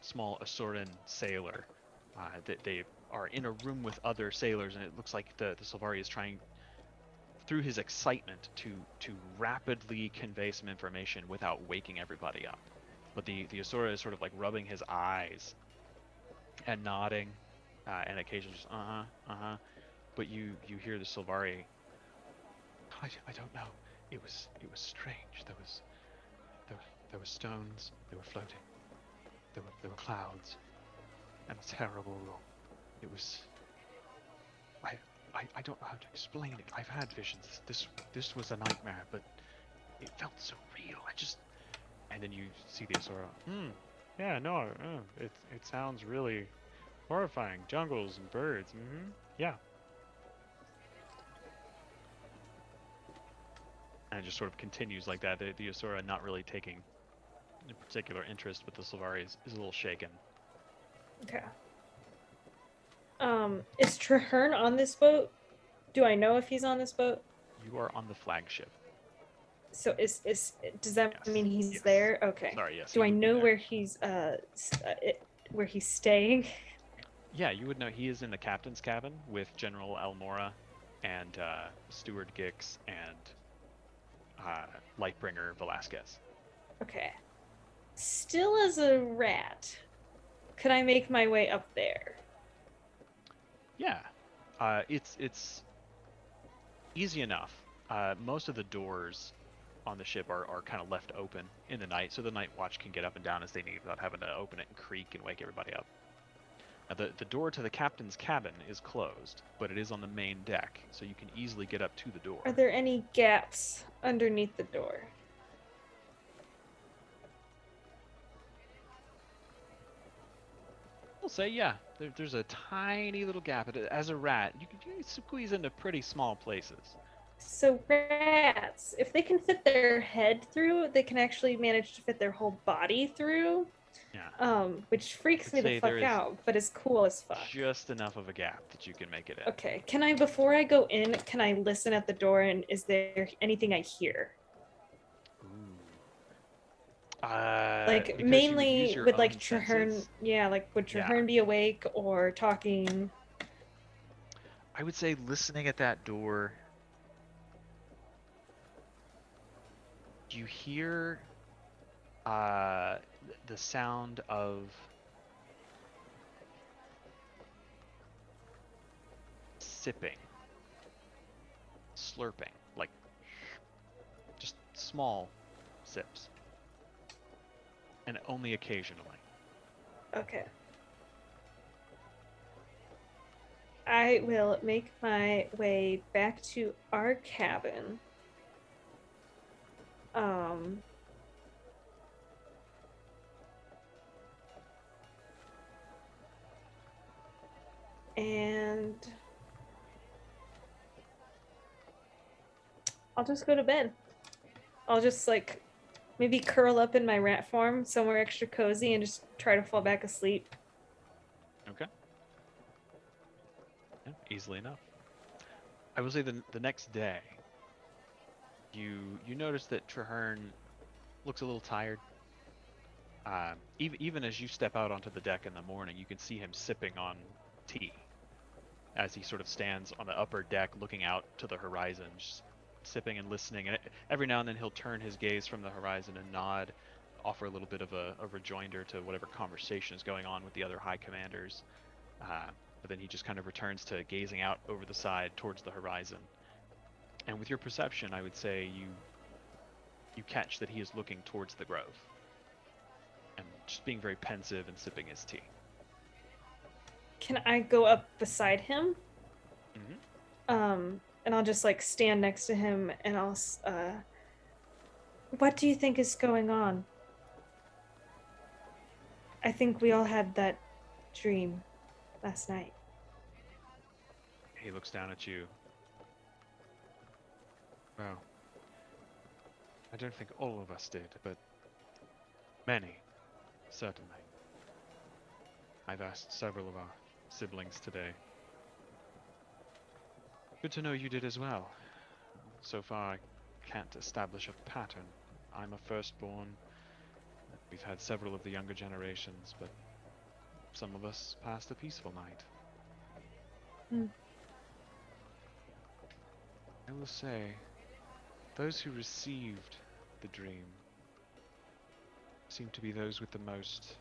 Speaker 2: small Asuran sailor. That they are in a room with other sailors, and it looks like the Sylvari is trying, through his excitement, to rapidly convey some information without waking everybody up. But the Asura is sort of like rubbing his eyes and nodding, and occasionally just But you hear the Sylvari. I don't know. It was strange. There were stones. They were floating. There were clouds, and a terrible room. It was. I don't know how to explain it. I've had visions. This was a nightmare, but it felt so real. And then you see the Asura. Yeah, no, it sounds really horrifying. Jungles and birds. Yeah. And it just sort of continues like that. The Asura not really taking a particular interest, but the Sylvari is a little shaken.
Speaker 8: Okay. Is Traherne on this boat? Do I know if he's on this boat?
Speaker 2: You are on the flagship.
Speaker 8: So does that
Speaker 2: Yes.
Speaker 8: mean he's
Speaker 2: Yes.
Speaker 8: there? Okay.
Speaker 2: Sorry, yes.
Speaker 8: Do
Speaker 2: he
Speaker 8: I
Speaker 2: would be
Speaker 8: know
Speaker 2: there.
Speaker 8: where he's staying?
Speaker 2: Yeah, you would know. He is in the captain's cabin with General Almora and Steward Gix and Lightbringer Velasquez.
Speaker 8: Okay. Still as a rat, could I make my way up there?
Speaker 2: Yeah, it's easy enough. Most of the doors on the ship are kind of left open in the night, so the night watch can get up and down as they need without having to open it and creak and wake everybody up. Now, the door to the captain's cabin is closed, but it is on the main deck, so you can easily get up to the door.
Speaker 8: Are there any gaps underneath the door?
Speaker 2: Well, will say, yeah, there's a tiny little gap. As a rat, you can squeeze into pretty small places.
Speaker 8: So rats, if they can fit their head through, they can actually manage to fit their whole body through.
Speaker 2: Yeah.
Speaker 8: Which freaks me the
Speaker 2: Say there
Speaker 8: fuck
Speaker 2: is
Speaker 8: out, but is cool as fuck.
Speaker 2: just enough of a gap that you can make it in.
Speaker 8: Okay, can I, before I go in, can I listen at the door and is there anything I hear?
Speaker 2: Ooh.
Speaker 8: Like
Speaker 2: Because you would use
Speaker 8: mainly
Speaker 2: your
Speaker 8: would
Speaker 2: own
Speaker 8: like Traherne,
Speaker 2: senses,
Speaker 8: yeah, like would
Speaker 2: Yeah.
Speaker 8: Traherne be awake or talking?
Speaker 2: I would say listening at that door, you hear the sound of sipping, slurping, like just small sips, and only occasionally.
Speaker 8: Okay. I will make my way back to our cabin. And I'll just go to bed. I'll just like maybe curl up in my rat form somewhere extra cozy and just try to fall back asleep.
Speaker 2: Okay. Yeah, easily enough. I will say the next day, you notice that Traherne looks a little tired. Even as you step out onto the deck in the morning, you can see him sipping on tea as he sort of stands on the upper deck looking out to the horizon, just sipping and listening. And every now and then he'll turn his gaze from the horizon and nod, offer a little bit of a rejoinder to whatever conversation is going on with the other high commanders. But then he just kind of returns to gazing out over the side towards the horizon. And with your perception, I would say you catch that he is looking towards the grove and just being very pensive and sipping his tea.
Speaker 8: Can I go up beside him?
Speaker 2: Mm-hmm.
Speaker 8: And I'll just like stand next to him and I'll what do you think is going on? I think we all had that dream last night.
Speaker 2: He looks down at you. Well, I don't think all of us did, but many, certainly. I've asked several of our siblings today. Good to know you did as well. So far, I can't establish a pattern. I'm a firstborn. We've had several of the younger generations, but some of us passed a peaceful night. I will say, those who received the dream seem to be those with the most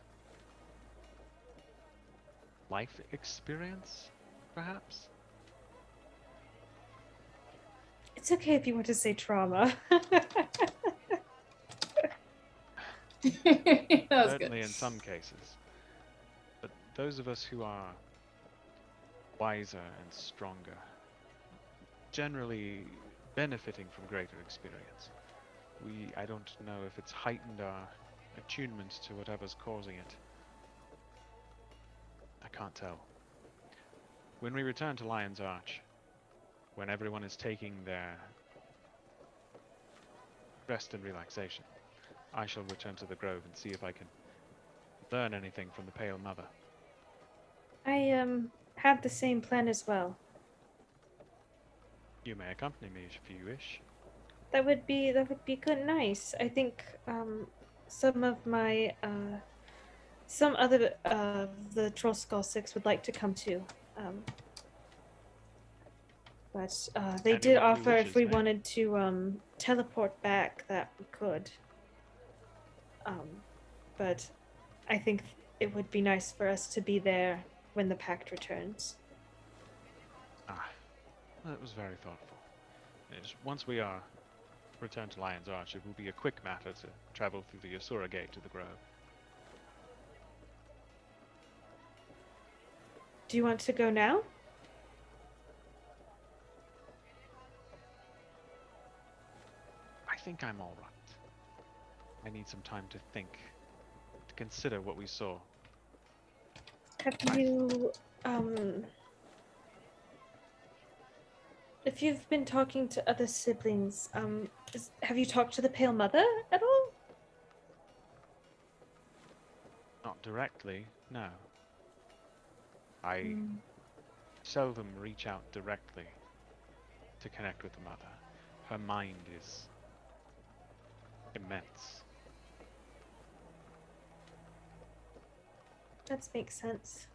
Speaker 2: life experience, perhaps?
Speaker 8: It's okay if you want to say trauma.
Speaker 1: That was
Speaker 2: Certainly
Speaker 1: good.
Speaker 2: in some cases. But those of us who are wiser and stronger, generally benefiting from greater experience, I don't know if it's heightened our attunement to whatever's causing it. I can't tell. When we return to Lion's Arch, when everyone is taking their rest and relaxation, I shall return to the grove and see if I can learn anything from the Pale Mother.
Speaker 8: I had the same plan as well.
Speaker 2: You may accompany me if you wish.
Speaker 8: That would be good, nice. I think some of my some other the Trollskull Six would like to come too. But they did
Speaker 2: Anyone who
Speaker 8: offer if
Speaker 2: wishes,
Speaker 8: we
Speaker 2: ma'am.
Speaker 8: wanted to teleport back that we could. But I think it would be nice for us to be there when the Pact returns.
Speaker 2: That was very thoughtful. Yes, once we are returned to Lion's Arch, it will be a quick matter to travel through the Asura Gate to the grove.
Speaker 8: Do you want to go now?
Speaker 2: I think I'm all right. I need some time to think, to consider what we saw.
Speaker 8: Have you, if you've been talking to other siblings, have you talked to the Pale Mother at all?
Speaker 2: Not directly, no. I
Speaker 8: Mm.
Speaker 2: seldom reach out directly to connect with the mother. Her mind is immense.
Speaker 8: That makes sense.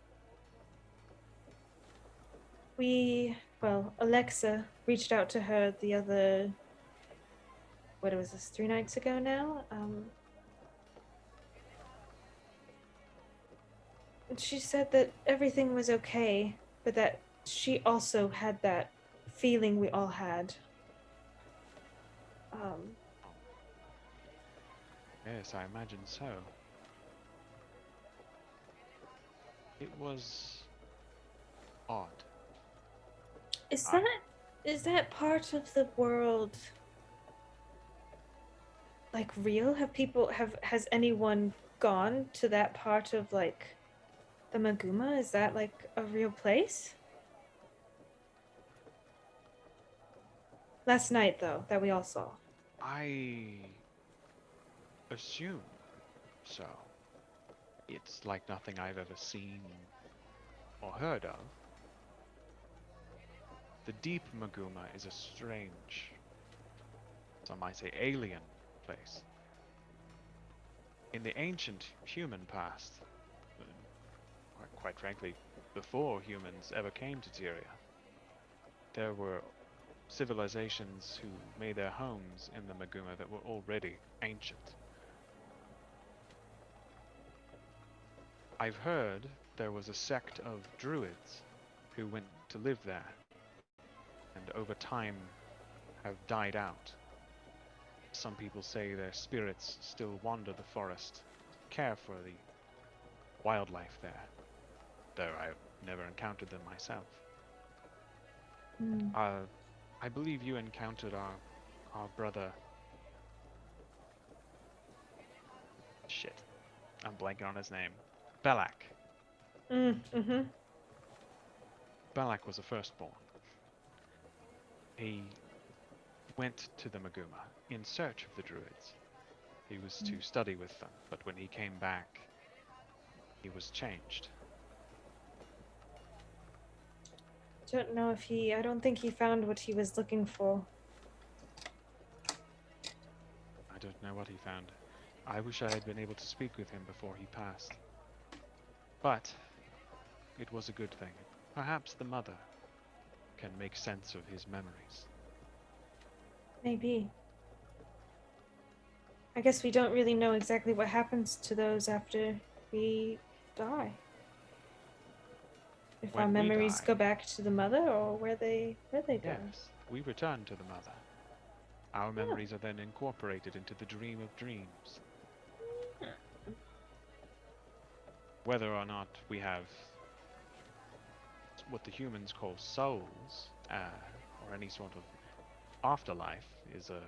Speaker 8: Alexa reached out to her the other, what was this, 3 nights ago now? And she said that everything was okay, but that she also had that feeling we all had.
Speaker 2: Yes, I imagine so. It was odd.
Speaker 8: Is
Speaker 2: I-
Speaker 8: that part of the world like real? Has anyone gone to that part of like the Maguma? Is that like a real place? Last night though, that we all saw.
Speaker 2: I assume so. It's like nothing I've ever seen or heard of. The deep Maguma is a strange, some might say alien place. In the ancient human past, quite frankly, before humans ever came to Tyria, there were civilizations who made their homes in the Maguma that were already ancient. I've heard there was a sect of druids who went to live there, and over time have died out. Some people say their spirits still wander the forest, care for the wildlife there, though I've never encountered them myself. I believe you encountered our brother. Shit, I'm blanking on his name. Belak.
Speaker 8: Mm-hmm.
Speaker 2: Belak was a firstborn. He went to the Maguma in search of the druids. He was to study with them, but when he came back, he was changed.
Speaker 8: I don't think he found what he was looking for.
Speaker 2: I don't know what he found. I wish I had been able to speak with him before he passed. But it was a good thing. Perhaps the mother can make sense of his memories.
Speaker 8: Maybe. I guess we don't really know exactly what happens to those after we die. If our
Speaker 2: When we
Speaker 8: memories
Speaker 2: die,
Speaker 8: go back to the mother or where they go.
Speaker 2: yes, we return to the mother. Our memories are then incorporated into the dream of dreams. Whether or not we have what the humans call souls, or any sort of afterlife, is a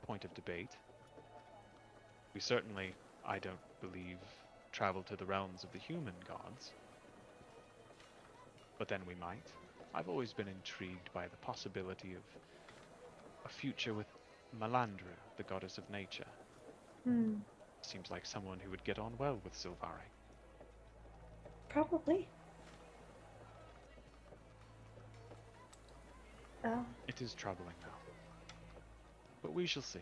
Speaker 2: point of debate. We certainly, I don't believe, travel to the realms of the human gods. But then we might. I've always been intrigued by the possibility of a future with Melandru, the goddess of nature. Seems like someone who would get on well with Sylvari.
Speaker 8: Probably. Oh,
Speaker 2: It is troubling now. But we shall see.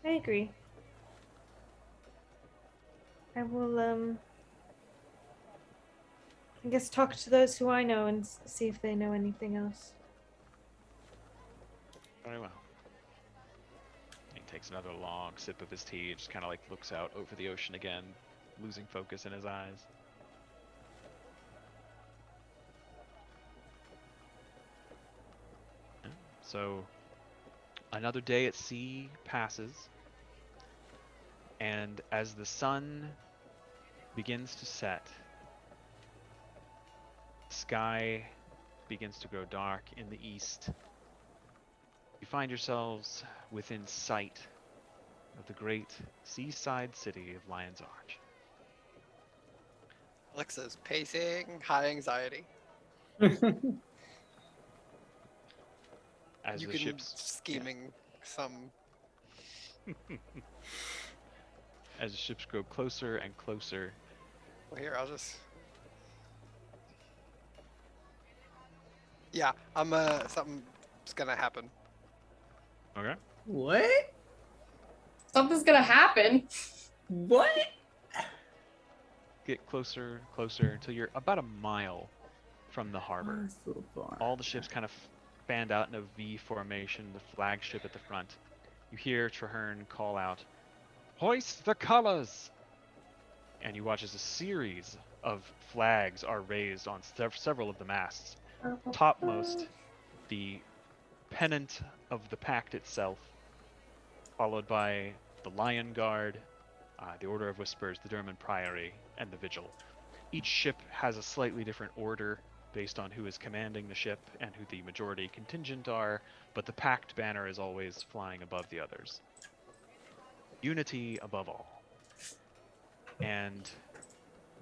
Speaker 8: I agree. I will, I guess talk to those who I know and see if they know anything else.
Speaker 2: Very well. He takes another long sip of his tea, just kind of like looks out over the ocean again, losing focus in his eyes. So, another day at sea passes, and as the sun begins to set, the sky begins to grow dark in the east. You find yourselves within sight of the great seaside city of Lion's Arch.
Speaker 4: Alexa's pacing, high anxiety.
Speaker 2: As
Speaker 4: You
Speaker 2: the
Speaker 4: can
Speaker 2: ships
Speaker 4: scheming some.
Speaker 2: as the ships grow closer and closer.
Speaker 4: Well, here, I'll just. Yeah, something's gonna happen.
Speaker 2: Okay.
Speaker 3: What?
Speaker 1: Something's gonna happen.
Speaker 3: What?
Speaker 2: Get closer, closer until you're about a mile from the harbor.
Speaker 3: That's so far.
Speaker 2: All the ships kind of fanned out in a V formation, the flagship at the front. You hear Traherne call out, "Hoist the colors!" And you watch as a series of flags are raised on several of the masts. Topmost, the pennant of the Pact itself, followed by the Lion Guard, the Order of Whispers, the Derman Priory, and the Vigil. Each ship has a slightly different order based on who is commanding the ship and who the majority contingent are, but the Pact banner is always flying above the others. Unity above all. And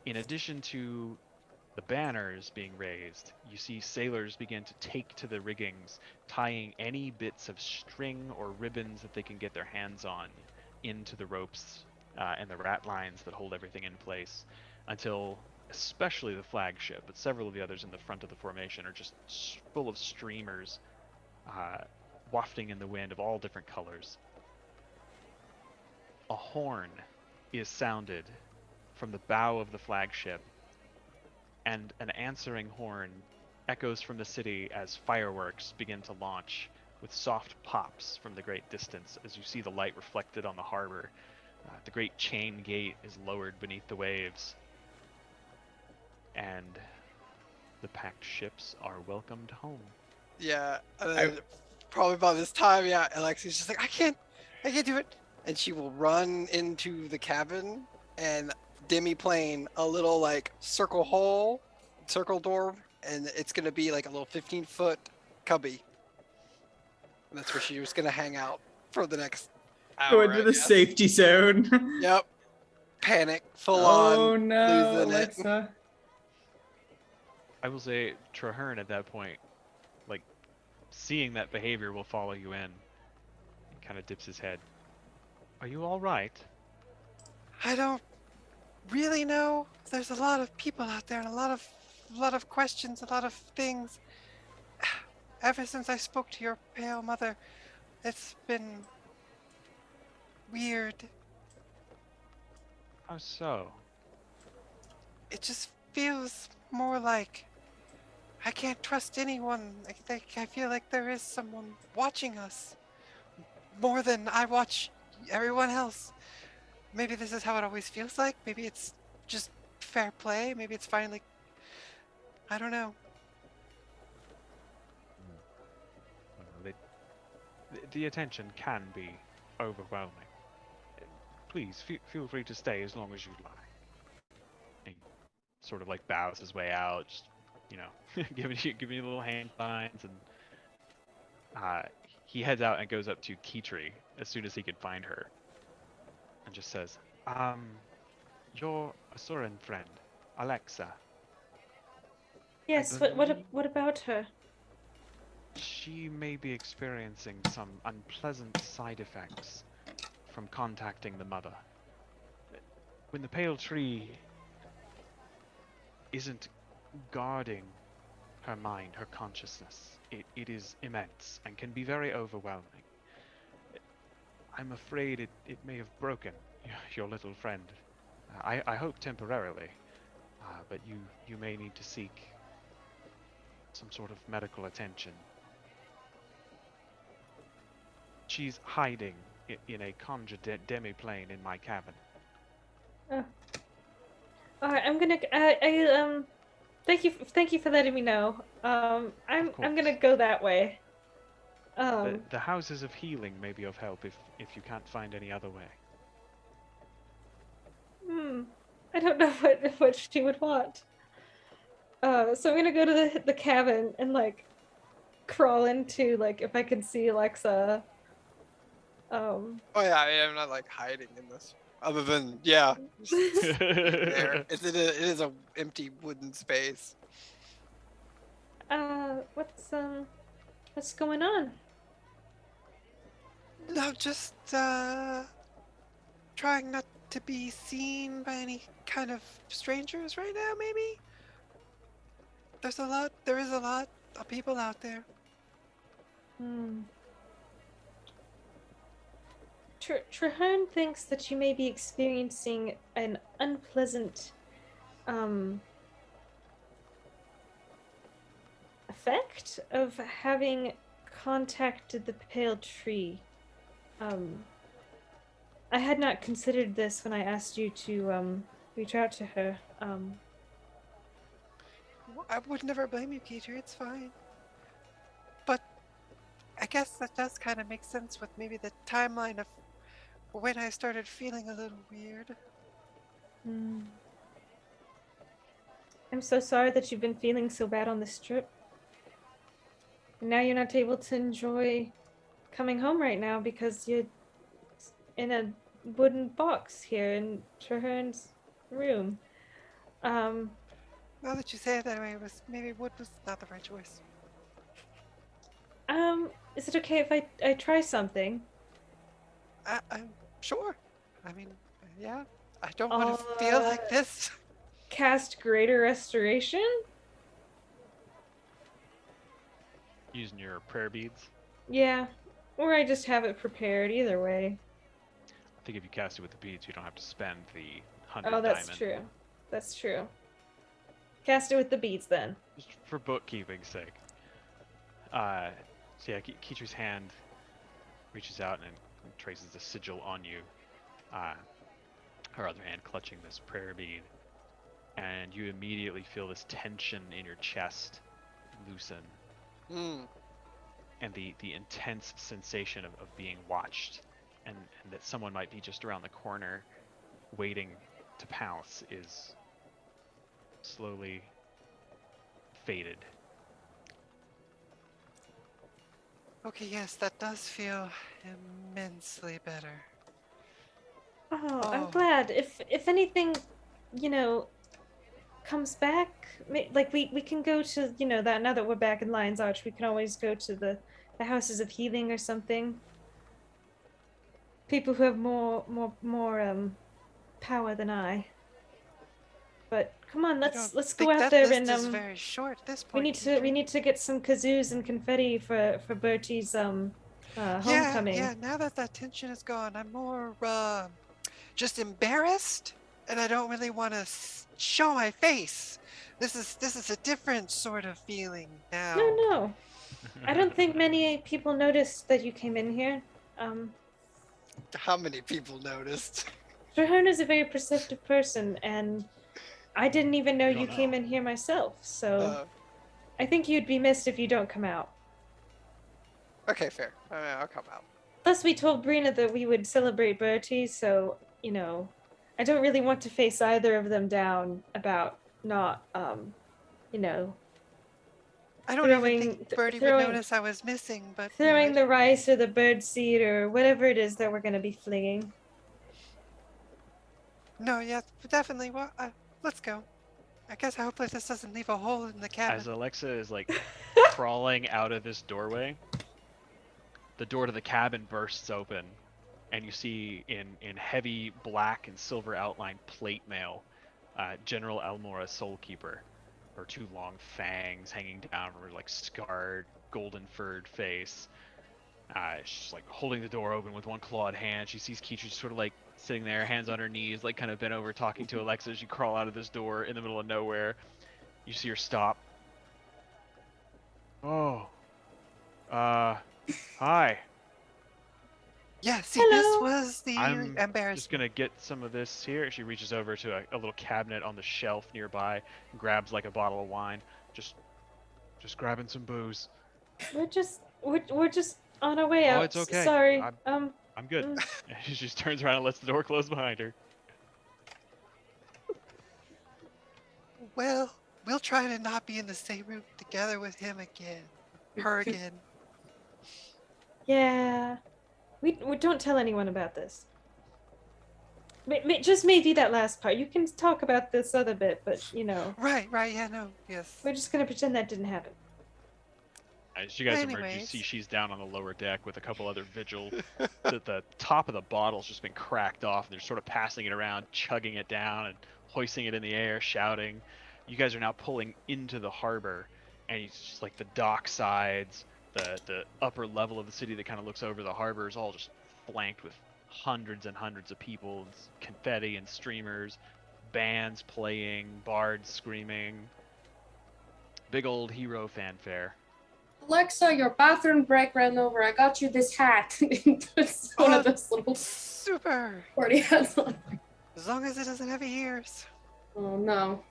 Speaker 2: in addition to the banners being raised, you see sailors begin to take to the riggings, tying any bits of string or ribbons that they can get their hands on into the ropes and the rat lines that hold everything in place, until especially the flagship, but several of the others in the front of the formation are just full of streamers wafting in the wind of all different colors. A horn is sounded from the bow of the flagship, and an answering horn echoes from the city as fireworks begin to launch with soft pops from the great distance as you see the light reflected on the harbor. The great chain gate is lowered beneath the waves, and the Pact ships are welcomed home.
Speaker 4: Yeah, and then probably by this time, yeah, Alexi's just like, I can't do it. And she will run into the cabin and demi-plane a little like circle door, and it's gonna be like a little 15-foot cubby. And that's where she was gonna hang out for the next hour.
Speaker 3: Go into
Speaker 4: I
Speaker 3: the
Speaker 4: guess.
Speaker 3: safety zone.
Speaker 4: Yep. Panic, full on.
Speaker 3: Oh no,
Speaker 4: losing it.
Speaker 3: Alexa.
Speaker 2: I will say Traherne at that point, like, seeing that behavior will follow you in. He kind of dips his head. Are you all right?
Speaker 4: I don't really know. There's a lot of people out there and a lot of questions, a lot of things. Ever since I spoke to your pale mother, it's been weird.
Speaker 2: How so?
Speaker 4: It just feels more like I can't trust anyone. I feel like there is someone watching us more than I watch everyone else. Maybe this is how it always feels like. Maybe it's just fair play. Maybe it's finally. I don't know.
Speaker 2: The attention can be overwhelming. Please feel free to stay as long as you'd like. He sort of like bows his way out, just, you know, giving you little hand signs, and he heads out and goes up to Kitri as soon as he could find her, and just says, "Your Asuran friend, Alexa."
Speaker 8: Yes, what about her?
Speaker 2: She may be experiencing some unpleasant side effects from contacting the mother. When the pale tree isn't guarding her mind, her consciousness, it is immense and can be very overwhelming. I'm afraid it may have broken your little friend. I hope temporarily, but you may need to seek some sort of medical attention. She's hiding in a conjured demi-plane in my cabin.
Speaker 8: All right, I'm gonna. Thank you for letting me know. I'm gonna go that way.
Speaker 2: The houses of healing may be of help if you can't find any other way.
Speaker 8: I don't know what she would want. So I'm gonna go to the cabin and like crawl into like if I can see Alexa.
Speaker 4: Oh yeah, I'm not like hiding in this Other than there. It is a empty wooden space.
Speaker 8: What's going on?
Speaker 4: No, just trying not to be seen by any kind of strangers right now, maybe? There is a lot of people out there.
Speaker 8: Traherne thinks that you may be experiencing an unpleasant effect of having contacted the pale tree. I had not considered this when I asked you to reach out to her.
Speaker 4: I would never blame you, Keeter. It's fine. But I guess that does kind of make sense with maybe the timeline of when I started feeling a little weird.
Speaker 8: I'm so sorry that you've been feeling so bad on this trip. Now you're not able to enjoy coming home right now because you're in a wooden box here in Traherne's room.
Speaker 4: Now that you say it that way, maybe wood was not the right choice.
Speaker 8: Is it okay if I try something?
Speaker 4: I'm sure. I mean, yeah. I don't want to feel like this.
Speaker 8: Cast Greater Restoration?
Speaker 2: Using your prayer beads.
Speaker 8: Yeah. Or I just have it prepared, either way.
Speaker 2: I think if you cast it with the beads, you don't have to spend the 100
Speaker 8: Oh, that's
Speaker 2: diamond.
Speaker 8: true. That's true. Cast it with the beads, then.
Speaker 2: Just for bookkeeping's sake. So yeah, Keetri's hand reaches out and traces a sigil on you. Her other hand clutching this prayer bead. And you immediately feel this tension in your chest loosen. And the intense sensation of being watched and that someone might be just around the corner waiting to pounce is slowly faded.
Speaker 4: Okay, yes, that does feel immensely better.
Speaker 8: Oh, I'm glad. If anything, comes back, like we can go to, that now that we're back in Lion's Arch, we can always go to the houses of healing or something. People who have more power than I. But come on, let's go out there and
Speaker 4: is very short at this point.
Speaker 8: we need to get some kazoos and confetti for Bertie's homecoming.
Speaker 4: Yeah, now that tension is gone, I'm more just embarrassed, and I don't really want to show my face. This is a different sort of feeling now.
Speaker 8: No. I don't think many people noticed that you came in here.
Speaker 4: How many people noticed?
Speaker 8: Traherne is a very perceptive person, and I didn't even know you came in here myself, so I think you'd be missed if you don't come out.
Speaker 4: Okay, fair. I'll come out.
Speaker 8: Plus, we told Brina that we would celebrate Bertie, so, I don't really want to face either of them down about not,
Speaker 4: I don't even think Bertie would notice I was missing, but...
Speaker 8: Throwing the rice or the bird seed or whatever it is that we're going to be flinging.
Speaker 4: No, yeah, definitely. Well, let's go. I guess hopefully this doesn't leave a hole in the cabin.
Speaker 2: As Alexa is crawling out of this doorway, the door to the cabin bursts open, and you see in heavy black and silver outline plate mail, General Elmora Soulkeeper, her two long fangs hanging down from her scarred, golden furred face. She's holding the door open with one clawed hand. She sees Keetra sort of sitting there, hands on her knees, kind of bent over, talking to Alexa as you crawl out of this door in the middle of nowhere. You see her stop. Oh. Hi.
Speaker 4: Yeah, see,
Speaker 8: Hello.
Speaker 4: this was the
Speaker 2: I'm
Speaker 4: embarrassment.
Speaker 2: just gonna get some of this here. She reaches over to a little cabinet on the shelf nearby, and grabs a bottle of wine. Just grabbing some booze.
Speaker 8: We're just on our way out.
Speaker 2: Oh, it's okay.
Speaker 8: Sorry.
Speaker 2: I'm good. She just turns around and lets the door close behind her.
Speaker 4: Well, we'll try to not be in the same room together with him again. Her again.
Speaker 8: Yeah. We don't tell anyone about this. Just maybe that last part. You can talk about this other bit, but
Speaker 4: Right, yeah, no, yes.
Speaker 8: we're just gonna pretend that didn't happen.
Speaker 2: As you guys emerge, you
Speaker 4: Anyways.
Speaker 2: see she's down on the lower deck with a couple other vigil. The top of the bottle's just been cracked off, and they're sort of passing it around, chugging it down, and hoisting it in the air, shouting. You guys are now pulling into the harbor, and it's just like the dock sides, the upper level of the city that kind of looks over the harbor is all just flanked with hundreds and hundreds of people, confetti and streamers, bands playing, bards screaming. Big old hero fanfare.
Speaker 1: Alexa, your bathroom break ran over. I got you this hat. It's one of those little
Speaker 4: Super!
Speaker 1: party hats on.
Speaker 4: As long as it doesn't have ears.
Speaker 1: Oh no.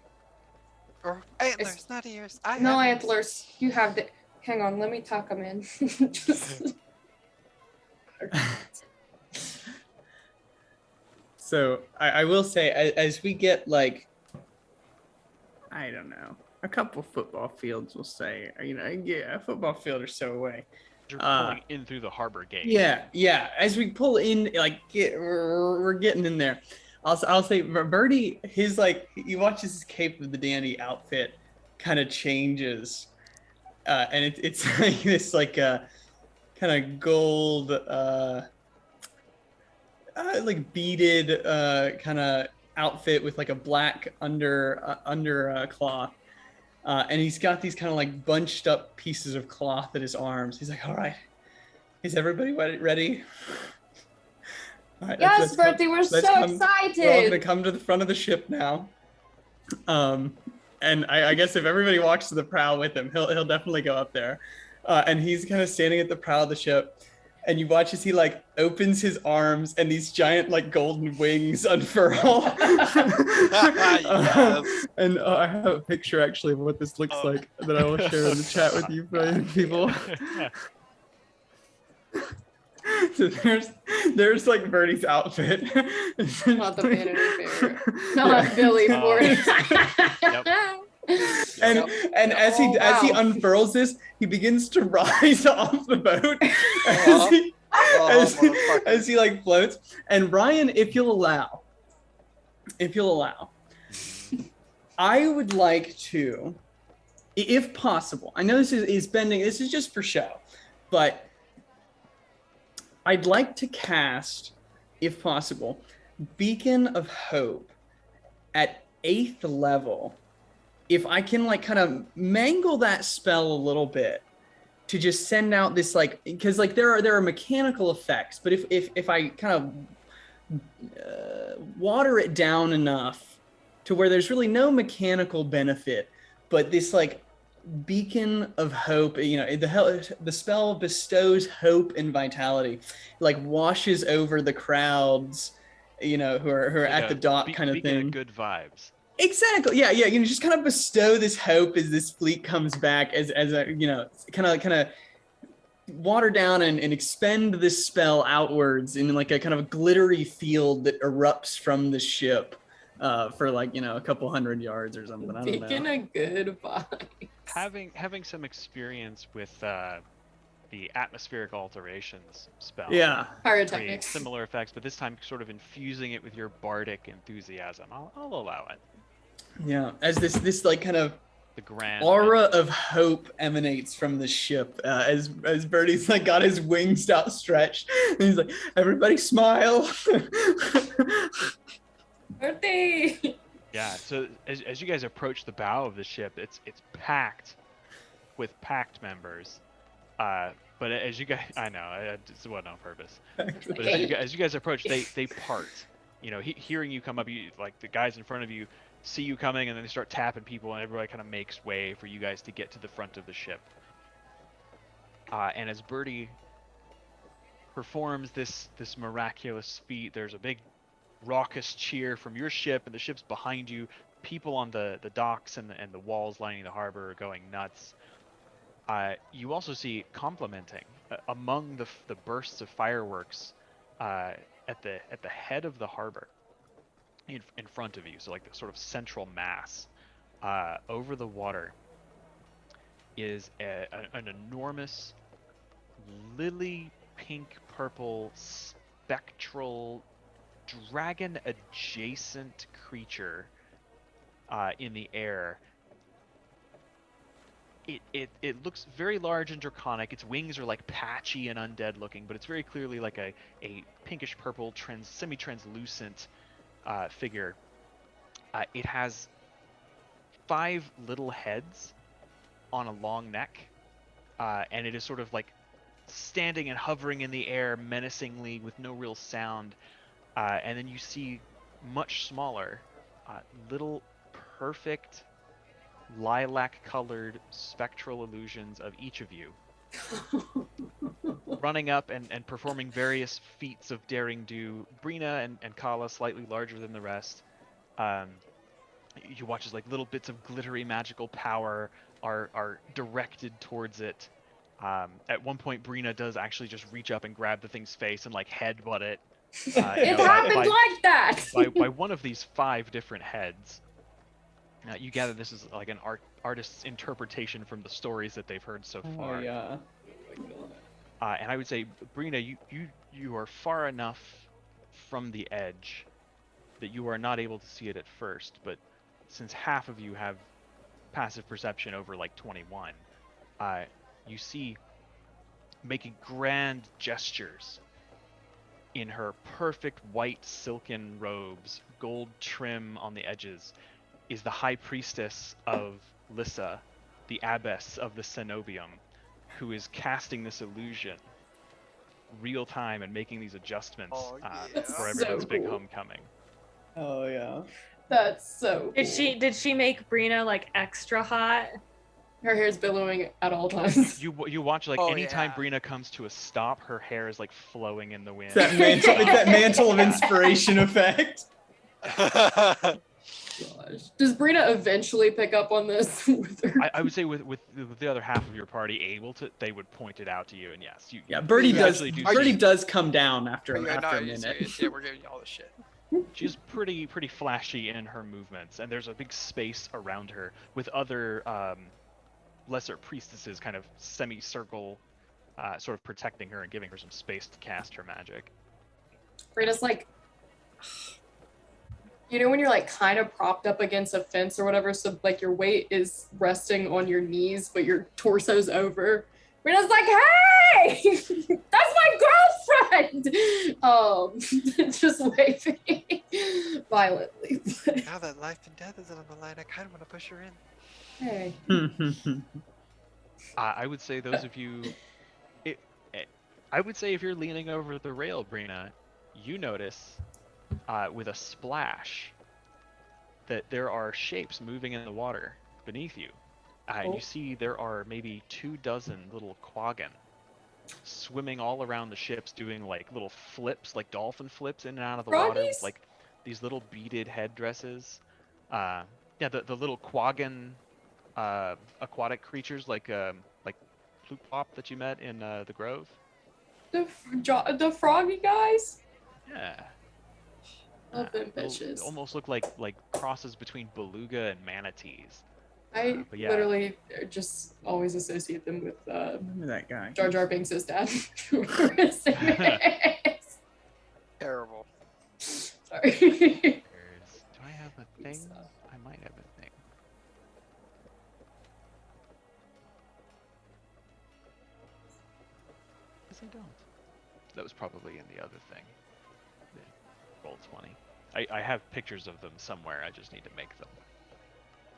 Speaker 4: Or antlers, not ears. I
Speaker 1: No
Speaker 4: have
Speaker 1: antlers. You have the. Hang on, let me tuck them in. Just...
Speaker 3: So I will say, as we get like, I don't know, a couple football fields, we'll say, a football field or so away.
Speaker 2: You're pulling in through the harbor gate.
Speaker 3: Yeah. As we pull in, like, we're getting in there. I'll say, Birdie, he watches his Cape of the Dandy outfit kind of changes, and it's like this kind of gold, like beaded kind of outfit with like a black under cloth. And he's got these kind of like bunched up pieces of cloth at his arms. He's like, all right, is everybody ready? All right,
Speaker 1: yes, Bertie, we're so excited.
Speaker 3: We're all gonna come to the front of the ship now. And I guess if everybody walks to the prow with him, he'll definitely go up there. And he's kind of standing at the prow of the ship. And you watch as he like opens his arms and these giant like golden wings unfurl.
Speaker 4: Yes.
Speaker 3: And I have a picture actually of what this looks like that I will share in the chat with you people. So there's like Bertie's outfit.
Speaker 1: Not the Vanity Fair. Not Billy Ford.
Speaker 3: And as he unfurls this, he begins to rise off the boat as he like floats. And Ryan, if you'll allow, I would like to, if possible, I know this is bending, this is just for show, but I'd like to cast, if possible, Beacon of Hope at 8th level. If I can like kind of mangle that spell a little bit to just send out this like, because like there are mechanical effects, but if I kind of water it down enough to where there's really no mechanical benefit, but this like Beacon of Hope, the spell bestows hope and vitality, like washes over the crowds, who are at the dock kind of thing.
Speaker 2: Good vibes.
Speaker 3: Exactly. Yeah. Just kind of bestow this hope as this fleet comes back, as a kind of water down and expend this spell outwards in like a kind of glittery field that erupts from the ship for like a couple hundred yards or something. I don't know.
Speaker 1: Beacon of good vibes.
Speaker 2: Having some experience with the atmospheric alterations spell.
Speaker 3: Yeah.
Speaker 1: Pyrotechnics.
Speaker 2: Similar effects, but this time sort of infusing it with your bardic enthusiasm. I'll allow it.
Speaker 3: Yeah, as this like kind of
Speaker 2: the grand
Speaker 3: aura of hope emanates from the ship, as Bertie's like got his wings outstretched, and he's like, "Everybody smile."
Speaker 1: Bertie.
Speaker 2: Yeah. So as you guys approach the bow of the ship, it's packed with Pact members. But as you guys, I know it wasn't on purpose. But as you guys approach, they part. Hearing you come up, like the guys in front of you see you coming, and then they start tapping people, and everybody kind of makes way for you guys to get to the front of the ship. And as Bertie performs this miraculous feat, there's a big raucous cheer from your ship, and the ship's behind you. People on the docks and the walls lining the harbor are going nuts. You also see complimenting among the bursts of fireworks at the head of the harbor. In front of you, so like the sort of central mass over the water is an enormous lily pink purple spectral dragon adjacent creature in the air. It looks very large and draconic. Its wings are like patchy and undead looking, but it's very clearly like a pinkish purple semi-translucent figure. It has 5 little heads on a long neck, and it is sort of like standing and hovering in the air menacingly with no real sound. And then you see much smaller, little perfect lilac-colored spectral illusions of each of you running up and performing various feats of daring do. Brina and Kala slightly larger than the rest. You watch as like little bits of glittery magical power are directed towards it. At one point, Brina does actually just reach up and grab the thing's face and like headbutt it.
Speaker 1: It happened like that.
Speaker 2: by one of these 5 different heads. You gather this is like an artist's interpretation from the stories that they've heard so far.
Speaker 7: Oh yeah.
Speaker 2: And I would say, Brina, you are far enough from the edge that you are not able to see it at first, but since half of you have passive perception over like 21, you see making grand gestures in her perfect white silken robes, gold trim on the edges, is the high priestess of Lissa, the abbess of the cenobium, who is casting this illusion real time and making these adjustments for everyone's
Speaker 1: so
Speaker 2: big
Speaker 1: cool.
Speaker 2: homecoming.
Speaker 7: Oh yeah.
Speaker 1: That's so
Speaker 8: Did
Speaker 1: cool.
Speaker 8: did she make Brina like extra hot?
Speaker 1: Her hair's billowing at all times.
Speaker 2: You watch like
Speaker 4: Oh,
Speaker 2: anytime
Speaker 4: yeah.
Speaker 2: Brina comes to a stop, her hair is like flowing in the wind.
Speaker 7: It's that mantle of inspiration effect.
Speaker 1: Gosh. Does Brina eventually pick up on this? With her?
Speaker 2: I would say with the other half of your party able to, they would point it out to you, and yes, you.
Speaker 7: Yeah, Birdie
Speaker 2: you
Speaker 7: does.
Speaker 2: actually do
Speaker 7: Birdie
Speaker 2: see-
Speaker 7: does come down after
Speaker 4: Are you
Speaker 7: after
Speaker 4: not
Speaker 7: a minute.
Speaker 4: serious? Yeah, we're giving you all the shit.
Speaker 2: She's pretty flashy in her movements, and there's a big space around her with other lesser priestesses kind of semicircle, sort of protecting her and giving her some space to cast her magic.
Speaker 1: Brina's like, you know when you're like kind of propped up against a fence or whatever, so like your weight is resting on your knees, but your torso's over. Brina's like, hey, that's my girlfriend. Just waving violently.
Speaker 4: Now that life and death is on the line, I kind of want to push her in.
Speaker 1: Hey.
Speaker 2: I would say those of you, I would say if you're leaning over the rail, Brina, you notice with a splash that there are shapes moving in the water beneath you. And you see there are maybe 24 little quaggan swimming all around the ships, doing like little flips, like dolphin flips in and out of the water with
Speaker 1: Froggies?
Speaker 2: like these little beaded headdresses. Yeah, the little quaggan aquatic creatures like Plupop that you met in the Grove.
Speaker 1: The froggy guys?
Speaker 2: Yeah.
Speaker 1: Love them
Speaker 2: Little-
Speaker 1: bitches.
Speaker 2: almost look like crosses between beluga and manatees.
Speaker 1: I
Speaker 2: but yeah.
Speaker 1: literally just always associate them with
Speaker 3: Remember that guy?
Speaker 1: Jar Jar Binks' dad. Whatever his name is.
Speaker 4: Terrible.
Speaker 1: Sorry.
Speaker 2: Do I have a thing? I might have a thing. Yes, I don't. That was probably in the other thing. The Roll 20. I have pictures of them somewhere. I just need to make them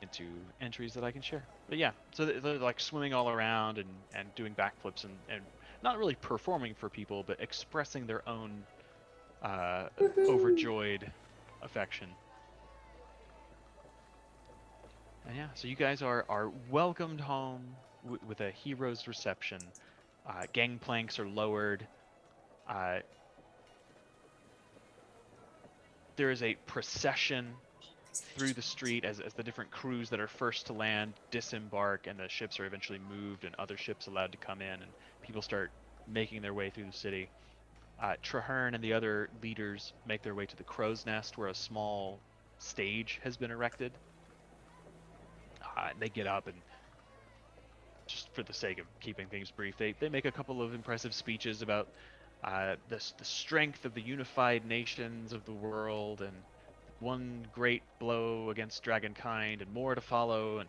Speaker 2: into entries that I can share. But yeah, so they're like swimming all around and doing backflips and not really performing for people, but expressing their own overjoyed affection. And yeah, so you guys are welcomed home with a hero's reception. Gangplanks are lowered. There is a procession through the street as the different crews that are first to land disembark, and the ships are eventually moved and other ships allowed to come in, and people start making their way through the city. Traherne and the other leaders make their way to the Crow's Nest, where a small stage has been erected. They get up and, just for the sake of keeping things brief, they make a couple of impressive speeches about the strength of the unified nations of the world, and one great blow against dragonkind, and more to follow.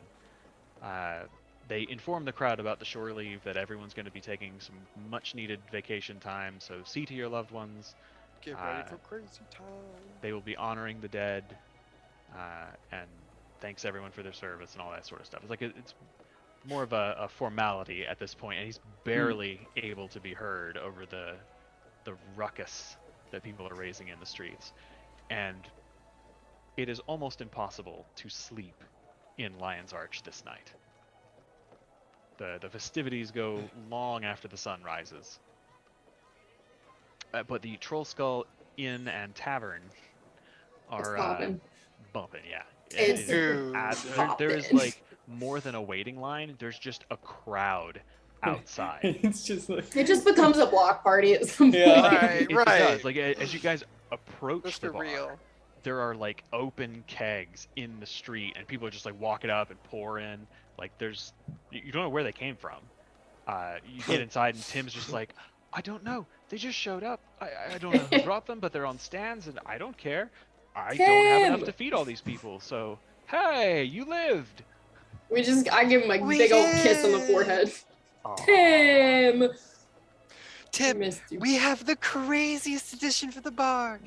Speaker 2: And they inform the crowd about the shore leave, that everyone's going to be taking some much-needed vacation time. So see to your loved ones.
Speaker 4: Get ready for crazy time.
Speaker 2: They will be honoring the dead, and thanks everyone for their service and all that sort of stuff. It's like it's more of a formality at this point, and he's barely able to be heard over the ruckus that people are raising in the streets. And it is almost impossible to sleep in Lion's Arch this night. The festivities go long after the sun rises. But the Trollskull Inn and Tavern are bumping, yeah.
Speaker 1: It's
Speaker 2: There is like more than a waiting line. There's just a crowd outside.
Speaker 7: It's just like
Speaker 1: It just becomes a block party at some point.
Speaker 4: Yeah.
Speaker 2: It
Speaker 4: Right.
Speaker 2: does. Like as you guys approach
Speaker 4: That's
Speaker 2: the
Speaker 4: for
Speaker 2: bar,
Speaker 4: real.
Speaker 2: there are like open kegs in the street, and people are just like walking up and pour in. Like you don't know where they came from. You get inside, and Tim's just like, I don't know. They just showed up. I don't know who brought them, but they're on stands, and I don't care. I don't have enough to feed all these people, so hey, you lived.
Speaker 1: I give him a
Speaker 4: We
Speaker 1: big old kiss on the
Speaker 4: did.
Speaker 1: forehead.
Speaker 2: Aw.
Speaker 1: Tim!
Speaker 4: Tim,
Speaker 1: Missed you.
Speaker 4: we have the craziest addition for the bar.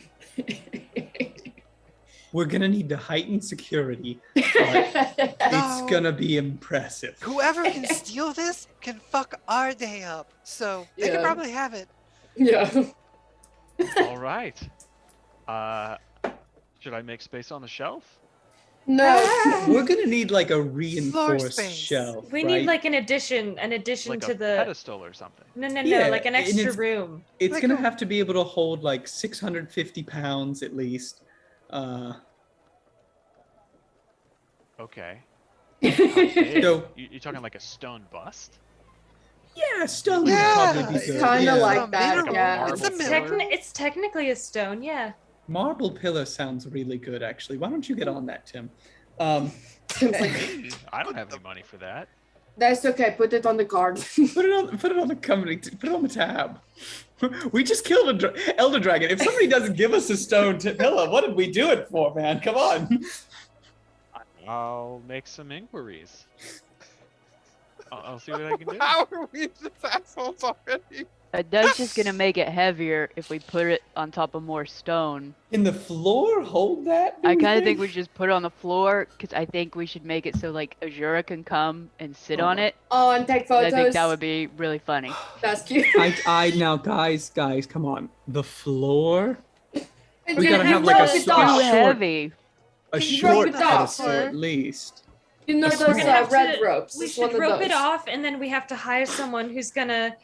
Speaker 3: We're gonna need to heighten security. It's
Speaker 4: No.
Speaker 3: gonna be impressive.
Speaker 4: Whoever can steal this can fuck our day up. So they can
Speaker 1: Yeah.
Speaker 4: probably have it.
Speaker 1: Yeah.
Speaker 2: All right. Should I make space on the shelf?
Speaker 1: No.
Speaker 3: We're gonna need like a reinforced
Speaker 4: space.
Speaker 3: shelf.
Speaker 8: We
Speaker 3: right?
Speaker 8: need like an addition
Speaker 2: Like
Speaker 8: to
Speaker 2: a
Speaker 8: the.
Speaker 2: pedestal or something?
Speaker 8: No,
Speaker 3: Yeah,
Speaker 8: like an
Speaker 3: and
Speaker 8: extra
Speaker 3: it's-
Speaker 8: room.
Speaker 3: It's
Speaker 4: like
Speaker 3: gonna
Speaker 4: a-
Speaker 3: have to be able to hold like 650 pounds at least.
Speaker 2: Okay.
Speaker 3: So
Speaker 2: You're talking like a stone bust?
Speaker 3: yeah, stone
Speaker 4: Yeah,
Speaker 3: would probably be
Speaker 4: it's
Speaker 3: good.
Speaker 1: kinda
Speaker 3: yeah.
Speaker 1: like that,
Speaker 4: Like a
Speaker 1: yeah.
Speaker 2: marble
Speaker 4: It's a
Speaker 2: pillar?
Speaker 8: It's technically a stone, yeah.
Speaker 3: Marble pillar sounds really good actually. Why don't you get on that, Tim?
Speaker 1: Tim's like,
Speaker 2: Hey, I don't have any money for that.
Speaker 1: that's okay, put it on the card.
Speaker 3: Put it on the company. Put it on the tab. We just killed a elder dragon. If somebody doesn't give us a stone pillar, what did we do it for, man? Come on.
Speaker 2: I'll make some inquiries. I'll see what I can do.
Speaker 4: How are we just assholes already?
Speaker 5: That's just gonna make it heavier if we put it on top of more stone.
Speaker 3: Can the floor hold that? do
Speaker 5: I
Speaker 3: you
Speaker 5: kind of
Speaker 3: think?
Speaker 5: think we should just put it on the floor because I think we should make it so like Azura can come and sit on it.
Speaker 1: Oh, and take photos.
Speaker 5: I think that would be really funny.
Speaker 1: That's cute.
Speaker 3: I now, guys, come on. The floor.
Speaker 1: And
Speaker 3: We
Speaker 1: you-
Speaker 3: gotta
Speaker 1: you
Speaker 3: have like
Speaker 1: rope
Speaker 3: a
Speaker 1: it
Speaker 5: Too
Speaker 1: off.
Speaker 3: short-
Speaker 5: heavy.
Speaker 3: A
Speaker 1: Can you
Speaker 3: short
Speaker 1: rope it off,
Speaker 3: pedestal
Speaker 4: sir?
Speaker 3: at least.
Speaker 1: You know
Speaker 3: We're
Speaker 1: those
Speaker 3: gonna
Speaker 8: have
Speaker 1: red
Speaker 8: to-
Speaker 1: ropes.
Speaker 8: We
Speaker 1: It's
Speaker 8: should
Speaker 1: one of
Speaker 8: rope it
Speaker 1: those.
Speaker 8: off, and then we have to hire someone who's gonna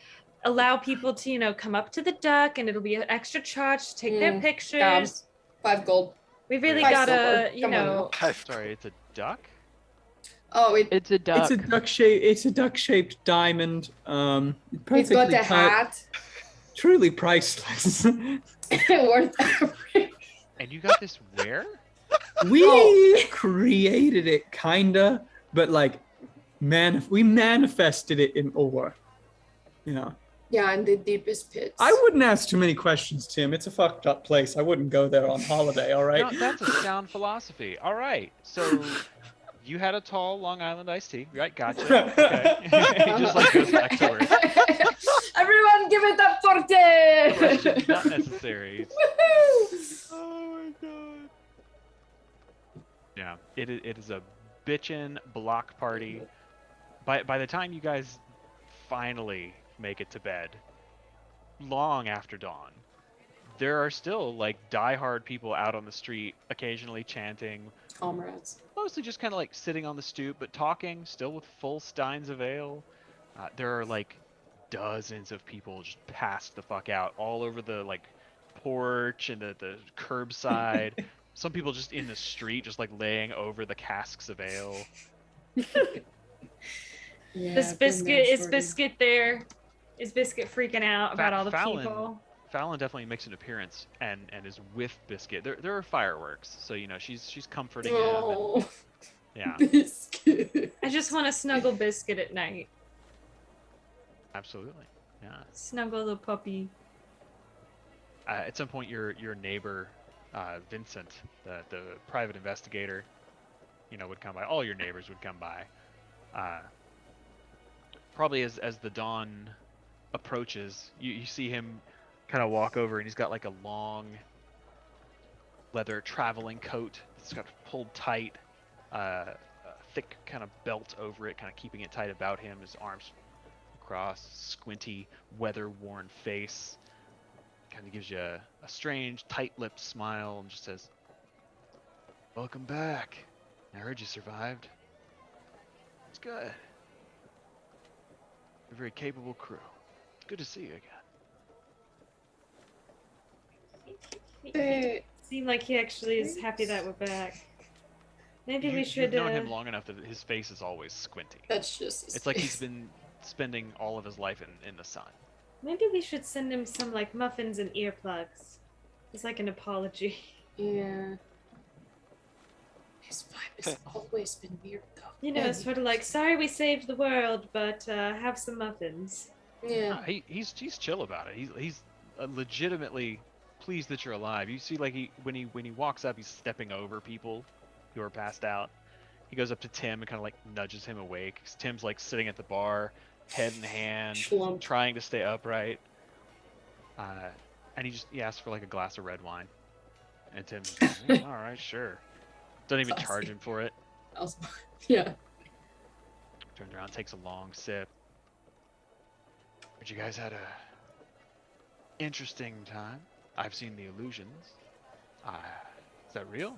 Speaker 8: allow people to, come up to the duck, and it'll be an extra charge to take their pictures.
Speaker 1: Yeah. 5 gold.
Speaker 8: We really
Speaker 2: Five
Speaker 8: gotta,
Speaker 1: silver. Come on.
Speaker 2: Sorry, it's a duck?
Speaker 1: Oh,
Speaker 5: It's a duck.
Speaker 3: It's a duck-shaped diamond.
Speaker 1: he's got
Speaker 3: Perfectly
Speaker 1: a
Speaker 3: cut,
Speaker 1: hat.
Speaker 3: truly priceless.
Speaker 1: Worth every.
Speaker 2: And you got this where?
Speaker 3: We
Speaker 1: Oh.
Speaker 3: created it, kinda, but like, we manifested it in ore. Yeah.
Speaker 1: Yeah, in the deepest pits.
Speaker 3: I wouldn't ask too many questions, Tim. It's a fucked up place. I wouldn't go there on holiday. All right.
Speaker 2: No, that's a sound philosophy. All right. So you had a tall Long Island iced tea, right? Gotcha. Okay. He just like goes back to work.
Speaker 1: Everyone, give it up for Tim!
Speaker 2: Questions not necessary.
Speaker 1: Woohoo!
Speaker 2: Oh my god. Yeah, it is a bitchin' block party. By the time you guys finally make it to bed, long after dawn, there are still like diehard people out on the street, occasionally chanting,
Speaker 1: Comrades.
Speaker 2: mostly just kind of like sitting on the stoop, but talking, still with full steins of ale. There are like dozens of people just passed the fuck out all over the like porch and the curbside. Some people just in the street, just like laying over the casks of ale.
Speaker 1: Yeah,
Speaker 8: This
Speaker 1: been
Speaker 8: biscuit
Speaker 1: there,
Speaker 8: is
Speaker 1: shorty.
Speaker 8: biscuit there. Is biscuit freaking out about all the
Speaker 2: Fallon-
Speaker 8: people?
Speaker 2: Fallon definitely makes an appearance and is with Biscuit. There are fireworks, so you know she's comforting him. And,
Speaker 1: Oh,
Speaker 2: yeah,
Speaker 1: biscuit.
Speaker 8: I just want to snuggle biscuit at night.
Speaker 2: absolutely. Yeah.
Speaker 8: Snuggle the puppy.
Speaker 2: At some point, your neighbor, Vincent, the private investigator, would come by. All your neighbors would come by. Probably as the dawn approaches, you see him kind of walk over, and he's got like a long leather traveling coat. It's got pulled tight, a thick kind of belt over it, kind of keeping it tight about him. His arms across, squinty, weather-worn face. Kind of gives you a strange, tight-lipped smile and just says, "Welcome back. I heard you survived. It's good. You're a very capable crew. Good to see you again."
Speaker 1: They,
Speaker 8: Seem like he actually is happy that we're back. Maybe we should.
Speaker 2: You've known him long enough that his face is always squinty.
Speaker 1: that's just his
Speaker 2: It's like he's
Speaker 1: face.
Speaker 2: been spending all of his life in the sun.
Speaker 8: Maybe we should send him some like muffins and earplugs. It's like an apology.
Speaker 1: Yeah. His vibe has always been weird though.
Speaker 8: You know, it's sort of like, sorry we saved the world, but have some muffins.
Speaker 1: Yeah.
Speaker 2: He's chill about it. He's legitimately pleased that you're alive. You see, like when he walks up, he's stepping over people who are passed out. He goes up to Tim and kind of like nudges him awake. 'Cause Tim's like sitting at the bar, head in hand,
Speaker 1: Schlump.
Speaker 2: trying to stay upright. And he asks for like a glass of red wine. And Tim's just like, all right, sure. Doesn't even charge him for it.
Speaker 1: Yeah.
Speaker 2: Turns around, takes a long sip. But you guys had a interesting time. I've seen the illusions. Is that real?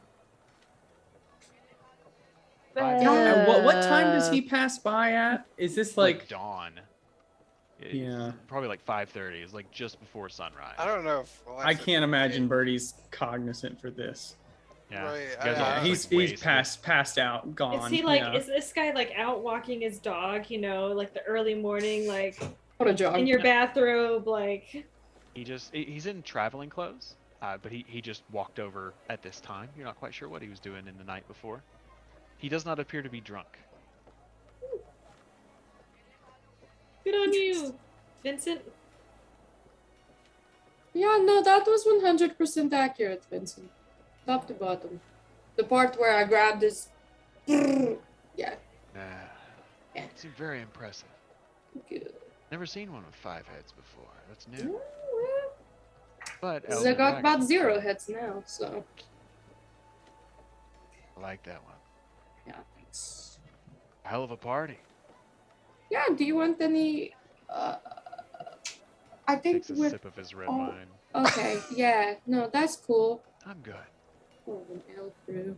Speaker 3: And what time does he pass by at? Is this like
Speaker 2: dawn? It's
Speaker 3: Yeah.
Speaker 2: Probably like 5:30. It's like just before sunrise.
Speaker 4: I don't know if
Speaker 3: I can't imagine Birdie's cognizant for this.
Speaker 2: Yeah.
Speaker 4: Right,
Speaker 2: You
Speaker 4: I-
Speaker 2: guys are
Speaker 4: I-
Speaker 2: just,
Speaker 3: He's
Speaker 2: like, wasted.
Speaker 3: passed out, gone.
Speaker 8: Is he like,
Speaker 3: yeah.
Speaker 8: is this guy like out walking his dog, you know, like the early morning, like
Speaker 1: What a job.
Speaker 8: in your bathrobe, like.
Speaker 2: He's in traveling clothes, but he just walked over at this time. You're not quite sure what he was doing in the night before. He does not appear to be drunk.
Speaker 8: Good on you, Vincent.
Speaker 1: Yeah, no, that was 100% accurate, Vincent. Top to bottom. The part where I grabbed his. Yeah. Yeah.
Speaker 2: Seemed very impressive.
Speaker 1: Good.
Speaker 2: Never seen one with 5 heads before. That's
Speaker 1: Yeah,
Speaker 2: new.
Speaker 1: well,
Speaker 2: But
Speaker 1: I
Speaker 2: Elder
Speaker 1: got about
Speaker 2: Dragon,
Speaker 1: 0 heads now, so.
Speaker 2: I like that one.
Speaker 1: Yeah, thanks.
Speaker 2: Hell of a party.
Speaker 1: Yeah, do you want any. I think
Speaker 2: Takes a
Speaker 1: with.
Speaker 2: sip of his red
Speaker 1: oh.
Speaker 2: wine.
Speaker 1: Okay, yeah, no, that's cool.
Speaker 2: I'm good.
Speaker 1: Oh, an elf brew.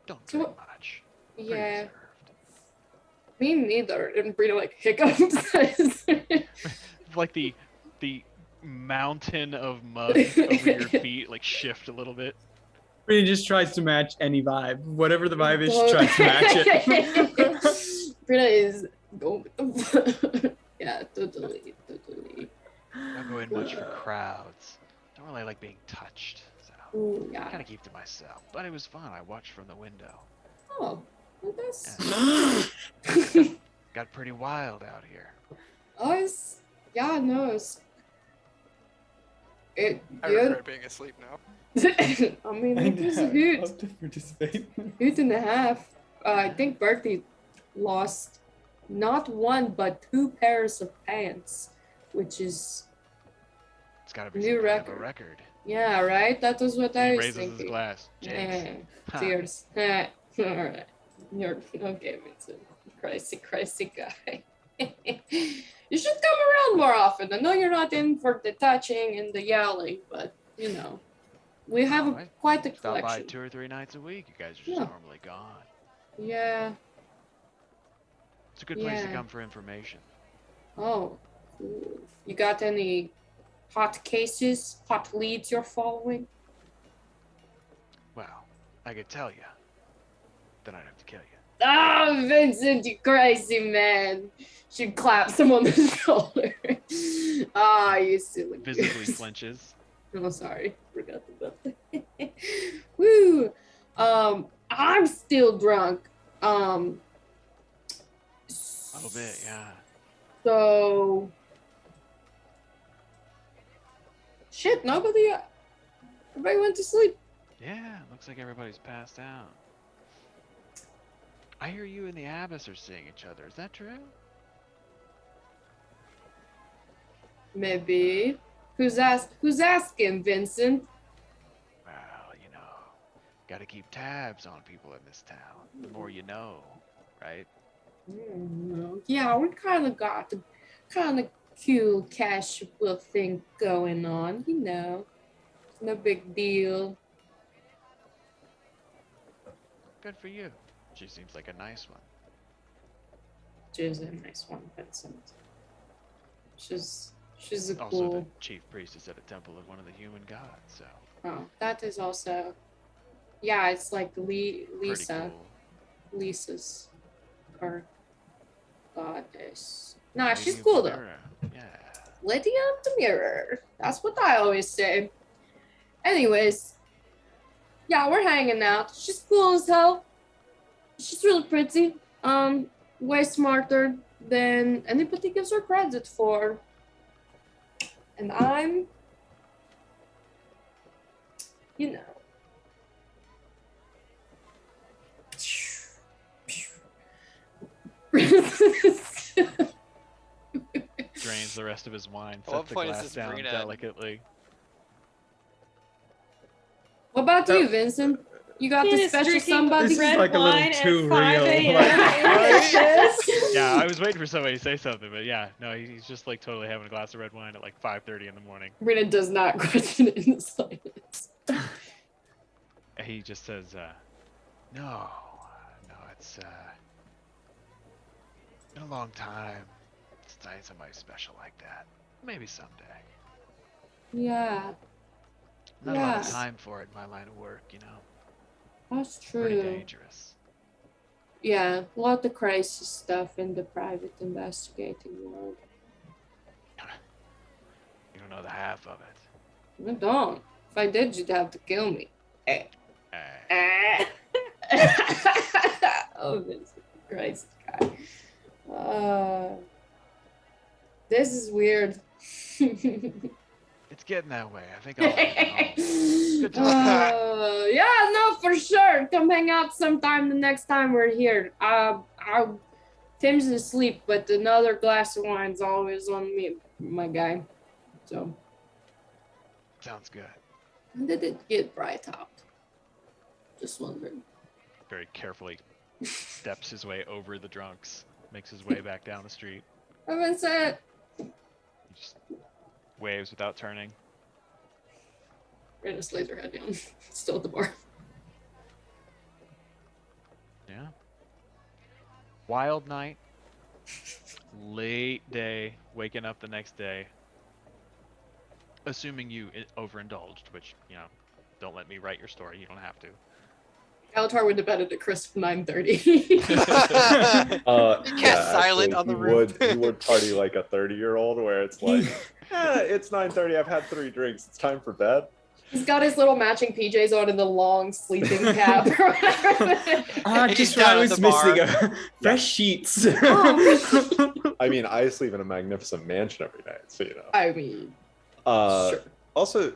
Speaker 2: Don't
Speaker 1: So
Speaker 2: drink
Speaker 1: what-
Speaker 2: much. Pretty
Speaker 1: Yeah,
Speaker 2: reserved.
Speaker 1: me neither. And Brina like hiccups.
Speaker 2: Like the mountain of mud over your feet like shift a little bit.
Speaker 3: He just tries to match any vibe. Whatever the vibe is, she tries to match it.
Speaker 1: Brina is going with the flow. Yeah, totally.
Speaker 2: Don't go in much for crowds. Don't really like being touched. So
Speaker 1: Ooh,
Speaker 2: I
Speaker 1: yeah.
Speaker 2: kind of keep to myself. But it was fun. I watched from the window.
Speaker 1: Oh, well, that's.
Speaker 2: Got pretty wild out here.
Speaker 1: Oh, it's. Yeah, no, it's.
Speaker 4: I
Speaker 1: Yeah.
Speaker 4: regret being asleep now.
Speaker 1: I mean, it was a hoot.
Speaker 3: Love to participate.
Speaker 1: Hoot and a half. I think Bertie lost not 1 but 2 pairs of pants, which is
Speaker 2: It's got to be
Speaker 1: New
Speaker 2: some kind of a
Speaker 1: record.
Speaker 2: record.
Speaker 1: yeah, right. That was what I
Speaker 2: He
Speaker 1: was
Speaker 2: raises his
Speaker 1: thinking.
Speaker 2: glass. Jinx.
Speaker 1: Yeah,
Speaker 2: Ha.
Speaker 1: cheers. All right, you're okay, Vincent. Crazy guy. You should come around more often. I know you're not in for the touching and the yelling, but you know, we have
Speaker 2: Oh, I
Speaker 1: quite a
Speaker 2: Stop by
Speaker 1: collection.
Speaker 2: 2 or 3 nights a week. You guys are just
Speaker 1: Yeah.
Speaker 2: normally gone.
Speaker 1: Yeah.
Speaker 2: It's a good place to
Speaker 1: Yeah.
Speaker 2: come for information.
Speaker 1: Oh, cool. You got any hot cases, hot leads you're following?
Speaker 2: Well, I could tell you. Then I'd have to kill you.
Speaker 1: Oh, Vincent, you crazy man. Should clap him on the shoulder. Ah, you silly
Speaker 2: Visibly
Speaker 1: goose.
Speaker 2: flinches.
Speaker 1: Oh, sorry. Forgot about that. Woo. I'm still drunk.
Speaker 2: A little bit, yeah.
Speaker 1: So Shit, nobody. Everybody went to sleep.
Speaker 2: Yeah, looks like everybody's passed out. I hear you and the Abbess are seeing each other. Is that true?
Speaker 1: Maybe. Who's asking, Vincent?
Speaker 2: Well, gotta keep tabs on people in this town. The more you know, right?
Speaker 1: Yeah, we kind of got the kind of cool casual thing going on, No big deal.
Speaker 2: Good for you. She seems like a nice one.
Speaker 1: She's a nice one, Vincent. She's a
Speaker 2: Also,
Speaker 1: cool.
Speaker 2: the chief priestess at a temple of one of the human gods, so
Speaker 1: Oh, that is also. Yeah, it's like
Speaker 2: pretty
Speaker 1: Lisa.
Speaker 2: cool.
Speaker 1: Lisa's her goddess. Nah,
Speaker 2: Lady
Speaker 1: she's
Speaker 2: of
Speaker 1: cool
Speaker 2: the
Speaker 1: though.
Speaker 2: Mirror. Yeah.
Speaker 1: Lady of the Mirror. That's what I always say. Anyways, yeah, we're hanging out. She's cool as hell. She's really pretty. Way smarter than anybody gives her credit for. And I'm, you know.
Speaker 2: Drains the rest of his wine,
Speaker 4: At what
Speaker 2: sets the
Speaker 4: point is
Speaker 2: glass
Speaker 4: this
Speaker 2: down
Speaker 4: Brina?
Speaker 2: delicately.
Speaker 1: What about you, Vincent? You got the
Speaker 8: Dennis
Speaker 1: special
Speaker 8: drinking
Speaker 1: somebody?
Speaker 3: This is
Speaker 8: red
Speaker 3: like a little
Speaker 8: wine
Speaker 3: too
Speaker 8: at 5
Speaker 3: real,
Speaker 8: a.m.
Speaker 3: like-
Speaker 8: What is this?
Speaker 2: Yeah, I was waiting for somebody to say something, but yeah, no, he's just like totally having a glass of red wine at like 5:30 in the morning.
Speaker 1: Rita does not question it in the slightest.
Speaker 2: And he just says, no, it's been a long time since I had somebody special like that. Maybe someday.
Speaker 1: Yeah,
Speaker 2: Not a lot of
Speaker 1: Yeah.
Speaker 2: time for it in my line of work,
Speaker 1: that's
Speaker 2: Pretty
Speaker 1: true.
Speaker 2: dangerous.
Speaker 1: Yeah, a lot of crazy stuff in the private investigating world.
Speaker 2: You don't know the half of it.
Speaker 1: I don't. If I did, you'd have to kill me.
Speaker 2: Eh.
Speaker 1: Oh, Vincent Christ, guy. This is weird.
Speaker 2: It's getting that way. I think I'll let you know.
Speaker 1: Yeah, no, for sure. Come hang out sometime the next time we're here. Tim's asleep, but another glass of wine's always on me, my guy. So,
Speaker 2: Sounds good.
Speaker 1: when did it get bright out? Just wondering.
Speaker 2: Very carefully steps his way over the drunks, makes his way back down the street.
Speaker 1: Vincent.
Speaker 2: He just waves without turning.
Speaker 1: Rita lays her head down. Still at the bar.
Speaker 2: Yeah. Wild night. Late day. Waking up the next day. Assuming you overindulged, which, don't let me write your story. You don't have to.
Speaker 1: Alatar went to bed at a crisp 9:30.
Speaker 4: You cast silent on the roof.
Speaker 9: You would party like a 30-year-old where it's like, it's 9:30. I've had 3 drinks. It's time for bed.
Speaker 1: He's got his little matching PJs on and the long sleeping cap.
Speaker 3: Just
Speaker 4: down
Speaker 3: what I
Speaker 4: at
Speaker 3: was
Speaker 4: the bar.
Speaker 3: missing. Fresh sheets.
Speaker 9: I mean, I sleep in a magnificent mansion every night, so
Speaker 1: I mean,
Speaker 9: Uh,
Speaker 1: sure.
Speaker 9: Also,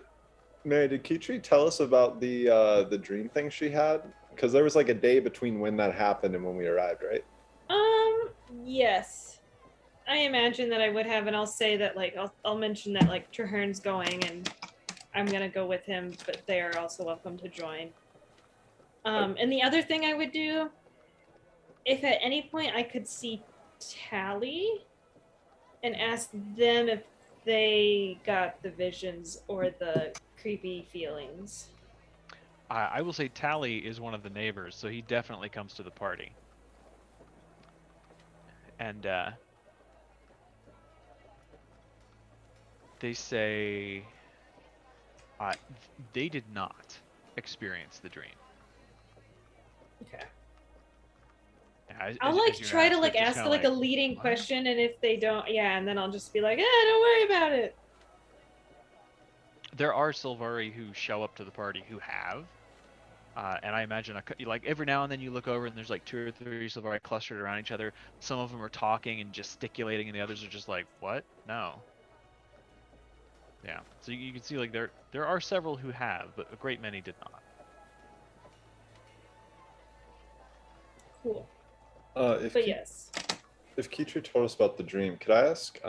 Speaker 9: Mary, did Kitri tell us about the dream thing she had? Because there was like a day between when that happened and when we arrived, right?
Speaker 8: Yes. I imagine that I would have, and I'll say that, like, I'll mention that, like, Traherne's going, and I'm gonna go with him, but they are also welcome to join. And the other thing I would do, if at any point I could see Tally, and ask them if they got the visions or the creepy feelings.
Speaker 2: I will say Tally is one of the neighbors, so he definitely comes to the party. And they say they did not experience the dream.
Speaker 8: Okay.
Speaker 2: As
Speaker 8: I'll
Speaker 2: you
Speaker 8: like
Speaker 2: know,
Speaker 8: try to
Speaker 2: it's
Speaker 8: like
Speaker 2: just
Speaker 8: ask
Speaker 2: kinda
Speaker 8: like a leading
Speaker 2: what?
Speaker 8: question, and if they don't, yeah, and then I'll just be like, don't worry about it.
Speaker 2: There are Silvari who show up to the party who have, and I imagine like every now and then you look over and there's like 2 or 3 Silvari clustered around each other. Some of them are talking and gesticulating, and the others are just like, "What? No." Yeah. So you can see like there are several who have, but a great many did not.
Speaker 8: Cool.
Speaker 9: If
Speaker 8: But yes.
Speaker 9: if Keitra told us about the dream, could I ask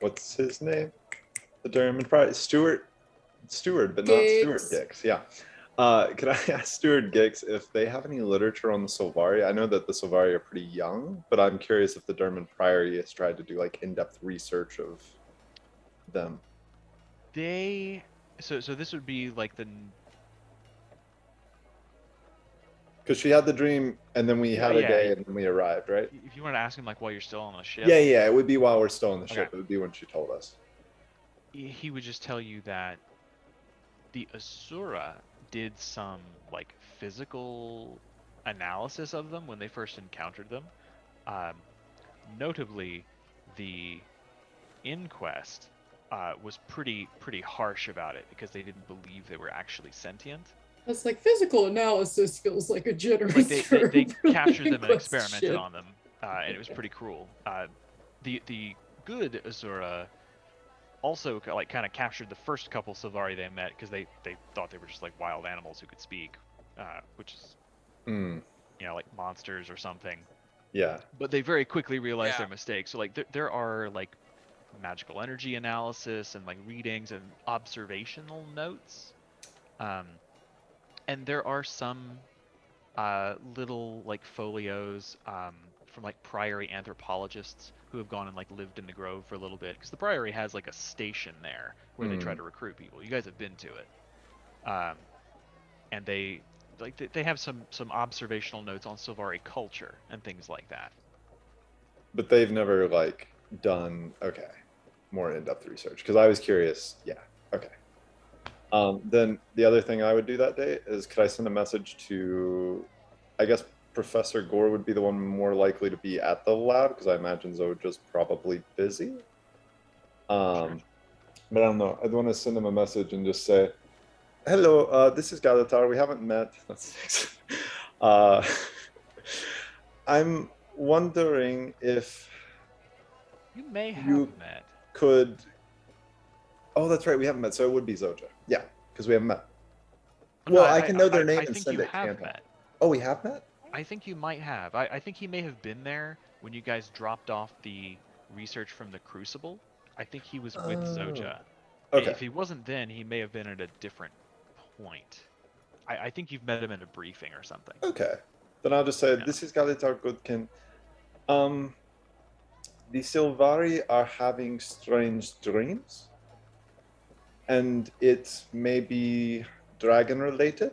Speaker 9: what's his name? The German probably Stewart, but not Stuart
Speaker 1: Gigs.
Speaker 9: Dix. Yeah. Could I ask Stuart Gix if they have any literature on the Sylvari? I know that the Sylvari are pretty young, but I'm curious if the Derman Priory has tried to do like in-depth research of them.
Speaker 2: So this would be like
Speaker 9: Because she had the dream, and then we had a
Speaker 2: yeah.
Speaker 9: day, and then we arrived, right?
Speaker 2: If you want to ask him like while you're still on the ship.
Speaker 9: Yeah. It would be while we're still on the ship.
Speaker 2: Okay.
Speaker 9: It would be when she told us.
Speaker 2: He would just tell you that the Asura did some like physical analysis of them when they first encountered them. Notably, the inquest was pretty harsh about it because they didn't believe they were actually sentient.
Speaker 1: That's like physical analysis feels like a generous
Speaker 2: Like
Speaker 1: term
Speaker 2: they
Speaker 1: for
Speaker 2: captured them and
Speaker 1: Inquest
Speaker 2: experimented
Speaker 1: shit.
Speaker 2: on them, and it was pretty cruel. The good Asura also like kind of captured the first couple Sylvari they met because they thought they were just like wild animals who could speak, which is like monsters or something.
Speaker 9: Yeah.
Speaker 2: But they very quickly realized
Speaker 4: Yeah.
Speaker 2: their mistake. So like there are like magical energy analysis and like readings and observational notes, and there are some little like folios from like priory anthropologists who have gone and like lived in the grove for a little bit because the priory has like a station there where they try to recruit people. You guys have been to it, and they have some observational notes on Sylvari culture and things like that.
Speaker 9: But they've never like done more in-depth research because I was curious. Yeah. Okay. Then the other thing I would do that day is could I send a message to, I guess Professor Gore would be the one more likely to be at the lab because I imagine Zoja's probably busy. But I don't know. I'd want to send him a message and just say, "Hello, this is Galatar. We haven't met." That's 6. I'm wondering if
Speaker 2: You may have
Speaker 9: you
Speaker 2: met.
Speaker 9: could. Oh, that's right. We haven't met, so it would be Zoja. Yeah, because we haven't met.
Speaker 2: No,
Speaker 9: Well, I can know their name
Speaker 2: I
Speaker 9: and
Speaker 2: think
Speaker 9: send
Speaker 2: you
Speaker 9: it,
Speaker 2: have
Speaker 9: can't I?
Speaker 2: met.
Speaker 9: Oh, we have met?
Speaker 2: I think you might have. I think he may have been there when you guys dropped off the research from the Crucible. I think he was with Zoja.
Speaker 9: Okay.
Speaker 2: If he wasn't then, he may have been at a different point. I think you've met him in a briefing or something.
Speaker 9: Okay. Then I'll just say,
Speaker 2: Yeah.
Speaker 9: this is Galitar Goodkin. The Sylvari are having strange dreams. And it may be dragon related.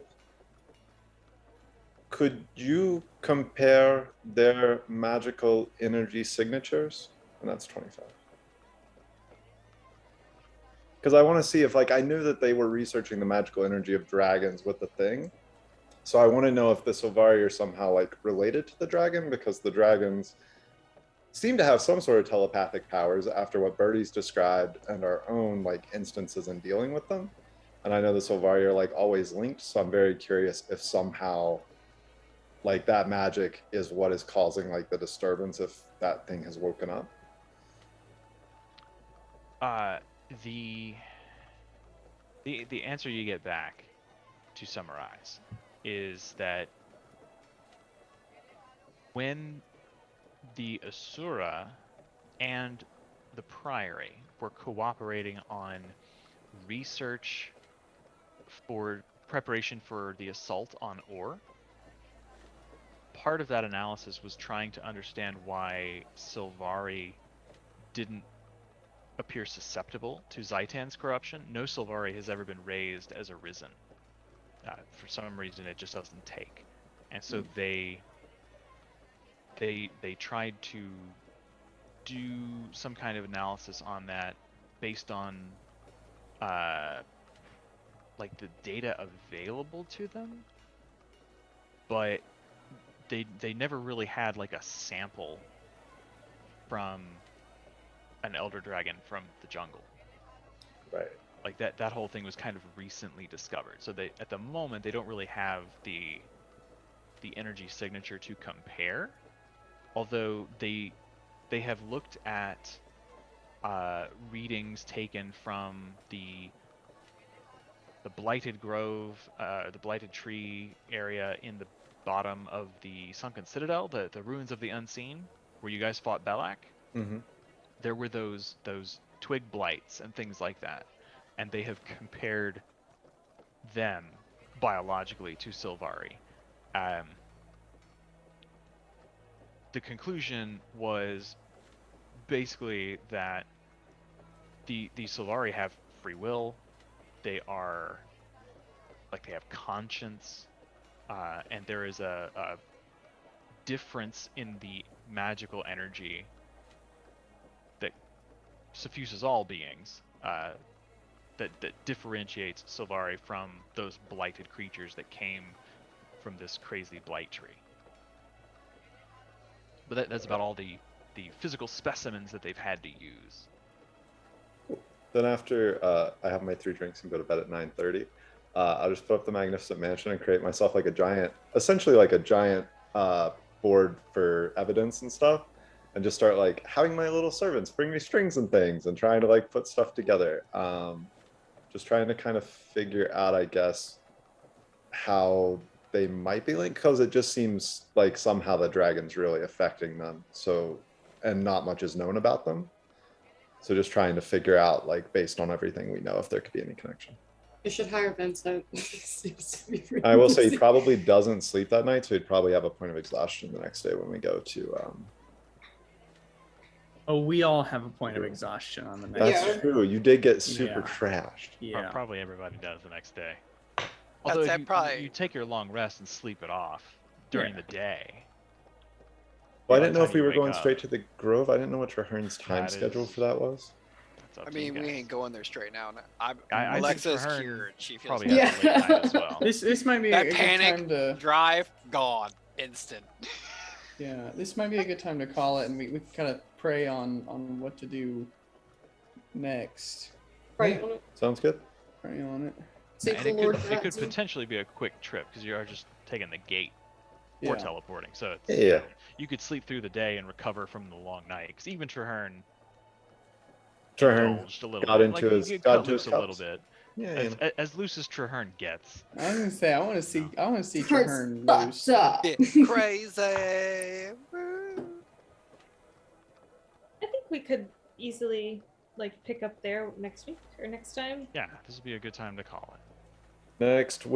Speaker 9: Could you compare their magical energy signatures? And that's 25. Because I want to see if, like, I knew that they were researching the magical energy of dragons with the thing. So I want to know if the Sylvari are somehow, like, related to the dragon, because the dragons seem to have some sort of telepathic powers after what Birdie's described and our own, like, instances in dealing with them. And I know the Sylvari are, like, always linked, so I'm very curious if somehow, like, that magic is what is causing, like, the disturbance if that thing has woken up.
Speaker 2: The answer you get back, to summarize, is that when the Asura and the Priory were cooperating on research for preparation for the assault on Or, part of that analysis was trying to understand why Sylvari didn't appear susceptible to Zaitan's corruption. No Sylvari has ever been raised as a Risen. For some reason, it just doesn't take. And so they tried to do some kind of analysis on that based on like the data available to them, but they never really had like a sample from an elder dragon from the jungle.
Speaker 9: Right.
Speaker 2: Like that whole thing was kind of recently discovered. So they at the moment they don't really have the energy signature to compare. Although they have looked at readings taken from the blighted grove, the blighted tree area in the bottom of the sunken citadel, the ruins of the unseen, where you guys fought Belak.
Speaker 9: Mm-hmm.
Speaker 2: There were those twig blights and things like that, and they have compared them biologically to Sylvari. The conclusion was basically that the Sylvari have free will. They are they have conscience, and there is a difference in the magical energy that suffuses all beings, that differentiates Sylvari from those blighted creatures that came from this crazy blight tree. But that's about all the physical specimens that they've had to use.
Speaker 9: Then after I have my 3 drinks and go to bed at 9:30, I'll just put up the Magnificent Mansion and create myself like a giant, essentially like a giant board for evidence and stuff, and just start like having my little servants bring me strings and things and trying to like put stuff together. Just trying to kind of figure out, I guess, how they might be linked, because it just seems like somehow the dragon's really affecting them. So, and not much is known about them. So just trying to figure out, like, based on everything we know, if there could be any connection.
Speaker 1: You should hire Vincent. Seems to be really
Speaker 9: I will say he
Speaker 1: busy.
Speaker 9: probably doesn't sleep that night, so he'd probably have a point of exhaustion the next day when we go to.
Speaker 3: Oh, we all have a point of exhaustion on the next.
Speaker 9: That's
Speaker 1: Yeah.
Speaker 9: true. You did get super
Speaker 3: Yeah.
Speaker 9: trashed.
Speaker 3: Yeah.
Speaker 2: Probably everybody does the next day. Although
Speaker 4: That's
Speaker 2: if you,
Speaker 4: probably-
Speaker 2: you take your long rest and sleep it off during
Speaker 3: Yeah.
Speaker 2: the day.
Speaker 9: Well, I
Speaker 2: by
Speaker 9: didn't
Speaker 2: the
Speaker 9: know
Speaker 2: time
Speaker 9: if we
Speaker 2: you
Speaker 9: were
Speaker 2: wake
Speaker 9: going
Speaker 2: up.
Speaker 9: straight to the Grove. I didn't know what Trahern's time
Speaker 2: That
Speaker 9: schedule
Speaker 2: is-
Speaker 9: for that was.
Speaker 2: That's up
Speaker 4: I
Speaker 2: to you
Speaker 4: mean, we
Speaker 2: guys.
Speaker 4: ain't going there straight now.
Speaker 2: I think
Speaker 4: Alexa's
Speaker 2: Trahern
Speaker 4: cured. She feels
Speaker 2: probably
Speaker 4: better.
Speaker 2: has a late night as well.
Speaker 3: This might be
Speaker 4: That
Speaker 3: a good
Speaker 4: panic
Speaker 3: time to
Speaker 4: drive gone instant.
Speaker 3: this might be a good time to call it, and we can kind of pray on what to do next.
Speaker 1: Right.
Speaker 9: Sounds good.
Speaker 3: Pray on it.
Speaker 1: Say
Speaker 2: And
Speaker 1: for
Speaker 2: it
Speaker 1: Lord
Speaker 2: could
Speaker 1: Patsy.
Speaker 2: potentially be a quick trip because you are just taking the gate or
Speaker 3: Yeah.
Speaker 2: teleporting. So it's,
Speaker 9: Yeah.
Speaker 2: you could sleep through the day and recover from the long night. Because even Trahern
Speaker 9: Trahern
Speaker 2: indulged a little
Speaker 9: got
Speaker 2: bit.
Speaker 9: into
Speaker 2: Like,
Speaker 9: his
Speaker 2: you
Speaker 9: got
Speaker 2: cut
Speaker 9: into his
Speaker 2: loose a little
Speaker 9: cups.
Speaker 2: bit.
Speaker 9: Yeah. You know.
Speaker 2: As loose as Trahern gets.
Speaker 3: I was gonna say I want to see
Speaker 1: Turns
Speaker 3: Trahern
Speaker 1: fucked
Speaker 3: loose.
Speaker 1: up.
Speaker 4: Bit crazy. Woo.
Speaker 8: I think we could easily like pick up there next week or next time.
Speaker 2: Yeah, this would be a good time to call it.
Speaker 9: Next